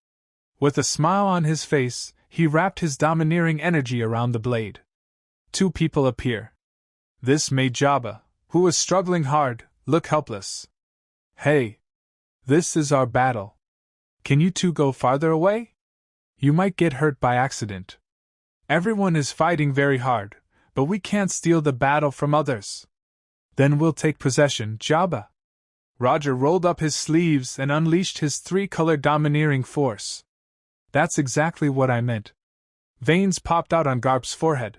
With a smile on his face, he wrapped his domineering energy around the blade. Two people appear. This made Jabba, who was struggling hard, look helpless. Hey! This is our battle. Can you two go farther away? You might get hurt by accident. Everyone is fighting very hard, but we can't steal the battle from others. Then we'll take possession, Jabba. Roger rolled up his sleeves and unleashed his three-color domineering force. That's exactly what I meant. Veins popped out on Garp's forehead.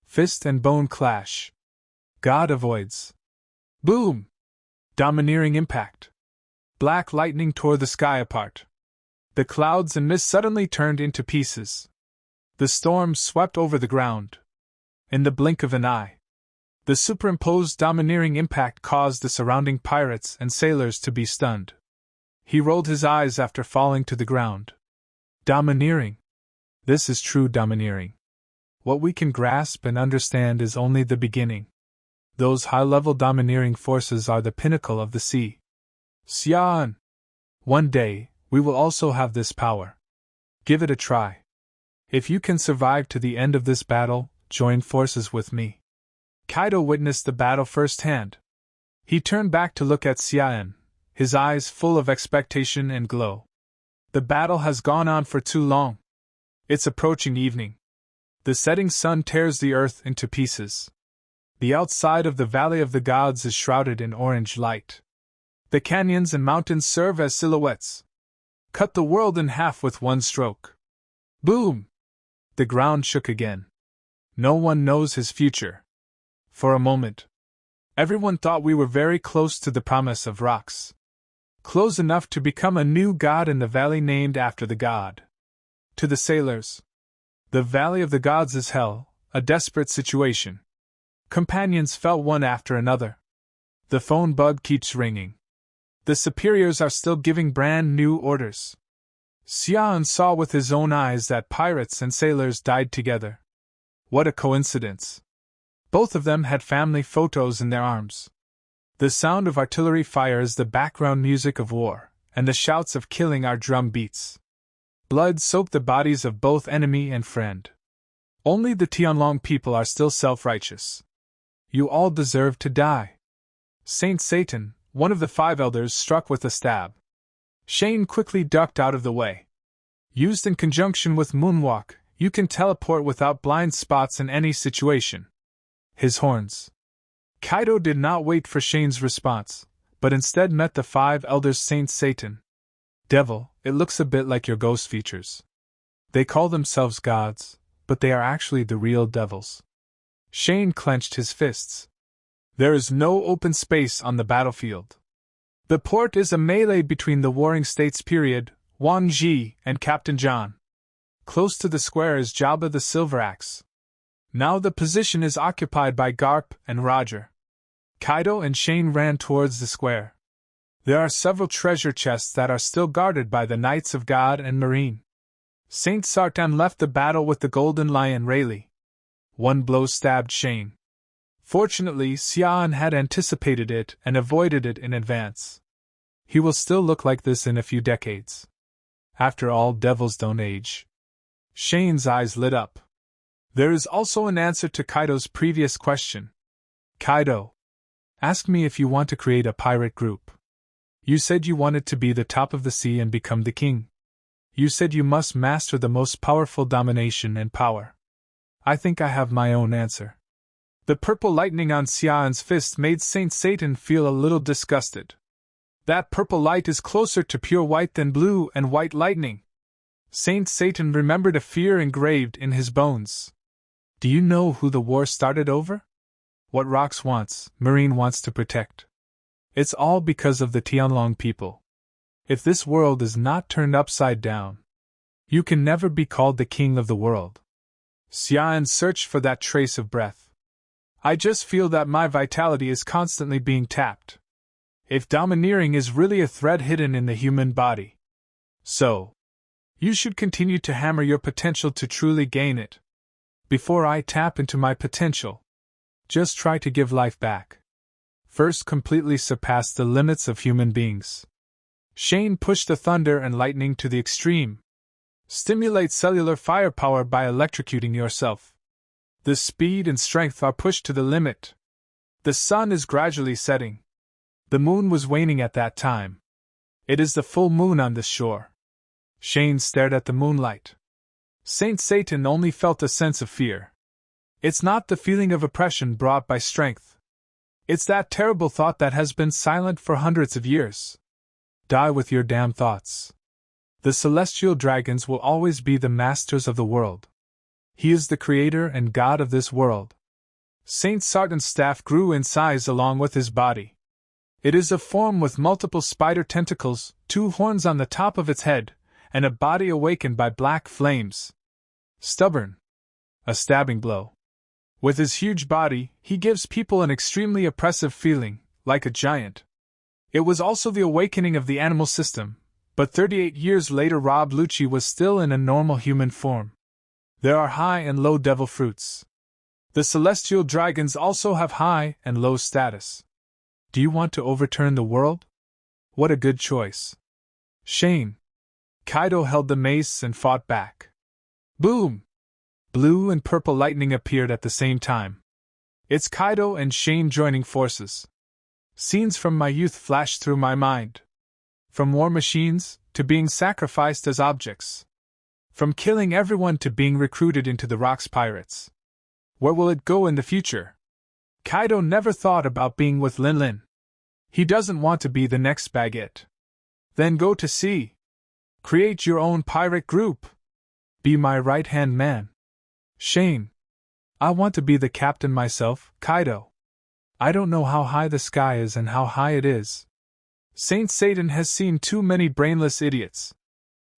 Fist and bone clash. God avoids. Boom! Domineering impact. Black lightning tore the sky apart. The clouds and mist suddenly turned into pieces. The storm swept over the ground. In the blink of an eye. The superimposed domineering impact caused the surrounding pirates and sailors to be stunned. He rolled his eyes after falling to the ground. Domineering. This is true domineering. What we can grasp and understand is only the beginning. Those high-level domineering forces are the pinnacle of the sea. Xian! One day, we will also have this power. Give it a try. If you can survive to the end of this battle, join forces with me. Kaido witnessed the battle firsthand. He turned back to look at Xian, his eyes full of expectation and glow. The battle has gone on for too long. It's approaching evening. The setting sun tears the earth into pieces. The outside of the Valley of the Gods is shrouded in orange light. The canyons and mountains serve as silhouettes. Cut the world in half with one stroke. Boom! The ground shook again. No one knows his future. For a moment, everyone thought we were very close to the promise of rocks. Close enough to become a new god in the valley named after the god. To the sailors, the Valley of the Gods is hell, a desperate situation. Companions fell one after another. The phone bug keeps ringing. The superiors are still giving brand new orders. Xian saw with his own eyes that pirates and sailors died together. What a coincidence. Both of them had family photos in their arms. The sound of artillery fire is the background music of war, and the shouts of killing are drum beats. Blood soaked the bodies of both enemy and friend. Only the Tianlong people are still self-righteous. You all deserve to die. Saint Satan, one of the five elders, struck with a stab. Shane quickly ducked out of the way. Used in conjunction with Moonwalk, you can teleport without blind spots in any situation. His horns. Kaido did not wait for Shane's response, but instead met the five elders. Saint Satan. Devil, it looks a bit like your ghost features. They call themselves gods, but they are actually the real devils. Shane clenched his fists. There is no open space on the battlefield. The port is a melee between the warring states. Wang Ji and Captain John. Close to the square is Jabba the Silveraxe. Now the position is occupied by Garp and Roger. Kaido and Shane ran towards the square. There are several treasure chests that are still guarded by the Knights of God and Marine. Saint Sartan left the battle with the Golden Lion Rayleigh. One blow stabbed Shane. Fortunately, Xian had anticipated it and avoided it in advance. He will still look like this in a few decades. After all, devils don't age. Shane's eyes lit up. There is also an answer to Kaido's previous question. Kaido, ask me if you want to create a pirate group. You said you wanted to be the top of the sea and become the king. You said you must master the most powerful domination and power. I think I have my own answer. The purple lightning on Xian's fist made Saint Satan feel a little disgusted. That purple light is closer to pure white than blue and white lightning. Saint Satan remembered a fear engraved in his bones. Do you know who the war started over? What Rox wants, Marine wants to protect. It's all because of the Tianlong people. If this world is not turned upside down, you can never be called the king of the world. Xian searched for that trace of breath. I just feel that my vitality is constantly being tapped. If domineering is really a thread hidden in the human body. So, you should continue to hammer your potential to truly gain it. before I tap into my potential. Just try to give life back. First, completely surpass the limits of human beings. Shane pushed the thunder and lightning to the extreme. Stimulate cellular firepower by electrocuting yourself. The speed and strength are pushed to the limit. The sun is gradually setting. The moon was waning at that time. It is the full moon on this shore. Shane stared at the moonlight. Saint Satan only felt a sense of fear. It's not the feeling of oppression brought by strength. It's that terrible thought that has been silent for hundreds of years. Die with your damn thoughts. The celestial dragons will always be the masters of the world. He is the creator and god of this world. Saint Sartan's staff grew in size along with his body. It is a form with multiple spider tentacles, 2 horns on the top of its head, and a body awakened by black flames. Stubborn. A stabbing blow. With his huge body, he gives people an extremely oppressive feeling, like a giant. It was also the awakening of the animal system, but 38 years later Rob Lucci was still in a normal human form. There are high and low devil fruits. The celestial dragons also have high and low status. Do you want to overturn the world? What a good choice. Shane. Kaido held the mace and fought back. Boom! Blue and purple lightning appeared at the same time. It's Kaido and Shane joining forces. Scenes from my youth flashed through my mind. From war machines, to being sacrificed as objects. From killing everyone to being recruited into the Rocks Pirates. Where will it go in the future? Kaido never thought about being with Lin Lin. He doesn't want to be the next Baguette. Then go to sea. Create your own pirate group. Be my right-hand man. Shane. I want to be the captain myself, Kaido. I don't know how high the sky is and how high it is. Saint Satan has seen too many brainless idiots.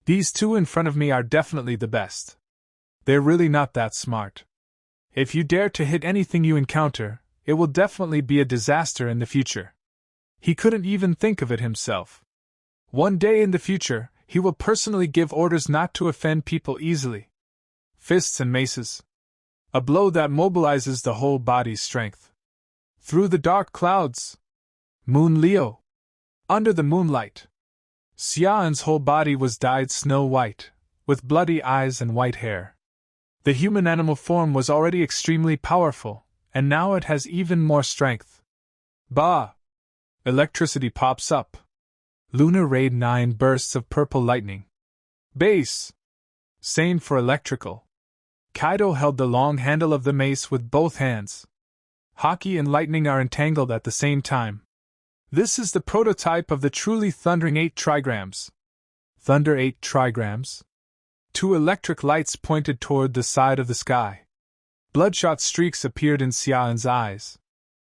These 2 in front of me are definitely the best. They're really not that smart. If you dare to hit anything you encounter, it will definitely be a disaster in the future. He couldn't even think of it himself. One day in the future, he will personally give orders not to offend people easily. Fists and maces. A blow that mobilizes the whole body's strength. Through the dark clouds. Moon Leo. Under the moonlight. Xian's whole body was dyed snow white, with bloody eyes and white hair. The human animal form was already extremely powerful, and now it has even more strength. Bah! Electricity pops up. Lunar Raid 9 bursts of purple lightning. Base! Sane for electrical. Kaido held the long handle of the mace with both hands. Hockey and lightning are entangled at the same time. This is the prototype of the truly thundering 8 trigrams. Thunder 8 trigrams. 2 electric lights pointed toward the side of the sky. Bloodshot streaks appeared in Xian's eyes.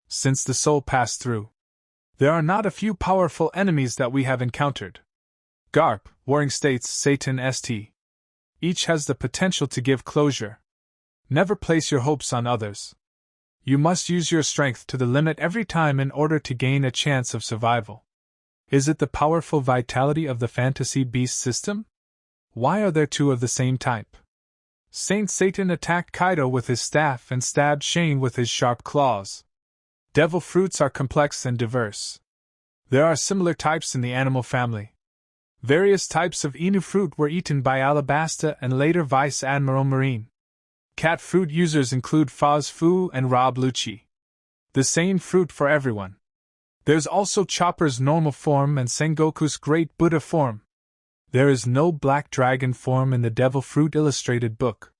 Since the soul passed through. There are not a few powerful enemies that we have encountered. Garp, Warring States, Satan St. Each has the potential to give closure. Never place your hopes on others. You must use your strength to the limit every time in order to gain a chance of survival. Is it the powerful vitality of the fantasy beast system? Why are there 2 of the same type? Saint Satan attacked Kaido with his staff and stabbed Shane with his sharp claws. Devil fruits are complex and diverse. There are similar types in the animal family. Various types of Inu fruit were eaten by Alabasta and later Vice Admiral Marine. Cat fruit users include Foz Fu and Rob Lucci. The same fruit for everyone. There's also Chopper's normal form and Sengoku's Great Buddha form. There is no black dragon form in the Devil Fruit Illustrated book.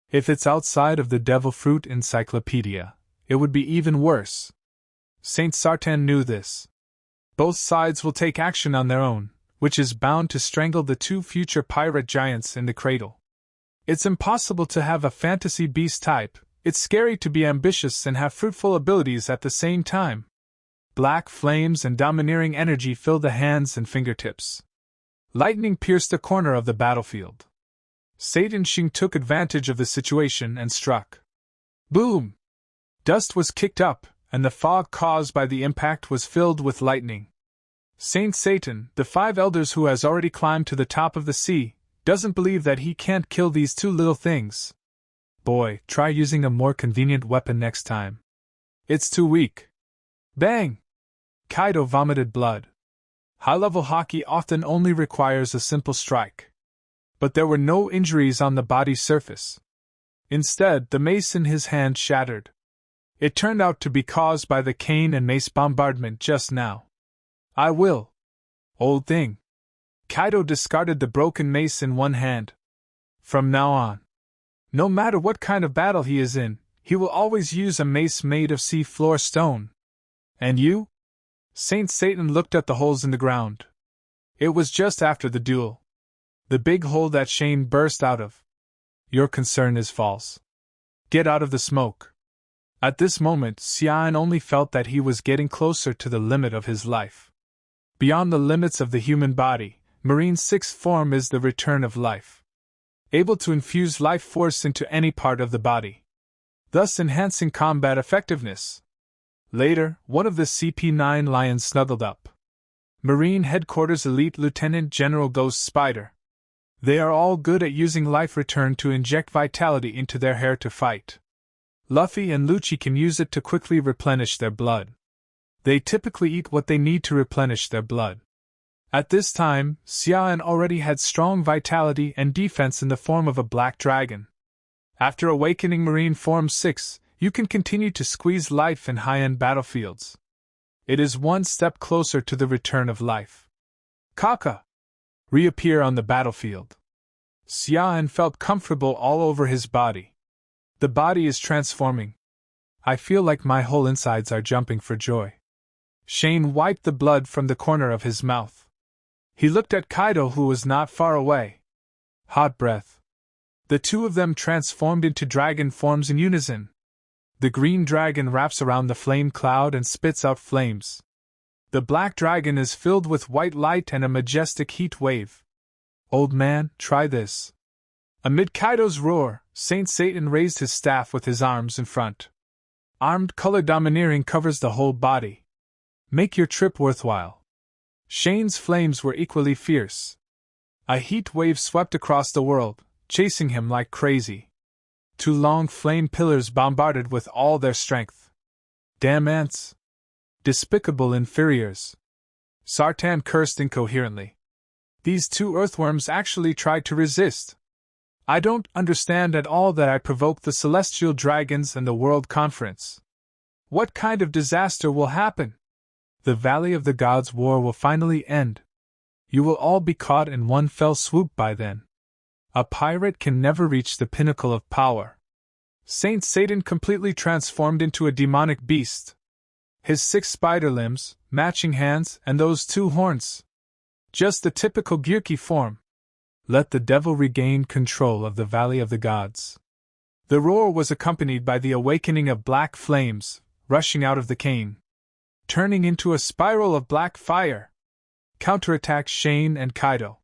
If it's outside of the Devil Fruit Encyclopedia, it would be even worse. Saint Sartan knew this. Both sides will take action on their own, which is bound to strangle the 2 future pirate giants in the cradle. It's impossible to have a fantasy beast type, it's scary to be ambitious and have fruitful abilities at the same time. Black flames and domineering energy fill the hands and fingertips. Lightning pierced the corner of the battlefield. Satan Xing took advantage of the situation and struck. Boom! Dust was kicked up, and the fog caused by the impact was filled with lightning. Saint Satan, the 5 elders who has already climbed to the top of the sea, doesn't believe that he can't kill these 2 little things. Boy, try using a more convenient weapon next time. It's too weak. Bang! Kaido vomited blood. High-level hockey often only requires a simple strike. But there were no injuries on the body's surface. Instead, the mace in his hand shattered. It turned out to be caused by the cane and mace bombardment just now. I will. Old thing. Kaido discarded the broken mace in one hand. From now on, no matter what kind of battle he is in, he will always use a mace made of sea-floor stone. And you? Saint Satan looked at the holes in the ground. It was just after the duel. The big hole that Shane burst out of. Your concern is false. Get out of the smoke. At this moment, Xian only felt that he was getting closer to the limit of his life. Beyond the limits of the human body, Marine's sixth form is the return of life. Able to infuse life force into any part of the body, thus enhancing combat effectiveness. Later, one of the CP9 lions snuggled up. Marine Headquarters Elite Lieutenant General Ghost Spider. They are all good at using life return to inject vitality into their hair to fight. Luffy and Lucci can use it to quickly replenish their blood. They typically eat what they need to replenish their blood. At this time, Xian already had strong vitality and defense in the form of a black dragon. After awakening Marine Form 6, you can continue to squeeze life in high-end battlefields. It is one step closer to the return of life. Kaka! Reappear on the battlefield. Xian felt comfortable all over his body. The body is transforming. I feel like my whole insides are jumping for joy. Shane wiped the blood from the corner of his mouth. He looked at Kaido, who was not far away. Hot breath. The two of them transformed into dragon forms in unison. The green dragon wraps around the flame cloud and spits out flames. The black dragon is filled with white light and a majestic heat wave. Old man, try this. Amid Kaido's roar, Saint Satan raised his staff with his arms in front. Armed color domineering covers the whole body. Make your trip worthwhile. Shane's flames were equally fierce. A heat wave swept across the world, chasing him like crazy. Two long flame pillars bombarded with all their strength. Damn ants! Despicable inferiors! Sartan cursed incoherently. These two earthworms actually tried to resist. I don't understand at all that I provoked the celestial dragons and the World Conference. What kind of disaster will happen? The Valley of the Gods war will finally end. You will all be caught in one fell swoop by then. A pirate can never reach the pinnacle of power. Saint Satan completely transformed into a demonic beast. His 6 spider limbs, matching hands, and those 2 horns. Just the typical Gyuki form. Let the devil regain control of the Valley of the Gods. The roar was accompanied by the awakening of black flames, rushing out of the cane, turning into a spiral of black fire. Counterattacked Shane and Kaido.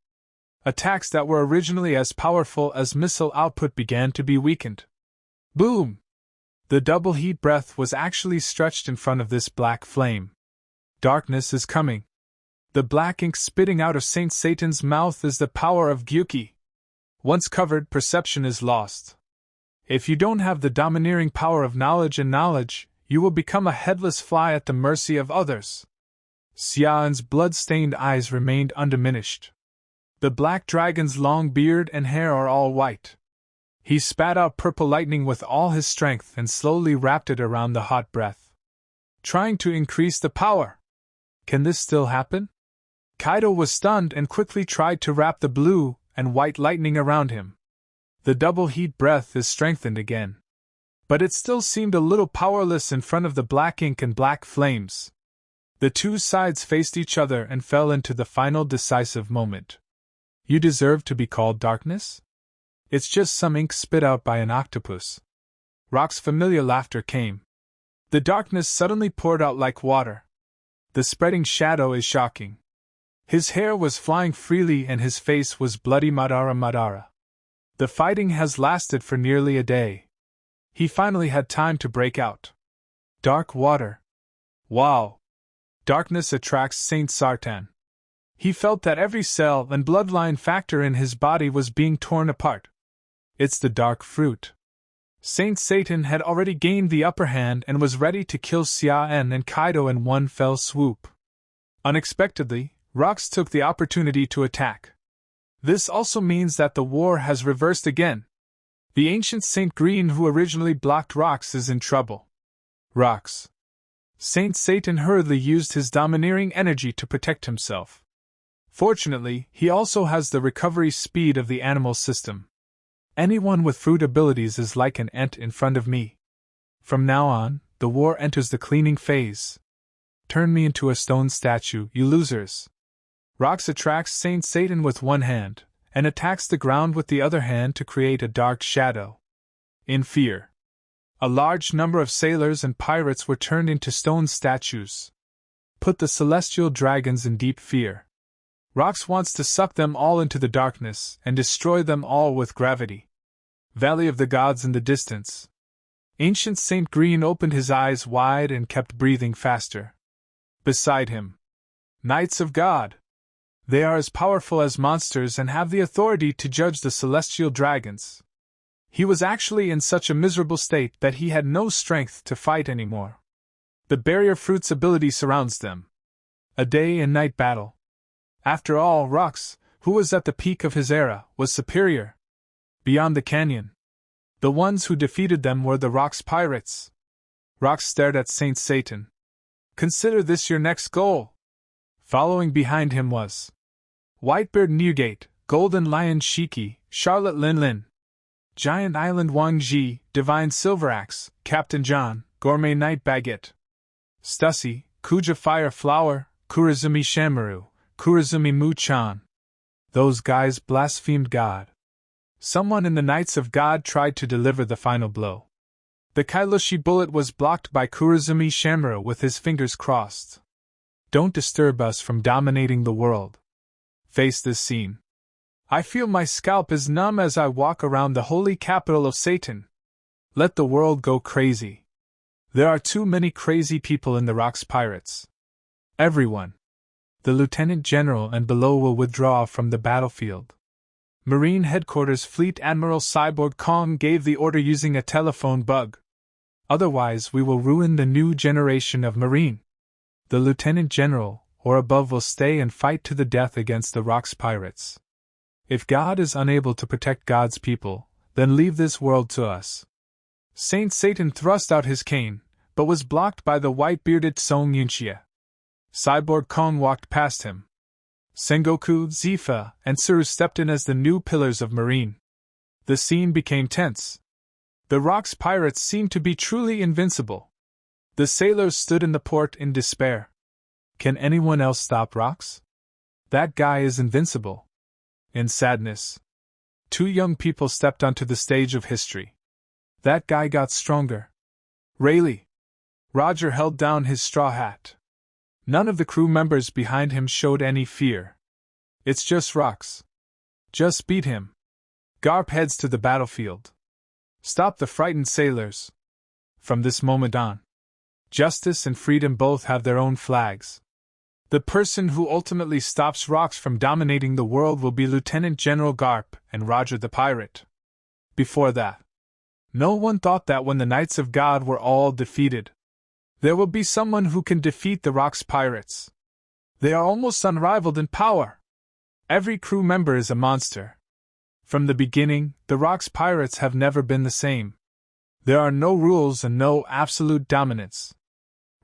Attacks that were originally as powerful as missile output began to be weakened. Boom! The double heat breath was actually stretched in front of this black flame. Darkness is coming. The black ink spitting out of Saint Satan's mouth is the power of Gyuki. Once covered, perception is lost. If you don't have the domineering power of knowledge and knowledge, you will become a headless fly at the mercy of others. Xian's blood-stained eyes remained undiminished. The black dragon's long beard and hair are all white. He spat out purple lightning with all his strength and slowly wrapped it around the hot breath, trying to increase the power. Can this still happen? Kaido was stunned and quickly tried to wrap the blue and white lightning around him. The double heat breath is strengthened again. But it still seemed a little powerless in front of the black ink and black flames. The two sides faced each other and fell into the final decisive moment. You deserve to be called darkness? It's just some ink spit out by an octopus. Rock's familiar laughter came. The darkness suddenly poured out like water. The spreading shadow is shocking. His hair was flying freely and his face was bloody Madara Madara. The fighting has lasted for nearly a day. He finally had time to break out. Dark water. Wow! Darkness attracts Saint Sartan. He felt that every cell and bloodline factor in his body was being torn apart. It's the dark fruit. Saint Satan had already gained the upper hand and was ready to kill Xia and Kaido in one fell swoop. Unexpectedly, Rox took the opportunity to attack. This also means that the war has reversed again. The ancient Saint Green who originally blocked Rox is in trouble. Rox. Saint Satan hurriedly used his domineering energy to protect himself. Fortunately, he also has the recovery speed of the animal system. Anyone with fruit abilities is like an ant in front of me. From now on, the war enters the cleaning phase. Turn me into a stone statue, you losers. Rox attracts Saint Satan with one hand, and attacks the ground with the other hand to create a dark shadow. In fear, a large number of sailors and pirates were turned into stone statues. Put the celestial dragons in deep fear. Rox wants to suck them all into the darkness and destroy them all with gravity. Valley of the Gods in the distance. Ancient Saint Green opened his eyes wide and kept breathing faster. Beside him, Knights of God. They are as powerful as monsters and have the authority to judge the celestial dragons. He was actually in such a miserable state that he had no strength to fight anymore. The barrier fruit's ability surrounds them. A day and night battle. After all, Rox, who was at the peak of his era, was superior. Beyond the canyon, the ones who defeated them were the Rox pirates. Rox stared at Saint Satan. Consider this your next goal. Following behind him was Whitebeard Newgate, Golden Lion Shiki, Charlotte Lin Lin, Giant Island Wang Ji, Divine Silveraxe, Captain John, Gourmet Night Baguette, Stussy, Kuja Fire Flower, Kurazumi Shamaru, Kurazumi Mu-chan. Those guys blasphemed God. Someone in the Knights of God tried to deliver the final blow. The Kailoshi bullet was blocked by Kurazumi Shamaru with his fingers crossed. Don't disturb us from dominating the world. Face this scene. I feel my scalp is numb as I walk around the holy capital of Satan. Let the world go crazy. There are too many crazy people in the Rox Pirates. Everyone. The Lieutenant General and below will withdraw from the battlefield. Marine Headquarters Fleet Admiral Cyborg Kong gave the order using a telephone bug. Otherwise we will ruin the new generation of Marine. The Lieutenant General, or above, will stay and fight to the death against the Rox Pirates. If God is unable to protect God's people, then leave this world to us. Saint Satan thrust out his cane, but was blocked by the white-bearded Song Yunxia. Cyborg Kong walked past him. Sengoku, Zifa, and Tsuru stepped in as the new pillars of Marine. The scene became tense. The Rox Pirates seemed to be truly invincible. The sailors stood in the port in despair. Can anyone else stop Rox? That guy is invincible. In sadness, two young people stepped onto the stage of history. That guy got stronger. Rayleigh. Roger held down his straw hat. None of the crew members behind him showed any fear. It's just Rox. Just beat him. Garp heads to the battlefield. Stop the frightened sailors. From this moment on, justice and freedom both have their own flags. The person who ultimately stops Rox from dominating the world will be Lieutenant General Garp and Roger the Pirate. Before that, no one thought that when the Knights of God were all defeated, there will be someone who can defeat the Rox Pirates. They are almost unrivaled in power. Every crew member is a monster. From the beginning, the Rox Pirates have never been the same. There are no rules and no absolute dominance.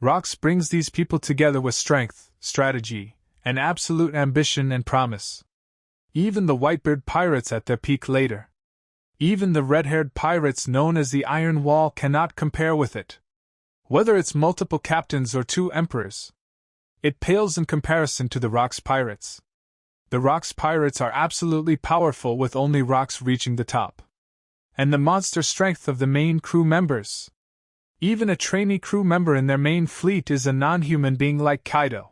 Rox brings these people together with strength, strategy, and absolute ambition and promise. Even the Whitebeard Pirates at their peak later. Even the red-haired pirates known as the Iron Wall cannot compare with it. Whether it's multiple captains or two emperors, it pales in comparison to the Rox Pirates. The Rox Pirates are absolutely powerful with only Rox reaching the top. And the monster strength of the main crew members. Even a trainee crew member in their main fleet is a non-human being like Kaido.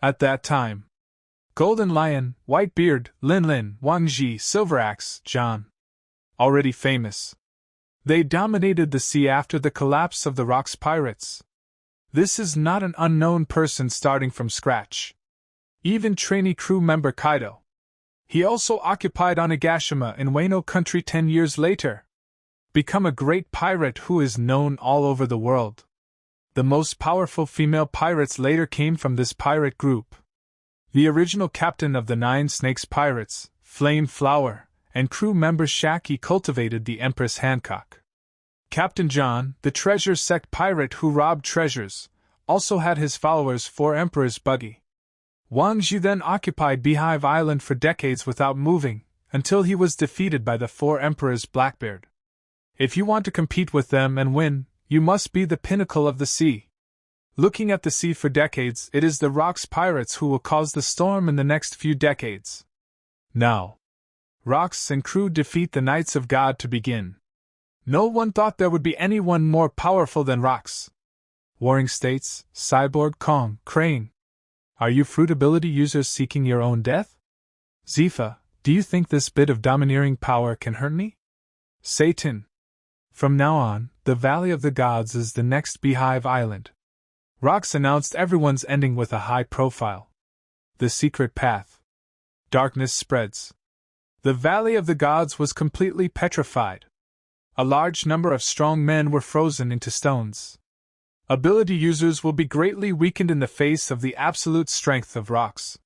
At that time, Golden Lion, Whitebeard, Lin Lin, Wang Ji, Silveraxe, John. Already famous. They dominated the sea after the collapse of the Rox Pirates. This is not an unknown person starting from scratch. Even trainee crew member Kaido. He also occupied Onigashima in Wano Country 10 years later. become a great pirate who is known all over the world. The most powerful female pirates later came from this pirate group. The original captain of the 9 Snakes Pirates, Flame Flower, and crew member Shaky cultivated the Empress Hancock. Captain John, the treasure sect pirate who robbed treasures, also had his followers 4 Emperor's buggy. Wang Zhu then occupied Beehive Island for decades without moving, until he was defeated by the 4 Emperors Blackbeard. If you want to compete with them and win, you must be the pinnacle of the sea. Looking at the sea for decades, it is the Rocks pirates who will cause the storm in the next few decades. Now, Rocks and crew defeat the Knights of God to begin. No one thought there would be anyone more powerful than Rocks. Warring States, Cyborg Kong, Crane. Are you fruit ability users seeking your own death? Zifa, do you think this bit of domineering power can hurt me? Satan. From now on, the Valley of the Gods is the next Beehive Island. Rocks announced everyone's ending with a high profile. The secret path. Darkness spreads. The Valley of the Gods was completely petrified. A large number of strong men were frozen into stones. Ability users will be greatly weakened in the face of the absolute strength of Rocks.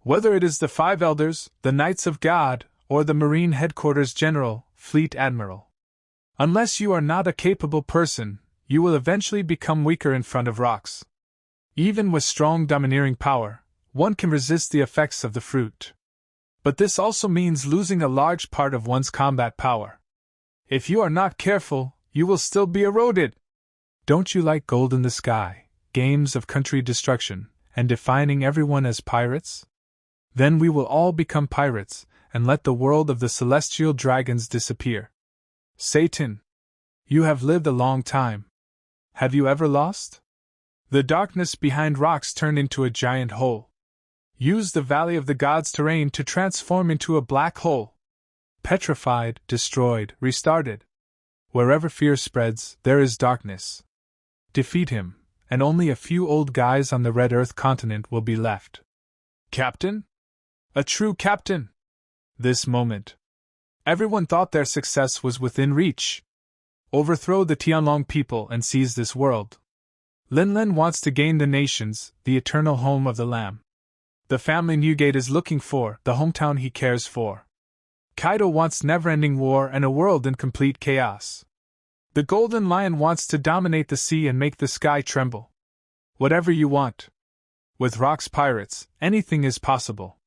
Whether it is the 5 Elders, the Knights of God, or the Marine Headquarters General, Fleet Admiral. Unless you are not a capable person, you will eventually become weaker in front of Rocks. Even with strong domineering power, one can resist the effects of the fruit. But this also means losing a large part of one's combat power. If you are not careful, you will still be eroded. Don't you like Gold in the Sky, games of country destruction, and defining everyone as pirates? Then we will all become pirates, and let the world of the celestial dragons disappear. Satan. You have lived a long time. Have you ever lost? The darkness behind Rocks turned into a giant hole. Use the Valley of the Gods terrain to transform into a black hole. Petrified, destroyed, restarted. Wherever fear spreads, there is darkness. Defeat him, and only a few old guys on the Red Earth continent will be left. Captain? A true captain! This moment. Everyone thought their success was within reach. Overthrow the Tianlong people and seize this world. Linlin wants to gain the nations, the eternal home of the Lamb. The family Newgate is looking for the hometown he cares for. Kaido wants never-ending war and a world in complete chaos. The Golden Lion wants to dominate the sea and make the sky tremble. Whatever you want. With Rocks pirates, anything is possible.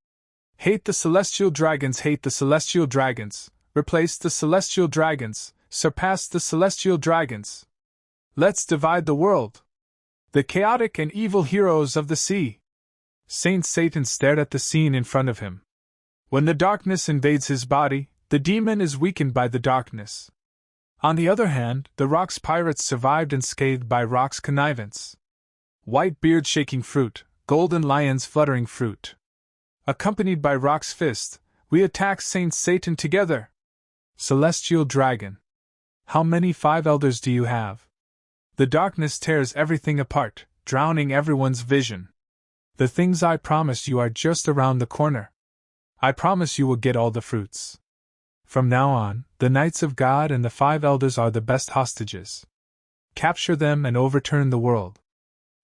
Hate the celestial dragons, hate the celestial dragons, replace the celestial dragons, surpass the celestial dragons. Let's divide the world. The chaotic and evil heroes of the sea. Saint Satan stared at the scene in front of him. When the darkness invades his body, the demon is weakened by the darkness. On the other hand, the Rocks pirates survived unscathed by Rocks' connivance. White beard shaking fruit, golden lions fluttering fruit. Accompanied by Rocks' fist, we attack Saint Satan together. Celestial dragon. How many 5 elders do you have? The darkness tears everything apart, drowning everyone's vision. The things I promised you are just around the corner. I promise you will get all the fruits. From now on, the Knights of God and the 5 Elders are the best hostages. Capture them and overturn the world.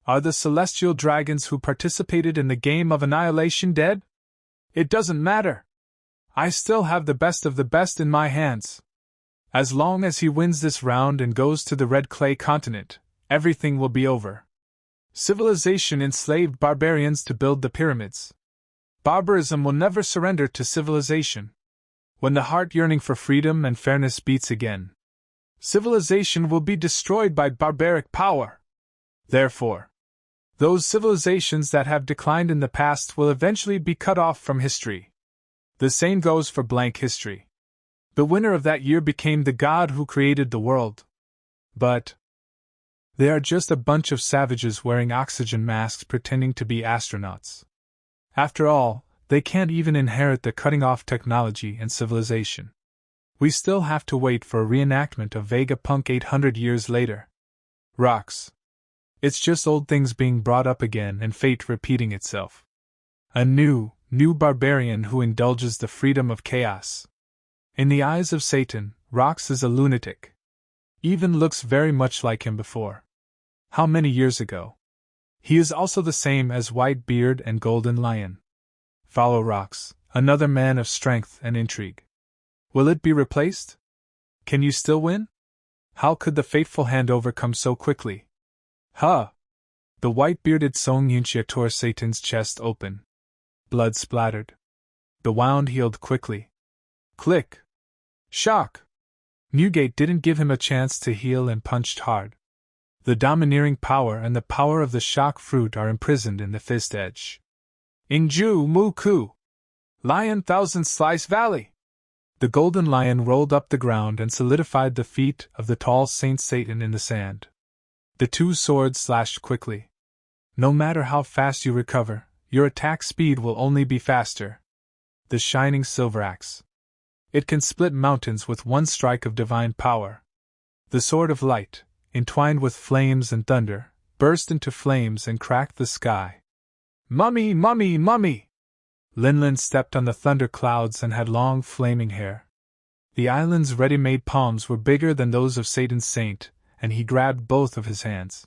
Are the celestial dragons who participated in the game of annihilation dead? It doesn't matter. I still have the best of the best in my hands. As long as he wins this round and goes to the Red Clay continent, everything will be over. Civilization enslaved barbarians to build the pyramids. Barbarism will never surrender to civilization. When the heart yearning for freedom and fairness beats again, civilization will be destroyed by barbaric power. Therefore, those civilizations that have declined in the past will eventually be cut off from history. The same goes for blank history. The winner of that year became the god who created the world. But they are just a bunch of savages wearing oxygen masks pretending to be astronauts. After all, they can't even inherit the cutting-off technology and civilization. We still have to wait for a reenactment of Vegapunk 800 years later. Rocks. It's just old things being brought up again and fate repeating itself. A new barbarian who indulges the freedom of chaos. In the eyes of Satan, Rox is a lunatic. Even looks very much like him before. How many years ago? He is also the same as Whitebeard and Golden Lion. Follow Rox, another man of strength and intrigue. Will it be replaced? Can you still win? How could the fateful handover come so quickly? Huh! The white-bearded Song Yunxia tore Satan's chest open. Blood splattered. The wound healed quickly. Click! Shock! Newgate didn't give him a chance to heal and punched hard. The domineering power and the power of the shock fruit are imprisoned in the fist edge. Ingju Mu Ku! Lion Thousand Slice Valley! The golden lion rolled up the ground and solidified the feet of the tall Saint Satan in the sand. The two swords slashed quickly. No matter how fast you recover, your attack speed will only be faster. The shining silver axe. It can split mountains with one strike of divine power. The sword of light, entwined with flames and thunder, burst into flames and cracked the sky. Mummy, mummy, mummy! Linlin stepped on the thunder clouds and had long flaming hair. The island's ready-made palms were bigger than those of Satan's saint, and he grabbed both of his hands.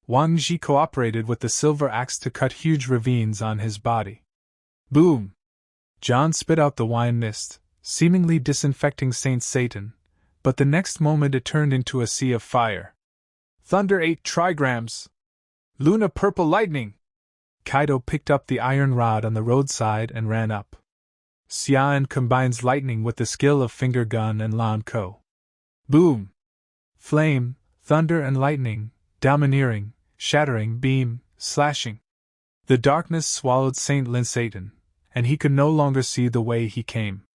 Wang Ji cooperated with the silver axe to cut huge ravines on his body. Boom! John spit out the wine mist, seemingly disinfecting Saint Satan, but the next moment it turned into a sea of fire. Thunder 8 trigrams! Luna purple lightning! Kaido picked up the iron rod on the roadside and ran up. Xian combines lightning with the skill of finger gun and Lan Ko. Boom! Flame, thunder and lightning, domineering, shattering beam, slashing. The darkness swallowed Saint Lin Satan, and he could no longer see the way he came.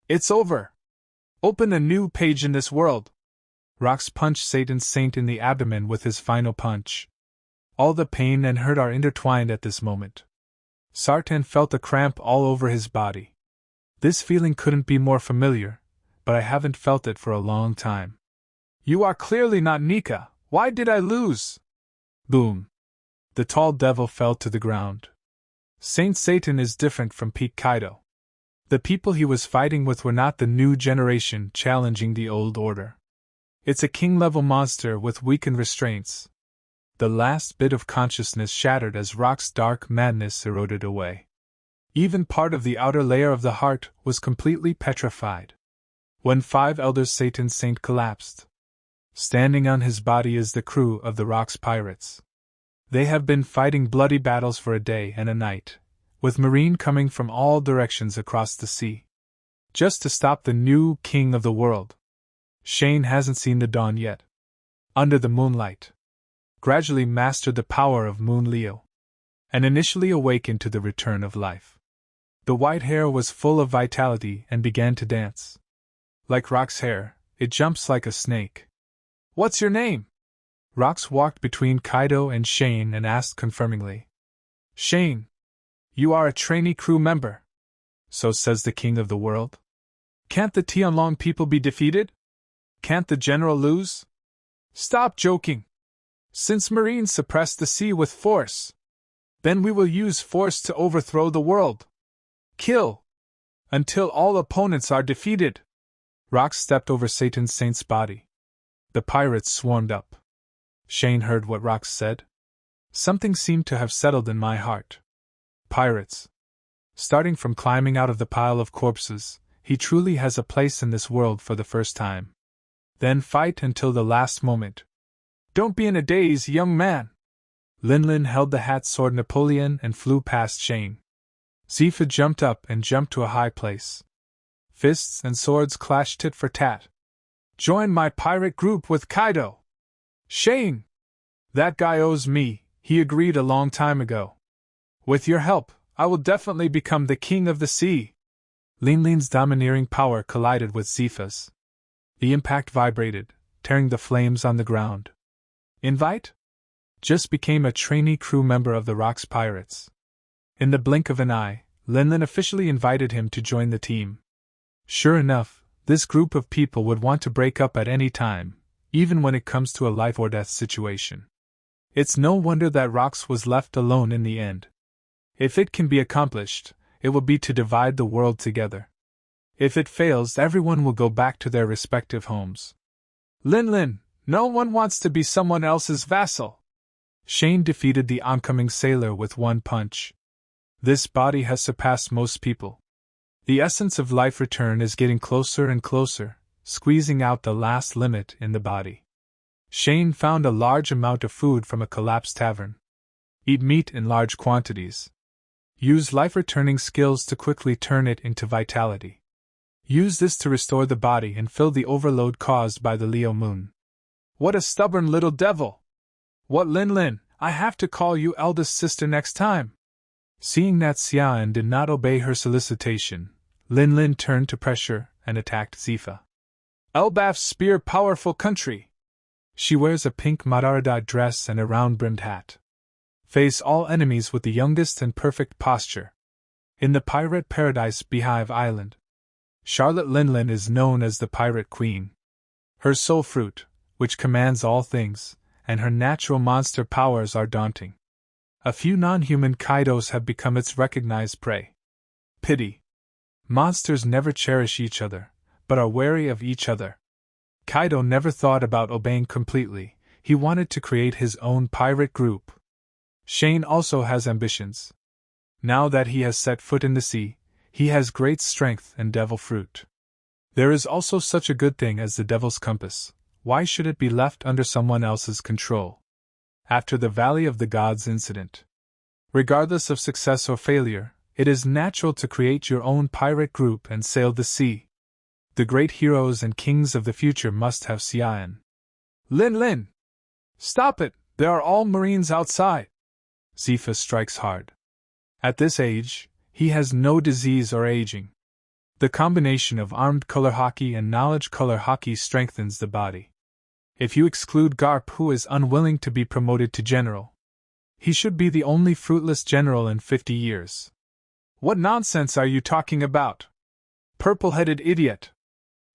It's over! Open a new page in this world! Rox punched Satan's saint in the abdomen with his final punch. All the pain and hurt are intertwined at this moment. Sartan felt a cramp all over his body. This feeling couldn't be more familiar, but I haven't felt it for a long time. You are clearly not Nika. Why did I lose? Boom. The tall devil fell to the ground. Saint Satan is different from Peak Kaido. The people he was fighting with were not the new generation challenging the old order. It's a king-level monster with weakened restraints. The last bit of consciousness shattered as Rock's dark madness eroded away. Even part of the outer layer of the heart was completely petrified. When 5 elders Satan's saint collapsed. Standing on his body is the crew of the Rock's pirates. They have been fighting bloody battles for a day and a night, with marine coming from all directions across the sea, just to stop the new king of the world. Shane hasn't seen the dawn yet. Under the moonlight. Gradually mastered the power of Moon Leo, and initially awakened to the return of life. The white hair was full of vitality and began to dance. Like Rock's hair, it jumps like a snake. What's your name? Rox walked between Kaido and Shane and asked confirmingly. Shane, you are a trainee crew member. So says the king of the world. Can't the Tianlong people be defeated? Can't the general lose? Stop joking. Since Marines suppress the sea with force, then we will use force to overthrow the world. Kill! Until all opponents are defeated. Rox stepped over Satan's saint's body. The pirates swarmed up. Shane heard what Rox said. Something seemed to have settled in my heart. Pirates. Starting from climbing out of the pile of corpses, he truly has a place in this world for the first time. Then fight until the last moment. Don't be in a daze, young man! Linlin held the hat sword Napoleon and flew past Shane. Zifa jumped up and jumped to a high place. Fists and swords clashed tit for tat. Join my pirate group with Kaido! Shane! That guy owes me, he agreed a long time ago. With your help, I will definitely become the king of the sea. Linlin's domineering power collided with Zifa's. The impact vibrated, tearing the flames on the ground. Invite? Just became a trainee crew member of the Rox Pirates. In the blink of an eye, Linlin officially invited him to join the team. Sure enough, this group of people would want to break up at any time, even when it comes to a life-or-death situation. It's no wonder that Rox was left alone in the end. If it can be accomplished, it will be to divide the world together. If it fails, everyone will go back to their respective homes. Lin, no one wants to be someone else's vassal. Shane defeated the oncoming sailor with one punch. This body has surpassed most people. The essence of life return is getting closer and closer, squeezing out the last limit in the body. Shane found a large amount of food from a collapsed tavern. Eat meat in large quantities. Use life-returning skills to quickly turn it into vitality. Use this to restore the body and fill the overload caused by the Leo moon. What a stubborn little devil! What, Lin, I have to call you eldest sister next time. Seeing that Xian did not obey her solicitation, Lin turned to pressure and attacked Zifa. Elbaf's spear powerful country. She wears a pink Madarada dress and a round-brimmed hat. Face all enemies with the youngest and perfect posture. In the pirate paradise Beehive Island, Charlotte Lin is known as the Pirate Queen. Her soul fruit, which commands all things, and her natural monster powers are daunting. A few non-human Kaidos have become its recognized prey. Pity. Monsters never cherish each other, but are wary of each other. Kaido never thought about obeying completely, he wanted to create his own pirate group. Shane also has ambitions. Now that he has set foot in the sea, he has great strength and devil fruit. There is also such a good thing as the devil's compass. Why should it be left under someone else's control? After the Valley of the Gods incident, regardless of success or failure, it is natural to create your own pirate group and sail the sea. The great heroes and kings of the future must have Xian. Lin! Stop it! There are all Marines outside! Zifa strikes hard. At this age, he has no disease or aging. The combination of armed color hockey and knowledge color hockey strengthens the body. If you exclude Garp, who is unwilling to be promoted to general, he should be the only fruitless general in 50 years. What nonsense are you talking about? Purple-headed idiot!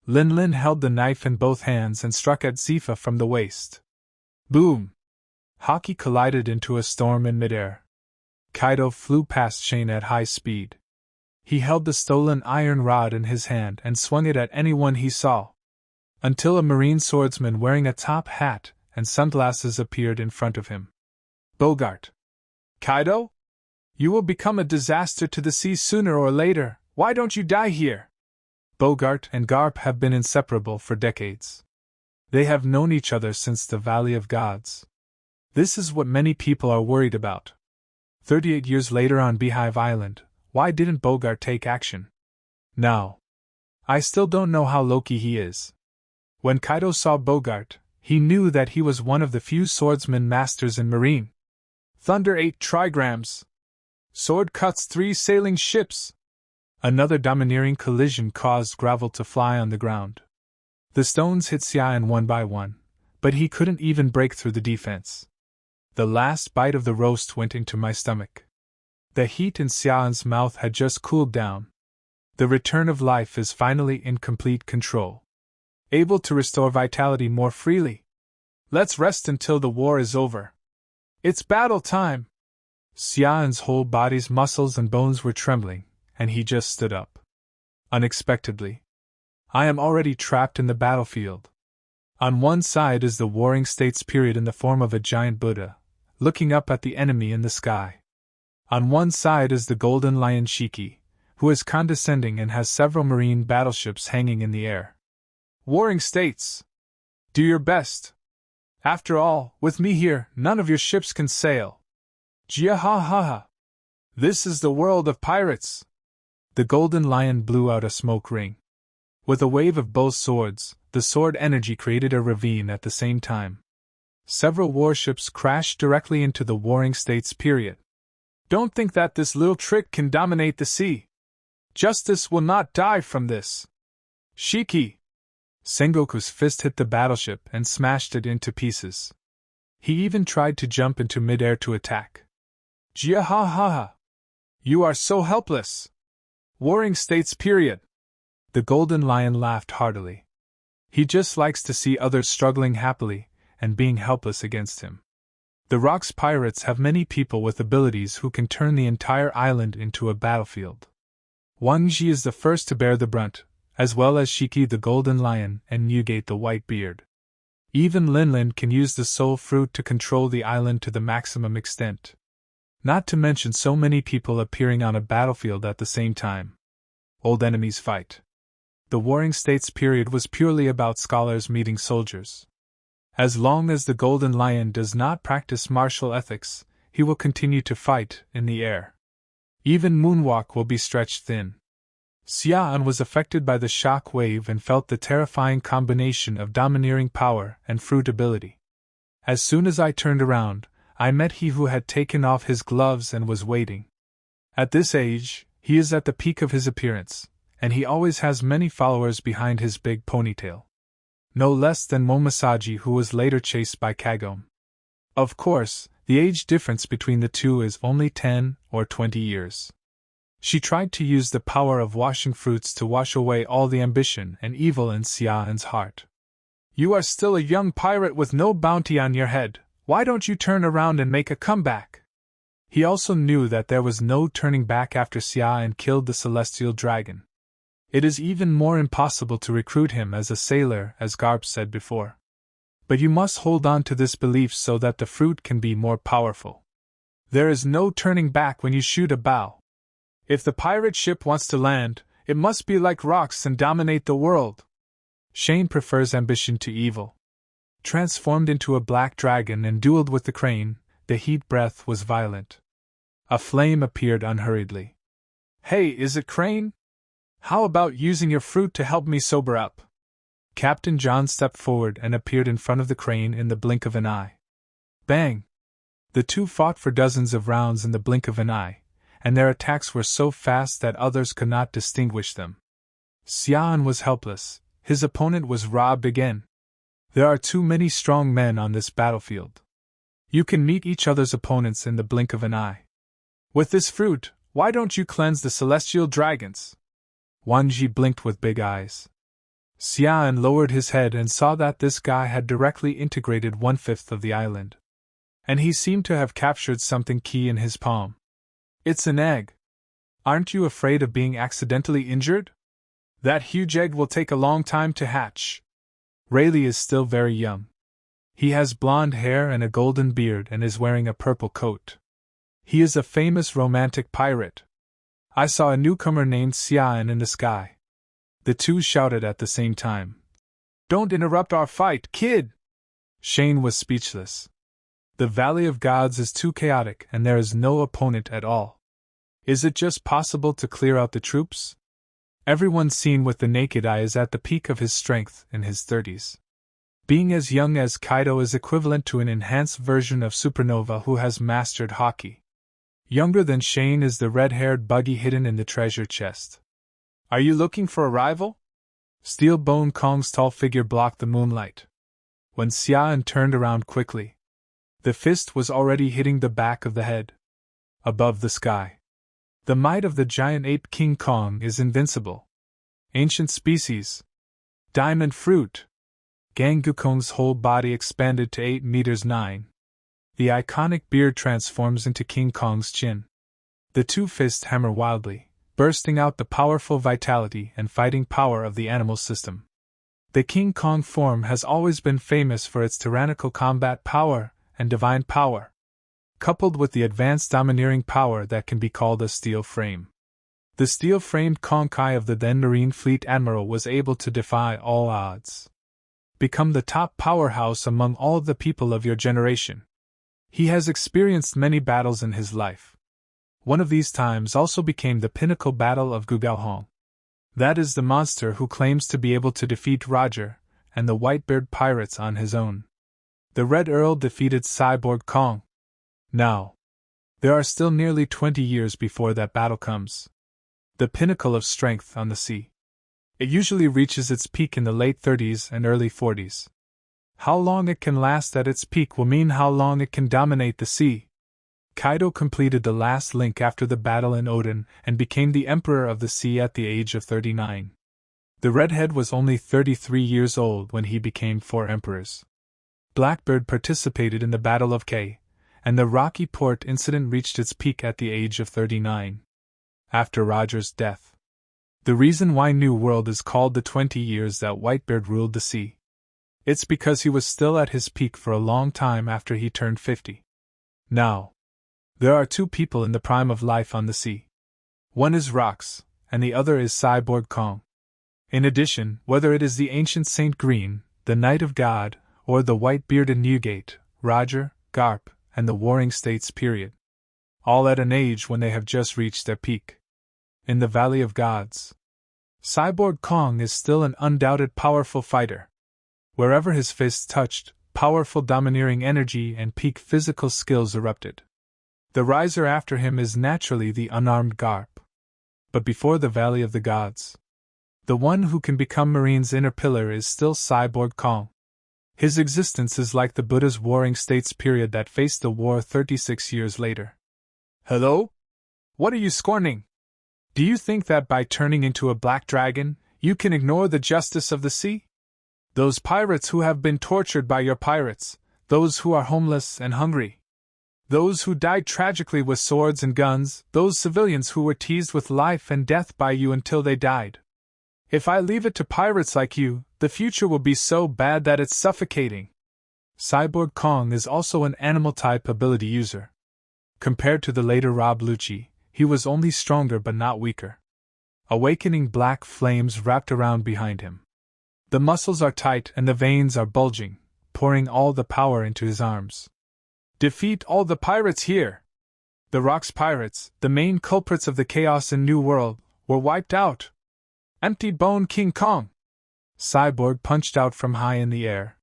Lin held the knife in both hands and struck at Zifa from the waist. Boom! Hockey collided into a storm in midair. Kaido flew past Shane at high speed. He held the stolen iron rod in his hand and swung it at anyone he saw, until a marine swordsman wearing a top hat and sunglasses appeared in front of him. Bogart. Kaido? You will become a disaster to the sea sooner or later, why don't you die here? Bogart and Garp have been inseparable for decades. They have known each other since the Valley of Gods. This is what many people are worried about. 38 years later on Beehive Island, why didn't Bogart take action? Now, I still don't know how lucky he is. When Kaido saw Bogart, he knew that he was one of the few swordsman masters in Marine. Thunder 8 trigrams. Sword cuts 3 sailing ships. Another domineering collision caused gravel to fly on the ground. The stones hit Xian one by one, but he couldn't even break through the defense. The last bite of the roast went into my stomach. The heat in Xian's mouth had just cooled down. The return of life is finally in complete control. Able to restore vitality more freely. Let's rest until the war is over. It's battle time! Xian's whole body's muscles and bones were trembling, and he just stood up. Unexpectedly. I am already trapped in the battlefield. On one side is the Warring States period in the form of a giant Buddha, looking up at the enemy in the sky. On one side is the Golden Lion Shiki, who is condescending and has several marine battleships hanging in the air. Warring States! Do your best! After all, with me here, none of your ships can sail. Jiahahaha! This is the world of pirates! The Golden Lion blew out a smoke ring. With a wave of both swords, the sword energy created a ravine at the same time. Several warships crashed directly into the Warring States period. Don't think that this little trick can dominate the sea. Justice will not die from this. Shiki! Sengoku's fist hit the battleship and smashed it into pieces. He even tried to jump into midair to attack. Jiahahaha! You are so helpless! Warring States period! The Golden Lion laughed heartily. He just likes to see others struggling happily and being helpless against him. The Rocks pirates have many people with abilities who can turn the entire island into a battlefield. Wang Ji is the first to bear the brunt, as well as Shiki the Golden Lion and Newgate the White Beard. Even Linlin can use the soul fruit to control the island to the maximum extent. Not to mention so many people appearing on a battlefield at the same time. Old enemies fight. The Warring States period was purely about scholars meeting soldiers. As long as the Golden Lion does not practice martial ethics, he will continue to fight in the air. Even Moonwalk will be stretched thin. Xian was affected by the shock wave and felt the terrifying combination of domineering power and fruit ability. As soon as I turned around, I met he who had taken off his gloves and was waiting. At this age, he is at the peak of his appearance, and he always has many followers behind his big ponytail. No less than Momosaji, who was later chased by Kagome. Of course, the age difference between the two is only 10 or 20 years. She tried to use the power of washing fruits to wash away all the ambition and evil in Xian's heart. You are still a young pirate with no bounty on your head, why don't you turn around and make a comeback? He also knew that there was no turning back after Xian killed the celestial dragon. It is even more impossible to recruit him as a sailor, as Garb said before. But you must hold on to this belief so that the fruit can be more powerful. There is no turning back when you shoot a bow. If the pirate ship wants to land, it must be like rocks and dominate the world. Shane prefers ambition to evil. Transformed into a black dragon and dueled with the crane, the heat breath was violent. A flame appeared unhurriedly. Hey, is it Crane? How about using your fruit to help me sober up? Captain John stepped forward and appeared in front of the crane in the blink of an eye. Bang! The two fought for dozens of rounds in the blink of an eye, and their attacks were so fast that others could not distinguish them. Xian was helpless. His opponent was robbed again. There are too many strong men on this battlefield. You can meet each other's opponents in the blink of an eye. With this fruit, why don't you cleanse the celestial dragons? Wanji blinked with big eyes. Xian lowered his head and saw that this guy had directly integrated 1/5 of the island. And he seemed to have captured something key in his palm. It's an egg. Aren't you afraid of being accidentally injured? That huge egg will take a long time to hatch. Rayleigh is still very young. He has blonde hair and a golden beard and is wearing a purple coat. He is a famous romantic pirate. I saw a newcomer named Xian in the sky. The two shouted at the same time. Don't interrupt our fight, kid! Shane was speechless. The Valley of Gods is too chaotic and there is no opponent at all. Is it just possible to clear out the troops? Everyone seen with the naked eye is at the peak of his strength in his 30s. Being as young as Kaido is equivalent to an enhanced version of Supernova who has mastered hockey. Younger than Shane is the red-haired buggy hidden in the treasure chest. Are you looking for a rival? Steelbone Kong's tall figure blocked the moonlight. When Xian turned around quickly, the fist was already hitting the back of the head. Above the sky. The might of the giant ape King Kong is invincible. Ancient species. Diamond fruit. Gangukong's whole body expanded to 8 meters 9. The iconic beard transforms into King Kong's chin. The two fists hammer wildly, bursting out the powerful vitality and fighting power of the animal system. The King Kong form has always been famous for its tyrannical combat power and divine power, coupled with the advanced domineering power that can be called a steel frame. The steel-framed Konkai of the then Marine Fleet Admiral was able to defy all odds. Become the top powerhouse among all of the people of your generation. He has experienced many battles in his life. One of these times also became the pinnacle battle of Gugaohong. That is the monster who claims to be able to defeat Roger and the Whitebeard pirates on his own. The Red Earl defeated Cyborg Kong. Now, there are still nearly 20 years before that battle comes. The pinnacle of strength on the sea. It usually reaches its peak in the late 30s and early 40s. How long it can last at its peak will mean how long it can dominate the sea. Kaido completed the last link after the battle in Odin and became the Emperor of the Sea at the age of 39. The redhead was only 33 years old when he became 4 emperors. Blackbeard participated in the Battle of K, and the Rocky Port incident reached its peak at the age of 39. After Roger's death, The reason why New World is called the 20 years that Whitebeard ruled the sea. It's because he was still at his peak for a long time after he turned 50. Now, there are two people in the prime of life on the sea. One is Rox, and the other is Cyborg Kong. In addition, whether it is the ancient Saint Green, the Knight of God, or the white-bearded Newgate, Roger, Garp, and the Warring States period. All at an age when they have just reached their peak. In the Valley of Gods, Cyborg Kong is still an undoubted powerful fighter. Wherever his fists touched, powerful domineering energy and peak physical skills erupted. The riser after him is naturally the unarmed Garp. But before the Valley of the Gods, the one who can become Marine's inner pillar is still Cyborg Kong. His existence is like the Buddha's Warring States period that faced the war 36 years later. Hello? What are you scorning? Do you think that by turning into a black dragon, you can ignore the justice of the sea? Those pirates who have been tortured by your pirates, those who are homeless and hungry, those who died tragically with swords and guns, those civilians who were teased with life and death by you until they died. If I leave it to pirates like you, the future will be so bad that it's suffocating. Cyborg Kong is also an animal-type ability user. Compared to the later Rob Lucci, he was only stronger but not weaker. Awakening black flames wrapped around behind him. The muscles are tight and the veins are bulging, pouring all the power into his arms. Defeat all the pirates here! The Rox pirates, the main culprits of the chaos in New World, were wiped out. Empty bone King Kong! Cyborg punched out from high in the air.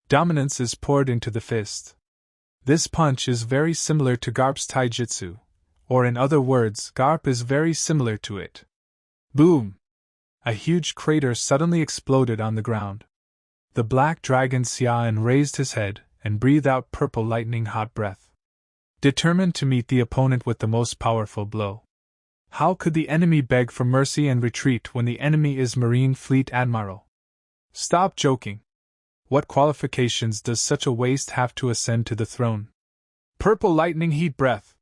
Dominance is poured into the fist. This punch is very similar to Garp's taijutsu, or in other words, Garp is very similar to it. Boom! A huge crater suddenly exploded on the ground. The black dragon Xian raised his head and breathed out purple lightning hot breath. Determined to meet the opponent with the most powerful blow. How could the enemy beg for mercy and retreat when the enemy is Marine Fleet Admiral? Stop joking. What qualifications does such a waste have to ascend to the throne? Purple lightning heat breath.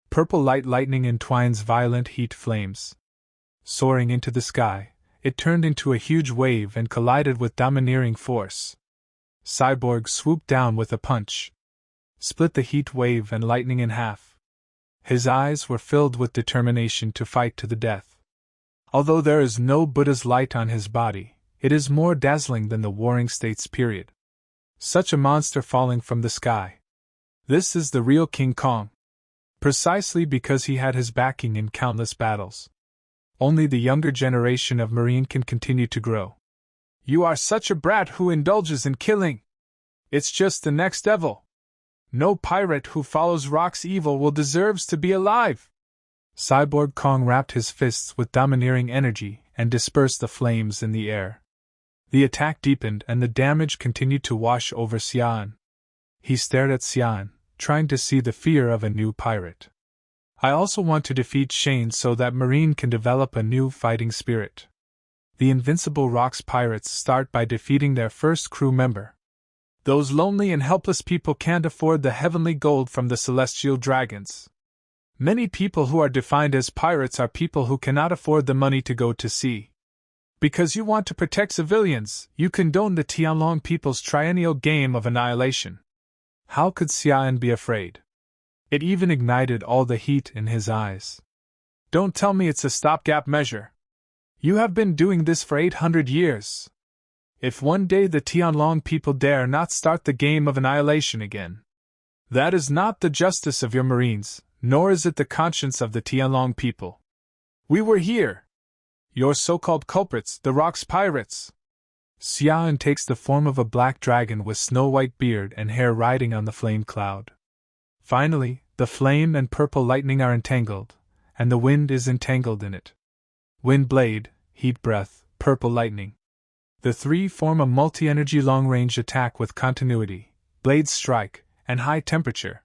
Purple lightning entwines violent heat flames. Soaring into the sky, it turned into a huge wave and collided with domineering force. Cyborg swooped down with a punch. Split the heat wave and lightning in half. His eyes were filled with determination to fight to the death. Although there is no Buddha's light on his body, it is more dazzling than the Warring States period. Such a monster falling from the sky. This is the real King Kong. Precisely because he had his backing in countless battles. Only the younger generation of Marine can continue to grow. You are such a brat who indulges in killing. It's just the next devil. No pirate who follows Rock's evil will deserves to be alive. Cyborg Kong wrapped his fists with domineering energy and dispersed the flames in the air. The attack deepened and the damage continued to wash over Xian. He stared at Xian, trying to see the fear of a new pirate. I also want to defeat Shane so that Marine can develop a new fighting spirit. The invincible Rox pirates start by defeating their first crew member. Those lonely and helpless people can't afford the heavenly gold from the celestial dragons. Many people who are defined as pirates are people who cannot afford the money to go to sea. Because you want to protect civilians, you condone the Tianlong people's triennial game of annihilation. How could Xian be afraid? It even ignited all the heat in his eyes. Don't tell me it's a stopgap measure. You have been doing this for 800 years. If one day the Tianlong people dare not start the game of annihilation again, that is not the justice of your Marines, nor is it the conscience of the Tianlong people. We were here. Your so-called culprits, the Rox pirates. Xian takes the form of a black dragon with snow-white beard and hair riding on the flame cloud. Finally, the flame and purple lightning are entangled, and the wind is entangled in it. Wind blade, heat breath, purple lightning. The three form a multi-energy long-range attack with continuity, blade strike, and high temperature.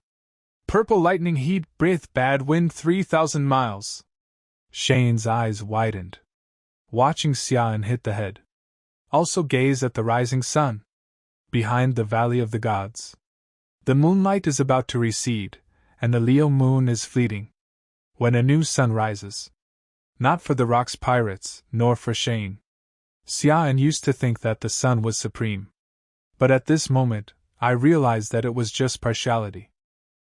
Purple lightning heat breath bad wind 3,000 miles. Shane's eyes widened. Watching Xian hit the head. Also gaze at the rising sun. Behind the Valley of the Gods. The moonlight is about to recede, and the Leo moon is fleeting. When a new sun rises. Not for the Rock's pirates, nor for Shane. Xian used to think that the sun was supreme. But at this moment, I realized that it was just partiality.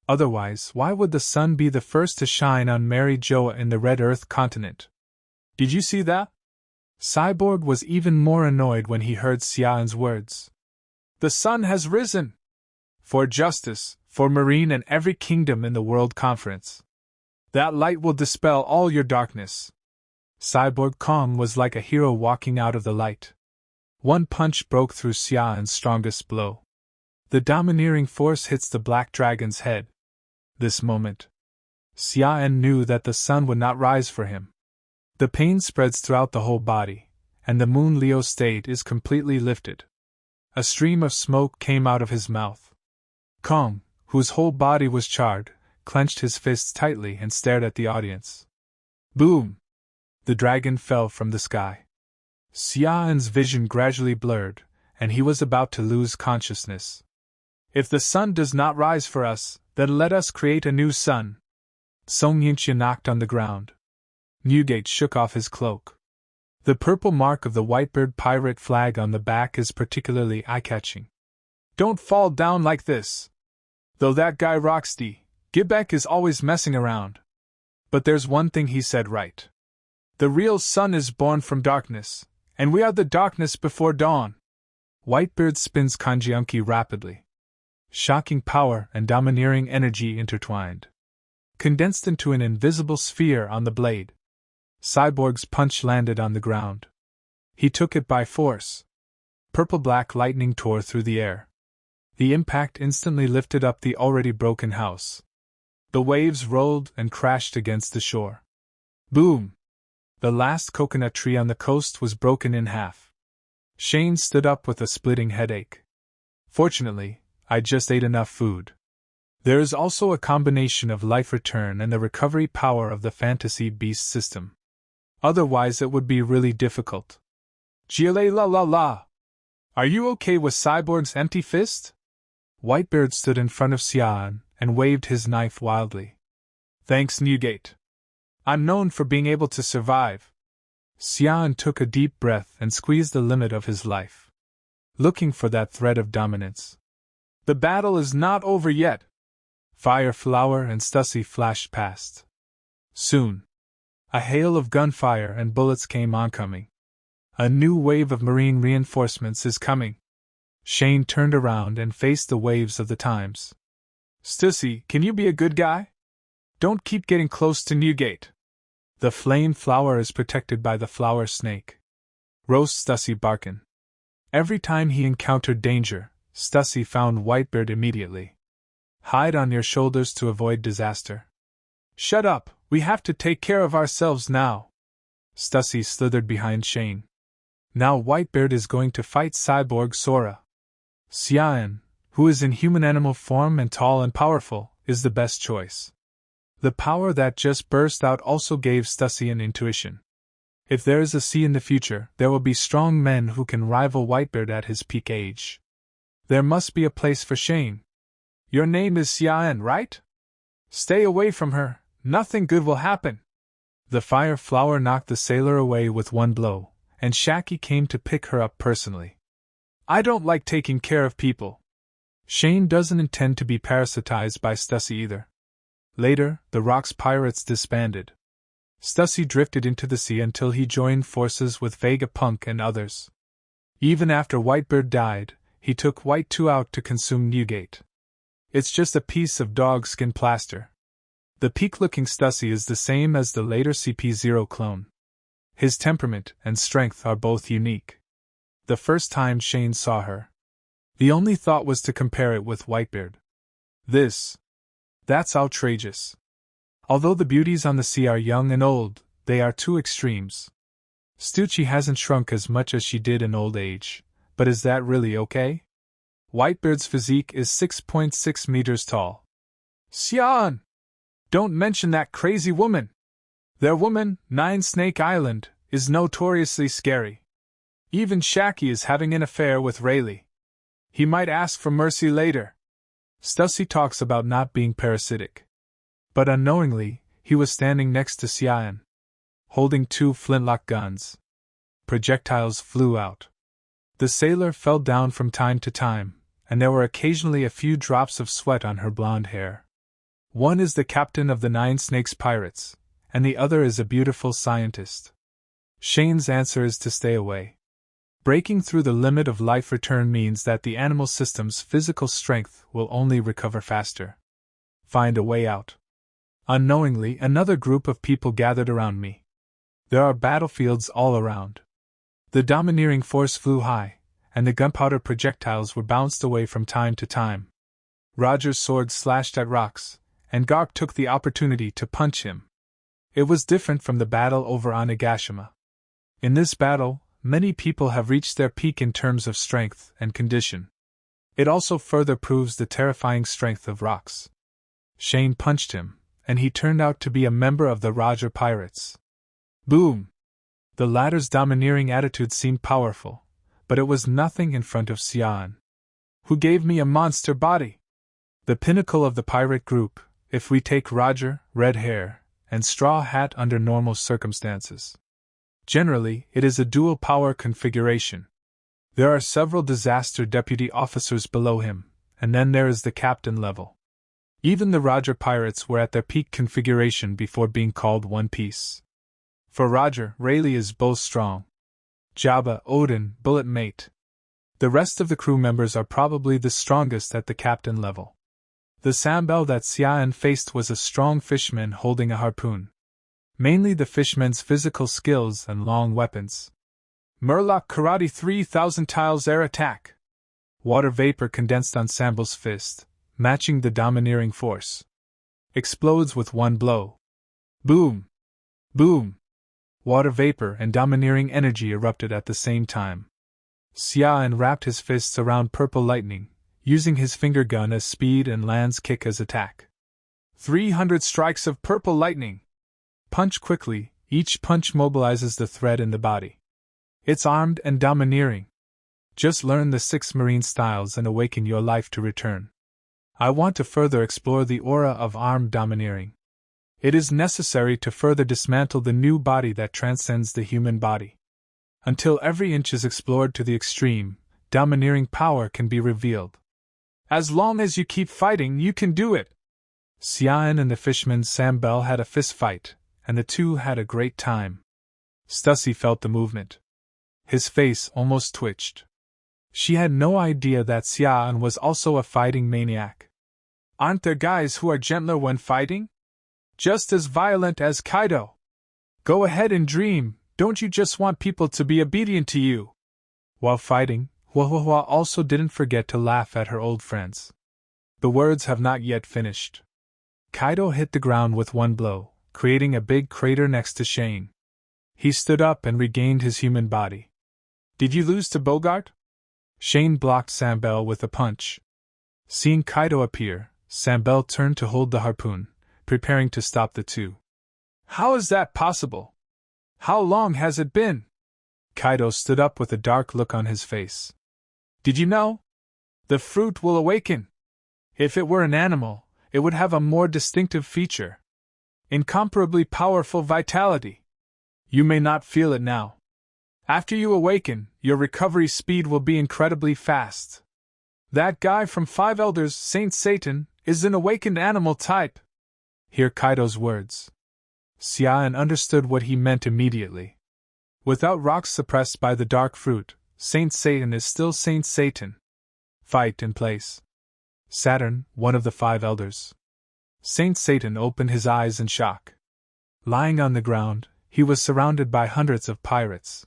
Otherwise, why would the sun be the first to shine on Mary Joa in the Red Earth continent? Did you see that? Cyborg was even more annoyed when he heard Xian's words. The sun has risen! For justice, for Marine and every kingdom in the World Conference. That light will dispel all your darkness. Cyborg Kong was like a hero walking out of the light. One punch broke through Xian's strongest blow. The domineering force hits the black dragon's head. This moment, Xian knew that the sun would not rise for him. The pain spreads throughout the whole body, and the Moon Leo state is completely lifted. A stream of smoke came out of his mouth. Kong, whose whole body was charred, clenched his fists tightly and stared at the audience. Boom! The dragon fell from the sky. Xian's vision gradually blurred, and he was about to lose consciousness. If the sun does not rise for us, then let us create a new sun. Song Yinxia knocked on the ground. Newgate shook off his cloak. The purple mark of the Whitebird pirate flag on the back is particularly eye-catching. Don't fall down like this. Though that guy Roxty, Gibek is always messing around. But there's one thing he said right. The real sun is born from darkness, and we are the darkness before dawn. Whitebeard spins Kanjianki rapidly. Shocking power and domineering energy intertwined. Condensed into an invisible sphere on the blade. Cyborg's punch landed on the ground. He took it by force. Purple-black lightning tore through the air. The impact instantly lifted up the already broken house. The waves rolled and crashed against the shore. Boom! The last coconut tree on the coast was broken in half. Shane stood up with a splitting headache. Fortunately, I just ate enough food. There is also a combination of life return and the recovery power of the fantasy beast system. Otherwise it would be really difficult. Gile la la la! Are you okay with Cyborg's empty fist? Whitebeard stood in front of Xian and waved his knife wildly. Thanks, Newgate. I'm known for being able to survive. Xian took a deep breath and squeezed the limit of his life. Looking for that thread of dominance. The battle is not over yet. Fire Flower and Stussy flashed past. Soon, a hail of gunfire and bullets came oncoming. A new wave of marine reinforcements is coming. Shane turned around and faced the waves of the times. Stussy, can you be a good guy? Don't keep getting close to Newgate. The flame flower is protected by the flower snake. Roast Stussy barkin. Every time he encountered danger, Stussy found Whitebeard immediately. Hide on your shoulders to avoid disaster. Shut up, we have to take care of ourselves now. Stussy slithered behind Shane. Now Whitebeard is going to fight Cyborg Sora. Xian, who is in human animal form and tall and powerful, is the best choice. The power that just burst out also gave Stussy an intuition. If there is a sea in the future, there will be strong men who can rival Whitebeard at his peak age. There must be a place for Shane. Your name is Xian, right? Stay away from her, nothing good will happen. The fire flower knocked the sailor away with one blow, and Shaki came to pick her up personally. I don't like taking care of people. Shane doesn't intend to be parasitized by Stussy either. Later, the Rock's pirates disbanded. Stussy drifted into the sea until he joined forces with Vegapunk and others. Even after Whitebeard died, he took White 2 out to consume Newgate. It's just a piece of dog skin plaster. The peak-looking Stussy is the same as the later CP0 clone. His temperament and strength are both unique. The first time Shane saw her, the only thought was to compare it with Whitebeard. That's outrageous. Although the beauties on the sea are young and old, they are two extremes. Stucci hasn't shrunk as much as she did in old age, but is that really okay? Whitebeard's physique is 6.6 meters tall. Xian! Don't mention that crazy woman! Their woman, Nine Snake Island, is notoriously scary. Even Shaki is having an affair with Rayleigh. He might ask for mercy later. Stussy talks about not being parasitic. But unknowingly, he was standing next to Xian. holding 2 flintlock guns. Projectiles flew out. The sailor fell down from time to time, and there were occasionally a few drops of sweat on her blonde hair. One is the captain of the 9 Snakes pirates, and the other is a beautiful scientist. Shane's answer is to stay away. Breaking through the limit of life return means that the animal system's physical strength will only recover faster. Find a way out. Unknowingly, another group of people gathered around me. There are battlefields all around. The domineering force flew high, and the gunpowder projectiles were bounced away from time to time. Roger's sword slashed at rocks, and Garp took the opportunity to punch him. It was different from the battle over Onigashima. In this battle, many people have reached their peak in terms of strength and condition. It also further proves the terrifying strength of rocks. Shane punched him, and he turned out to be a member of the Roger Pirates. Boom! The latter's domineering attitude seemed powerful, but it was nothing in front of Xian. Who gave me a monster body? The pinnacle of the pirate group, if we take Roger, Red Hair, and Straw Hat under normal circumstances. Generally, it is a dual power configuration. There are several disaster deputy officers below him, and then there is the captain level. Even the Roger Pirates were at their peak configuration before being called One Piece. For Roger, Rayleigh is both strong. Jabba, Odin, bullet mate. The rest of the crew members are probably the strongest at the captain level. The Sambel that Xian faced was a strong fishman holding a harpoon. Mainly the fishman's physical skills and long weapons. Murloc Karate 3000 tiles air attack. Water vapor condensed on Sambel's fist, matching the domineering force. Explodes with one blow. Boom! Boom! Water vapor and domineering energy erupted at the same time. Xian wrapped his fists around purple lightning, using his finger gun as speed and Land's kick as attack. 300 strikes of purple lightning! Punch quickly, each punch mobilizes the thread in the body. It's armed and domineering. Just learn the 6 marine styles and awaken your life to return. I want to further explore the aura of armed domineering. It is necessary to further dismantle the new body that transcends the human body. Until every inch is explored to the extreme, domineering power can be revealed. As long as you keep fighting, you can do it! Xian and the fishman Sambel had a fist fight, and the two had a great time. Stussy felt the movement. His face almost twitched. She had no idea that Xian was also a fighting maniac. Aren't there guys who are gentler when fighting? Just as violent as Kaido. Go ahead and dream, don't you just want people to be obedient to you? While fighting, Huahua also didn't forget to laugh at her old friends. The words have not yet finished. Kaido hit the ground with one blow, creating a big crater next to Shane. He stood up and regained his human body. Did you lose to Bogart? Shane blocked Sambel with a punch. Seeing Kaido appear, Sambel turned to hold the harpoon, preparing to stop the two. How is that possible? How long has it been? Kaido stood up with a dark look on his face. Did you know? The fruit will awaken. If it were an animal, it would have a more distinctive feature. Incomparably powerful vitality. You may not feel it now. After you awaken, your recovery speed will be incredibly fast. That guy from 5 Elders, Saint Satan, is an awakened animal type. Hear Kaido's words. Xian understood what he meant immediately. Without rocks suppressed by the dark fruit, Saint Satan is still Saint Satan. Fight in place. Saturn, one of the 5 Elders. Saint Satan opened his eyes in shock. Lying on the ground, he was surrounded by hundreds of pirates.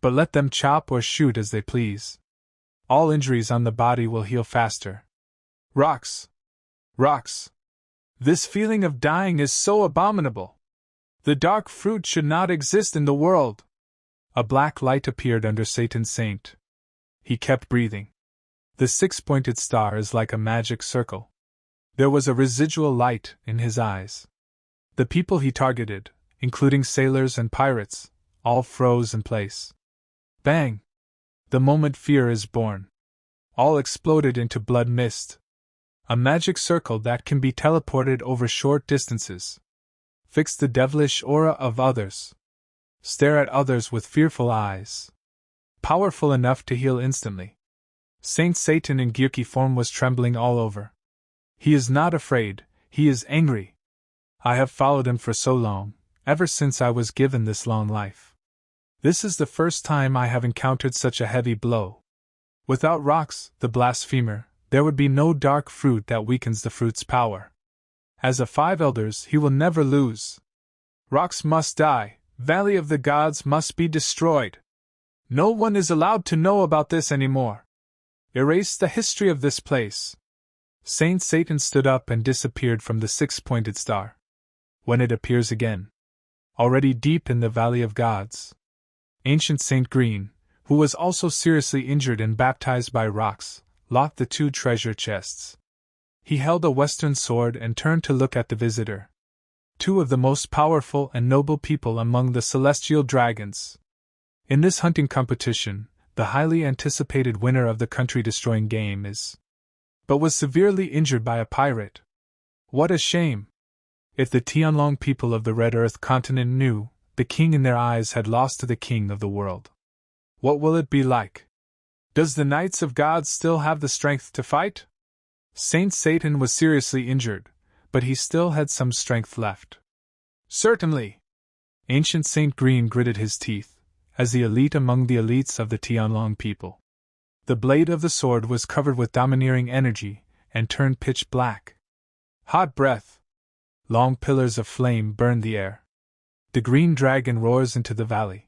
But let them chop or shoot as they please. All injuries on the body will heal faster. Rocks! Rocks! This feeling of dying is so abominable. The dark fruit should not exist in the world. A black light appeared under Satan's saint. He kept breathing. The 6-pointed star is like a magic circle. There was a residual light in his eyes. The people he targeted, including sailors and pirates, all froze in place. Bang! The moment fear is born. All exploded into blood mist. A magic circle that can be teleported over short distances. Fix the devilish aura of others. stare at others with fearful eyes. Powerful enough to heal instantly. Saint Satan in Gyurki form was trembling all over. He is not afraid, he is angry. I have followed him for so long, ever since I was given this long life. This is the first time I have encountered such a heavy blow. Without rocks, the blasphemer, there would be no dark fruit that weakens the fruit's power. As a 5 elders, he will never lose. Rocks must die, Valley of the Gods must be destroyed. No one is allowed to know about this anymore. Erase the history of this place. Saint Satan stood up and disappeared from the 6-pointed star. When it appears again, already deep in the Valley of Gods, ancient Saint Green, who was also seriously injured and baptized by rocks, locked the 2 treasure chests. He held a western sword and turned to look at the visitor. 2 of the most powerful and noble people among the celestial dragons. In this hunting competition, the highly anticipated winner of the country-destroying game was severely injured by a pirate. What a shame! If the Tianlong people of the Red Earth continent knew, the king in their eyes had lost to the king of the world. What will it be like? Does the Knights of God still have the strength to fight? Saint Satan was seriously injured, but he still had some strength left. Certainly! Ancient Saint Green gritted his teeth, as the elite among the elites of the Tianlong people. The blade of the sword was covered with domineering energy, and turned pitch black. Hot breath! Long pillars of flame burned the air. The green dragon roars into the valley.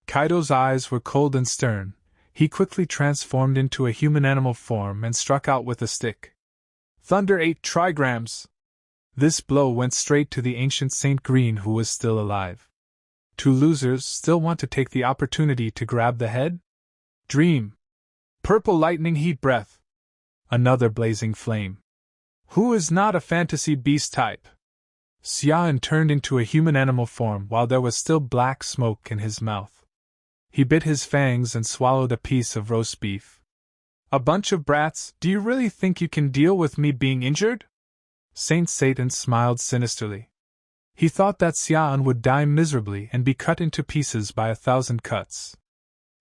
Kaido's eyes were cold and stern. He quickly transformed into a human animal form and struck out with a stick. Thunder 8 trigrams! This blow went straight to the ancient Saint Green, who was still alive. 2 losers still want to take the opportunity to grab the head? Dream! Purple lightning heat breath! Another blazing flame. Who is not a fantasy beast type? Xian turned into a human animal form while there was still black smoke in his mouth. He bit his fangs and swallowed a piece of roast beef. A bunch of brats, do you really think you can deal with me being injured? Saint Satan smiled sinisterly. He thought that Xian would die miserably and be cut into pieces by 1,000 cuts.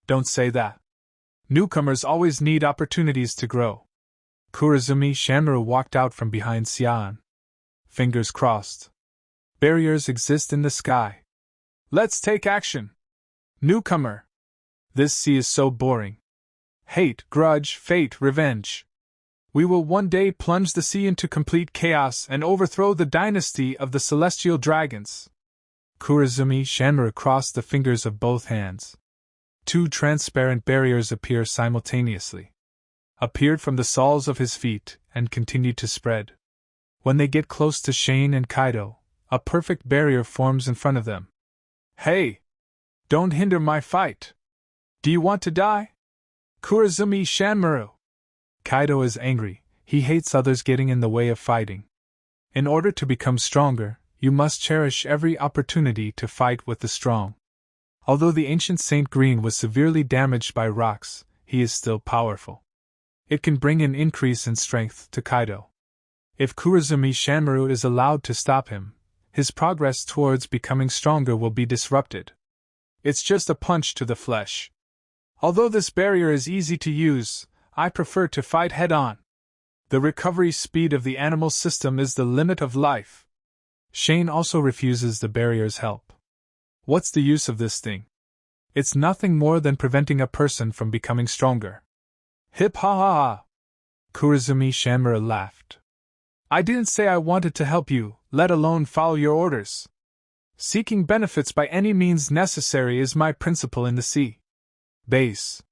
Don't say that. Newcomers always need opportunities to grow. Kurazumi Shanmaru walked out from behind Xian. Fingers crossed. Barriers exist in the sky. Let's take action. Newcomer. This sea is so boring. Hate, grudge, fate, revenge. We will one day plunge the sea into complete chaos and overthrow the dynasty of the celestial dragons. Kurazumi Shanmaru crossed the fingers of both hands. 2 transparent barriers appear simultaneously. Appeared from the soles of his feet and continued to spread. When they get close to Shane and Kaido, a perfect barrier forms in front of them. Hey! Don't hinder my fight! Do you want to die? Kurazumi Shanmaru! Kaido is angry, he hates others getting in the way of fighting. In order to become stronger, you must cherish every opportunity to fight with the strong. Although the ancient Saint Green was severely damaged by rocks, he is still powerful. It can bring an increase in strength to Kaido. If Kurazumi Shanmaru is allowed to stop him, his progress towards becoming stronger will be disrupted. It's just a punch to the flesh. Although this barrier is easy to use, I prefer to fight head-on. The recovery speed of the animal system is the limit of life. Shane also refuses the barrier's help. What's the use of this thing? It's nothing more than preventing a person from becoming stronger. Hip ha ha ha! Kurazumi Shanmaru laughed. I didn't say I wanted to help you, let alone follow your orders. Seeking benefits by any means necessary is my principle in the sea. Base.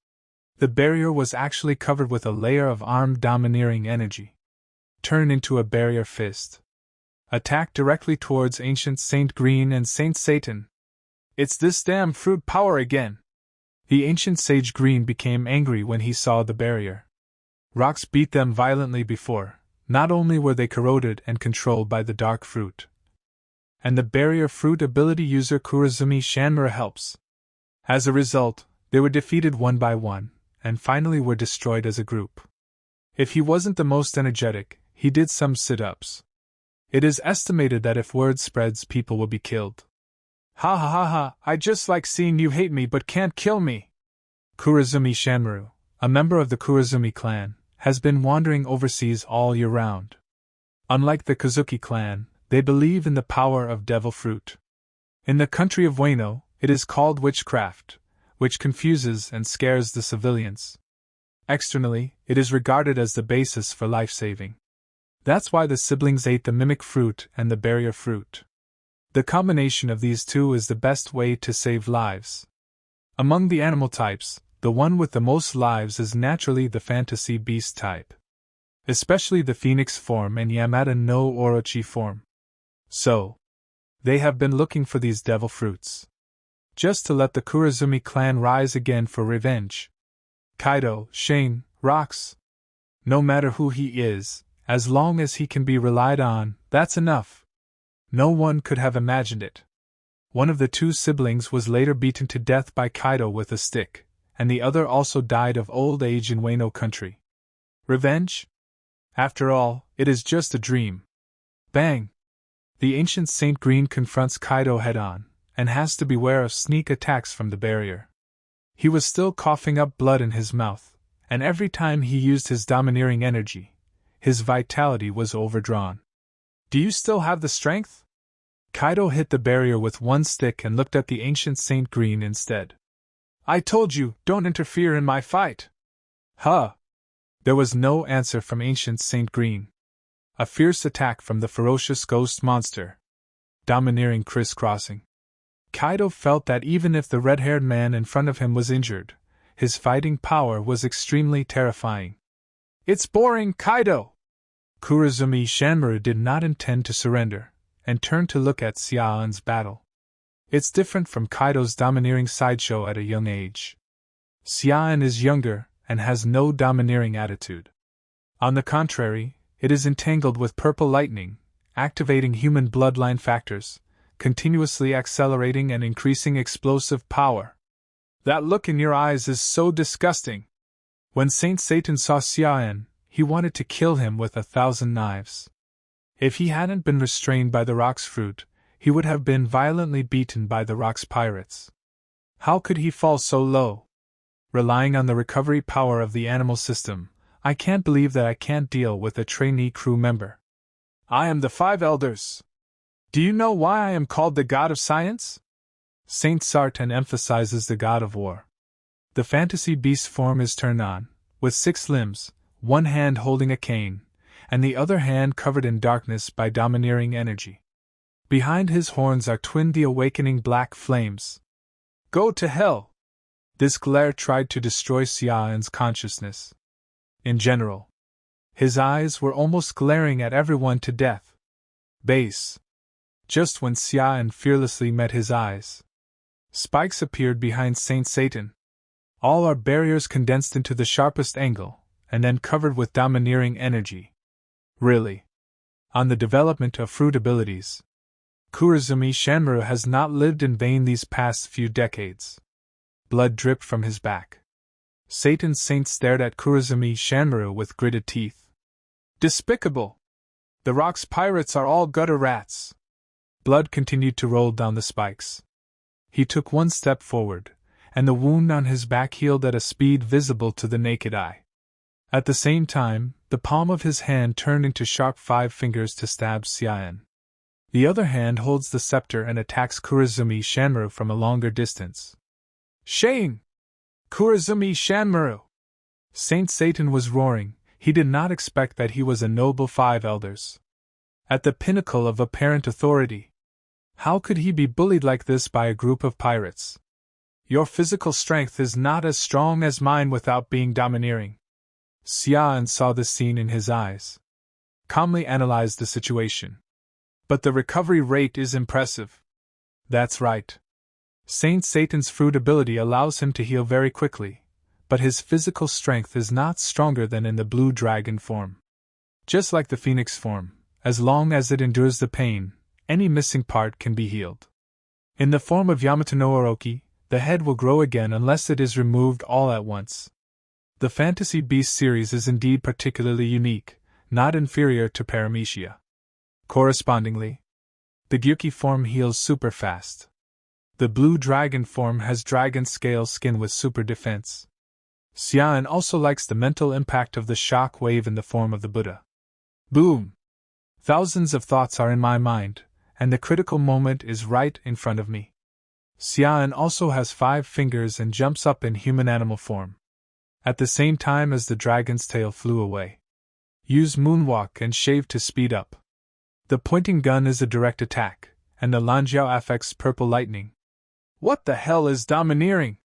The barrier was actually covered with a layer of armed domineering energy. Turn into a barrier fist. Attack directly towards ancient Saint Green and Saint Satan. It's this damn fruit power again. The ancient Sage Green became angry when he saw the barrier. Rocks beat them violently before. Not only were they corroded and controlled by the dark fruit, and the barrier fruit ability user Kurazumi Shanmaru helps. As a result, they were defeated one by one, and finally were destroyed as a group. If he wasn't the most energetic, he did some sit-ups. It is estimated that if word spreads, people will be killed. Ha ha ha ha, I just like seeing you hate me but can't kill me. Kurazumi Shanmaru, a member of the Kurazumi clan, has been wandering overseas all year round. Unlike the Kazuki clan, they believe in the power of devil fruit. In the country of Wano, it is called witchcraft, which confuses and scares the civilians. Externally, it is regarded as the basis for life-saving. That's why the siblings ate the mimic fruit and the barrier fruit. The combination of these two is the best way to save lives. Among the animal types, the one with the most lives is naturally the fantasy beast type. Especially the phoenix form and Yamata no Orochi form. So, they have been looking for these devil fruits. Just to let the Kurazumi clan rise again for revenge. Kaido, Shane, rocks. No matter who he is, as long as he can be relied on, that's enough. No one could have imagined it. One of the two siblings was later beaten to death by Kaido with a stick, and the other also died of old age in Wano country. Revenge? After all, it is just a dream. Bang! The ancient Saint Green confronts Kaido head-on, and has to beware of sneak attacks from the barrier. He was still coughing up blood in his mouth, and every time he used his domineering energy, his vitality was overdrawn. Do you still have the strength? Kaido hit the barrier with one stick and looked at the ancient Saint Green instead. I told you, don't interfere in my fight! Huh! There was no answer from ancient Saint Green. A fierce attack from the ferocious ghost monster. Domineering crisscrossing. Kaido felt that even if the red-haired man in front of him was injured, his fighting power was extremely terrifying. It's boring, Kaido! Kurazumi Shanmaru did not intend to surrender, and turned to look at Xiaoan's battle. It's different from Kaido's domineering sideshow at a young age. Xiaoan is younger, and has no domineering attitude. On the contrary, it is entangled with purple lightning, activating human bloodline factors, continuously accelerating and increasing explosive power. That look in your eyes is so disgusting. When Saint Satan saw Xiaoan, he wanted to kill him with 1,000 knives. If he hadn't been restrained by the rock's fruit, he would have been violently beaten by the rock's pirates. How could he fall so low? Relying on the recovery power of the animal system, I can't believe that I can't deal with a trainee crew member. I am the Five Elders. Do you know why I am called the God of Science? Saint Sartan emphasizes the God of War. The fantasy beast form is turned on, with 6 limbs, one hand holding a cane, and the other hand covered in darkness by domineering energy. Behind his horns are twinned the awakening black flames. Go to hell! This glare tried to destroy Xiaoan's consciousness. In general, his eyes were almost glaring at everyone to death. Base. Just when Xiaoan fearlessly met his eyes, spikes appeared behind Saint Satan. All our barriers condensed into the sharpest angle, and then covered with domineering energy. Really. On the development of fruit abilities, Kurazumi Shanmaru has not lived in vain these past few decades. Blood dripped from his back. Satan's saint stared at Kurazumi Shanmaru with gritted teeth. Despicable! The rock's pirates are all gutter rats. Blood continued to roll down the spikes. He took one step forward, and the wound on his back healed at a speed visible to the naked eye. At the same time, the palm of his hand turned into sharp 5 fingers to stab Xiaoan. The other hand holds the scepter and attacks Kurazumi Shanmaru from a longer distance. Shame! Kurazumi Shanmaru! Saint Satan was roaring. He did not expect that he was a noble 5 elders. At the pinnacle of apparent authority. How could he be bullied like this by a group of pirates? Your physical strength is not as strong as mine without being domineering. Xiaoan saw the scene in his eyes. Calmly analyzed the situation. But the recovery rate is impressive. That's right. Saint Satan's fruit ability allows him to heal very quickly, but his physical strength is not stronger than in the blue dragon form. Just like the phoenix form, as long as it endures the pain, any missing part can be healed. In the form of Yamato no Orochi, the head will grow again unless it is removed all at once. The Fantasy Beast series is indeed particularly unique, not inferior to Paramecia. Correspondingly, the Gyuki form heals super fast. The blue dragon form has dragon scale skin with super defense. Xian also likes the mental impact of the shock wave in the form of the Buddha. Boom! Thousands of thoughts are in my mind, and the critical moment is right in front of me. Xian also has 5 fingers and jumps up in human-animal form. At the same time as the dragon's tail flew away. Use moonwalk and shave to speed up. The pointing gun is a direct attack, and the Lanjiao affects purple lightning. What the hell is domineering?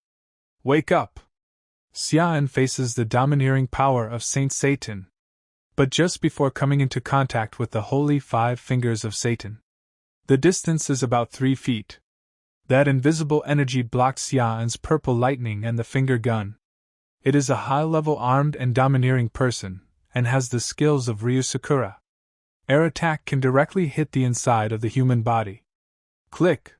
Wake up! Xian faces the domineering power of Saint Satan. But just before coming into contact with the holy 5 fingers of Satan. The distance is about 3 feet. That invisible energy blocks Xian's purple lightning and the finger gun. It is a high-level armed and domineering person, and has the skills of Ryu Sakura. Air attack can directly hit the inside of the human body. Click!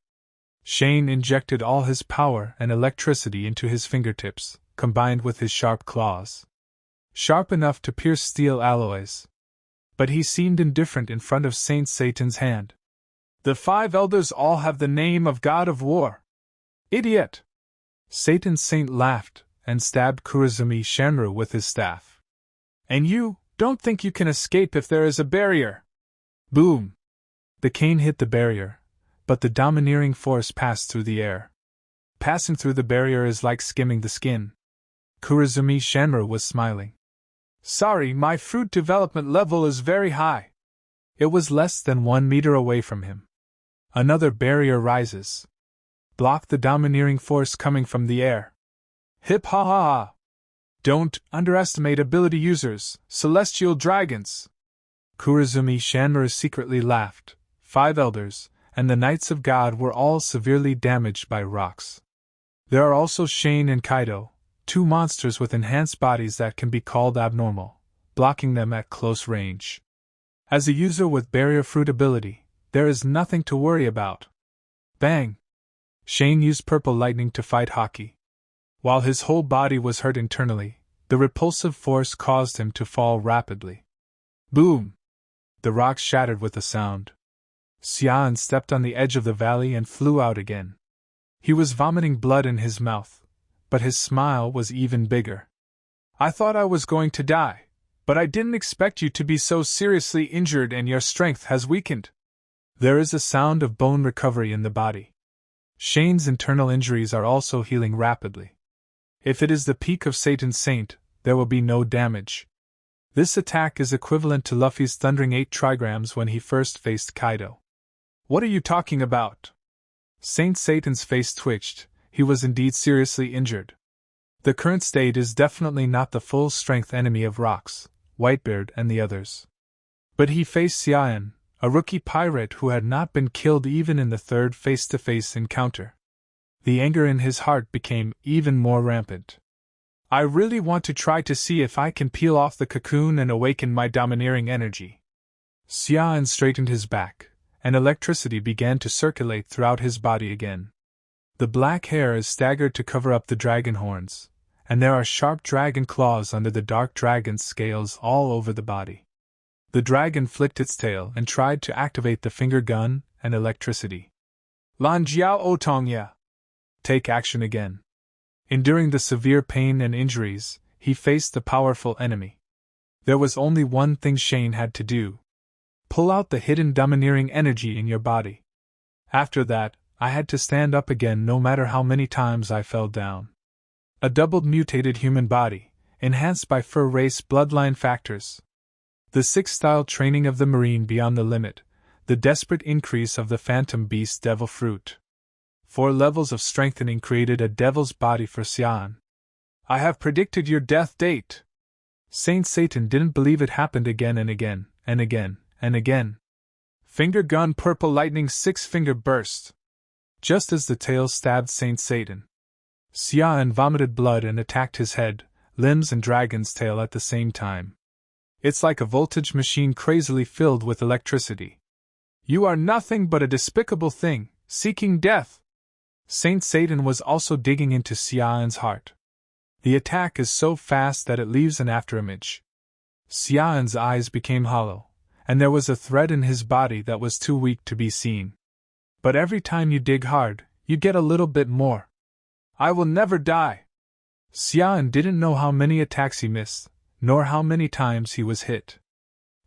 Shane injected all his power and electricity into his fingertips, combined with his sharp claws. Sharp enough to pierce steel alloys. But he seemed indifferent in front of Saint Satan's hand. The 5 elders all have the name of God of War. Idiot! Satan's saint laughed and stabbed Kurazumi Shanru with his staff. And you don't think you can escape if there is a barrier? Boom! The cane hit the barrier, but the domineering force passed through the air. Passing through the barrier is like skimming the skin. Kurazumi Shanru was smiling. Sorry, my fruit development level is very high. It was less than 1 meter away from him. Another barrier rises. Block the domineering force coming from the air. Hip ha ha ha! Don't underestimate ability users, celestial dragons! Kurazumi Shanru secretly laughed. 5 elders, and the Knights of God were all severely damaged by rocks. There are also Shane and Kaido, 2 monsters with enhanced bodies that can be called abnormal, blocking them at close range. As a user with barrier fruit ability, there is nothing to worry about. Bang! Shane used purple lightning to fight Haki. While his whole body was hurt internally, the repulsive force caused him to fall rapidly. Boom! The rocks shattered with a sound. Xian stepped on the edge of the valley and flew out again. He was vomiting blood in his mouth, but his smile was even bigger. I thought I was going to die, but I didn't expect you to be so seriously injured and your strength has weakened. There is a sound of bone recovery in the body. Shane's internal injuries are also healing rapidly. If it is the peak of Satan's Saint, there will be no damage. This attack is equivalent to Luffy's thundering 8 trigrams when he first faced Kaido. What are you talking about? Saint Satan's face twitched. He was indeed seriously injured. The current state is definitely not the full-strength enemy of Rocks, Whitebeard and the others. But he faced Xian, a rookie pirate who had not been killed even in the 3rd face-to-face encounter. The anger in his heart became even more rampant. I really want to try to see if I can peel off the cocoon and awaken my domineering energy. Xian straightened his back, and electricity began to circulate throughout his body again. The black hair is staggered to cover up the dragon horns, and there are sharp dragon claws under the dark dragon's scales all over the body. The dragon flicked its tail and tried to activate the finger gun and electricity. Lan Jiao Otongya! Take action again. Enduring the severe pain and injuries, he faced the powerful enemy. There was only one thing Shane had to do. Pull out the hidden domineering energy in your body. After that, I had to stand up again no matter how many times I fell down. A doubled mutated human body, enhanced by fur race bloodline factors. The 6th-style training of the Marine beyond the limit, the desperate increase of the Phantom Beast Devil Fruit. 4 levels of strengthening created a devil's body for Xian. I have predicted your death date. Saint Satan didn't believe it happened again and again, and again, and again. Finger gun purple lightning 6-finger burst. Just as the tail stabbed Saint Satan, Xian vomited blood and attacked his head, limbs and dragon's tail at the same time. It's like a voltage machine crazily filled with electricity. You are nothing but a despicable thing, seeking death. Saint Satan was also digging into Xian's heart. The attack is so fast that it leaves an afterimage. Xian's eyes became hollow, and there was a thread in his body that was too weak to be seen. But every time you dig hard, You get a little bit more. I will never die. Xian didn't know how many attacks he missed, nor how many times he was hit.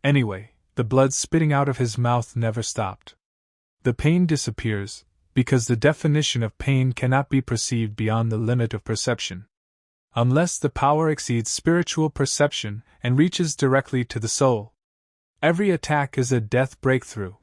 Anyway, the blood spitting out of his mouth never stopped. The pain disappears, because the definition of pain cannot be perceived beyond the limit of perception. Unless the power exceeds spiritual perception and reaches directly to the soul. Every attack is a death breakthrough.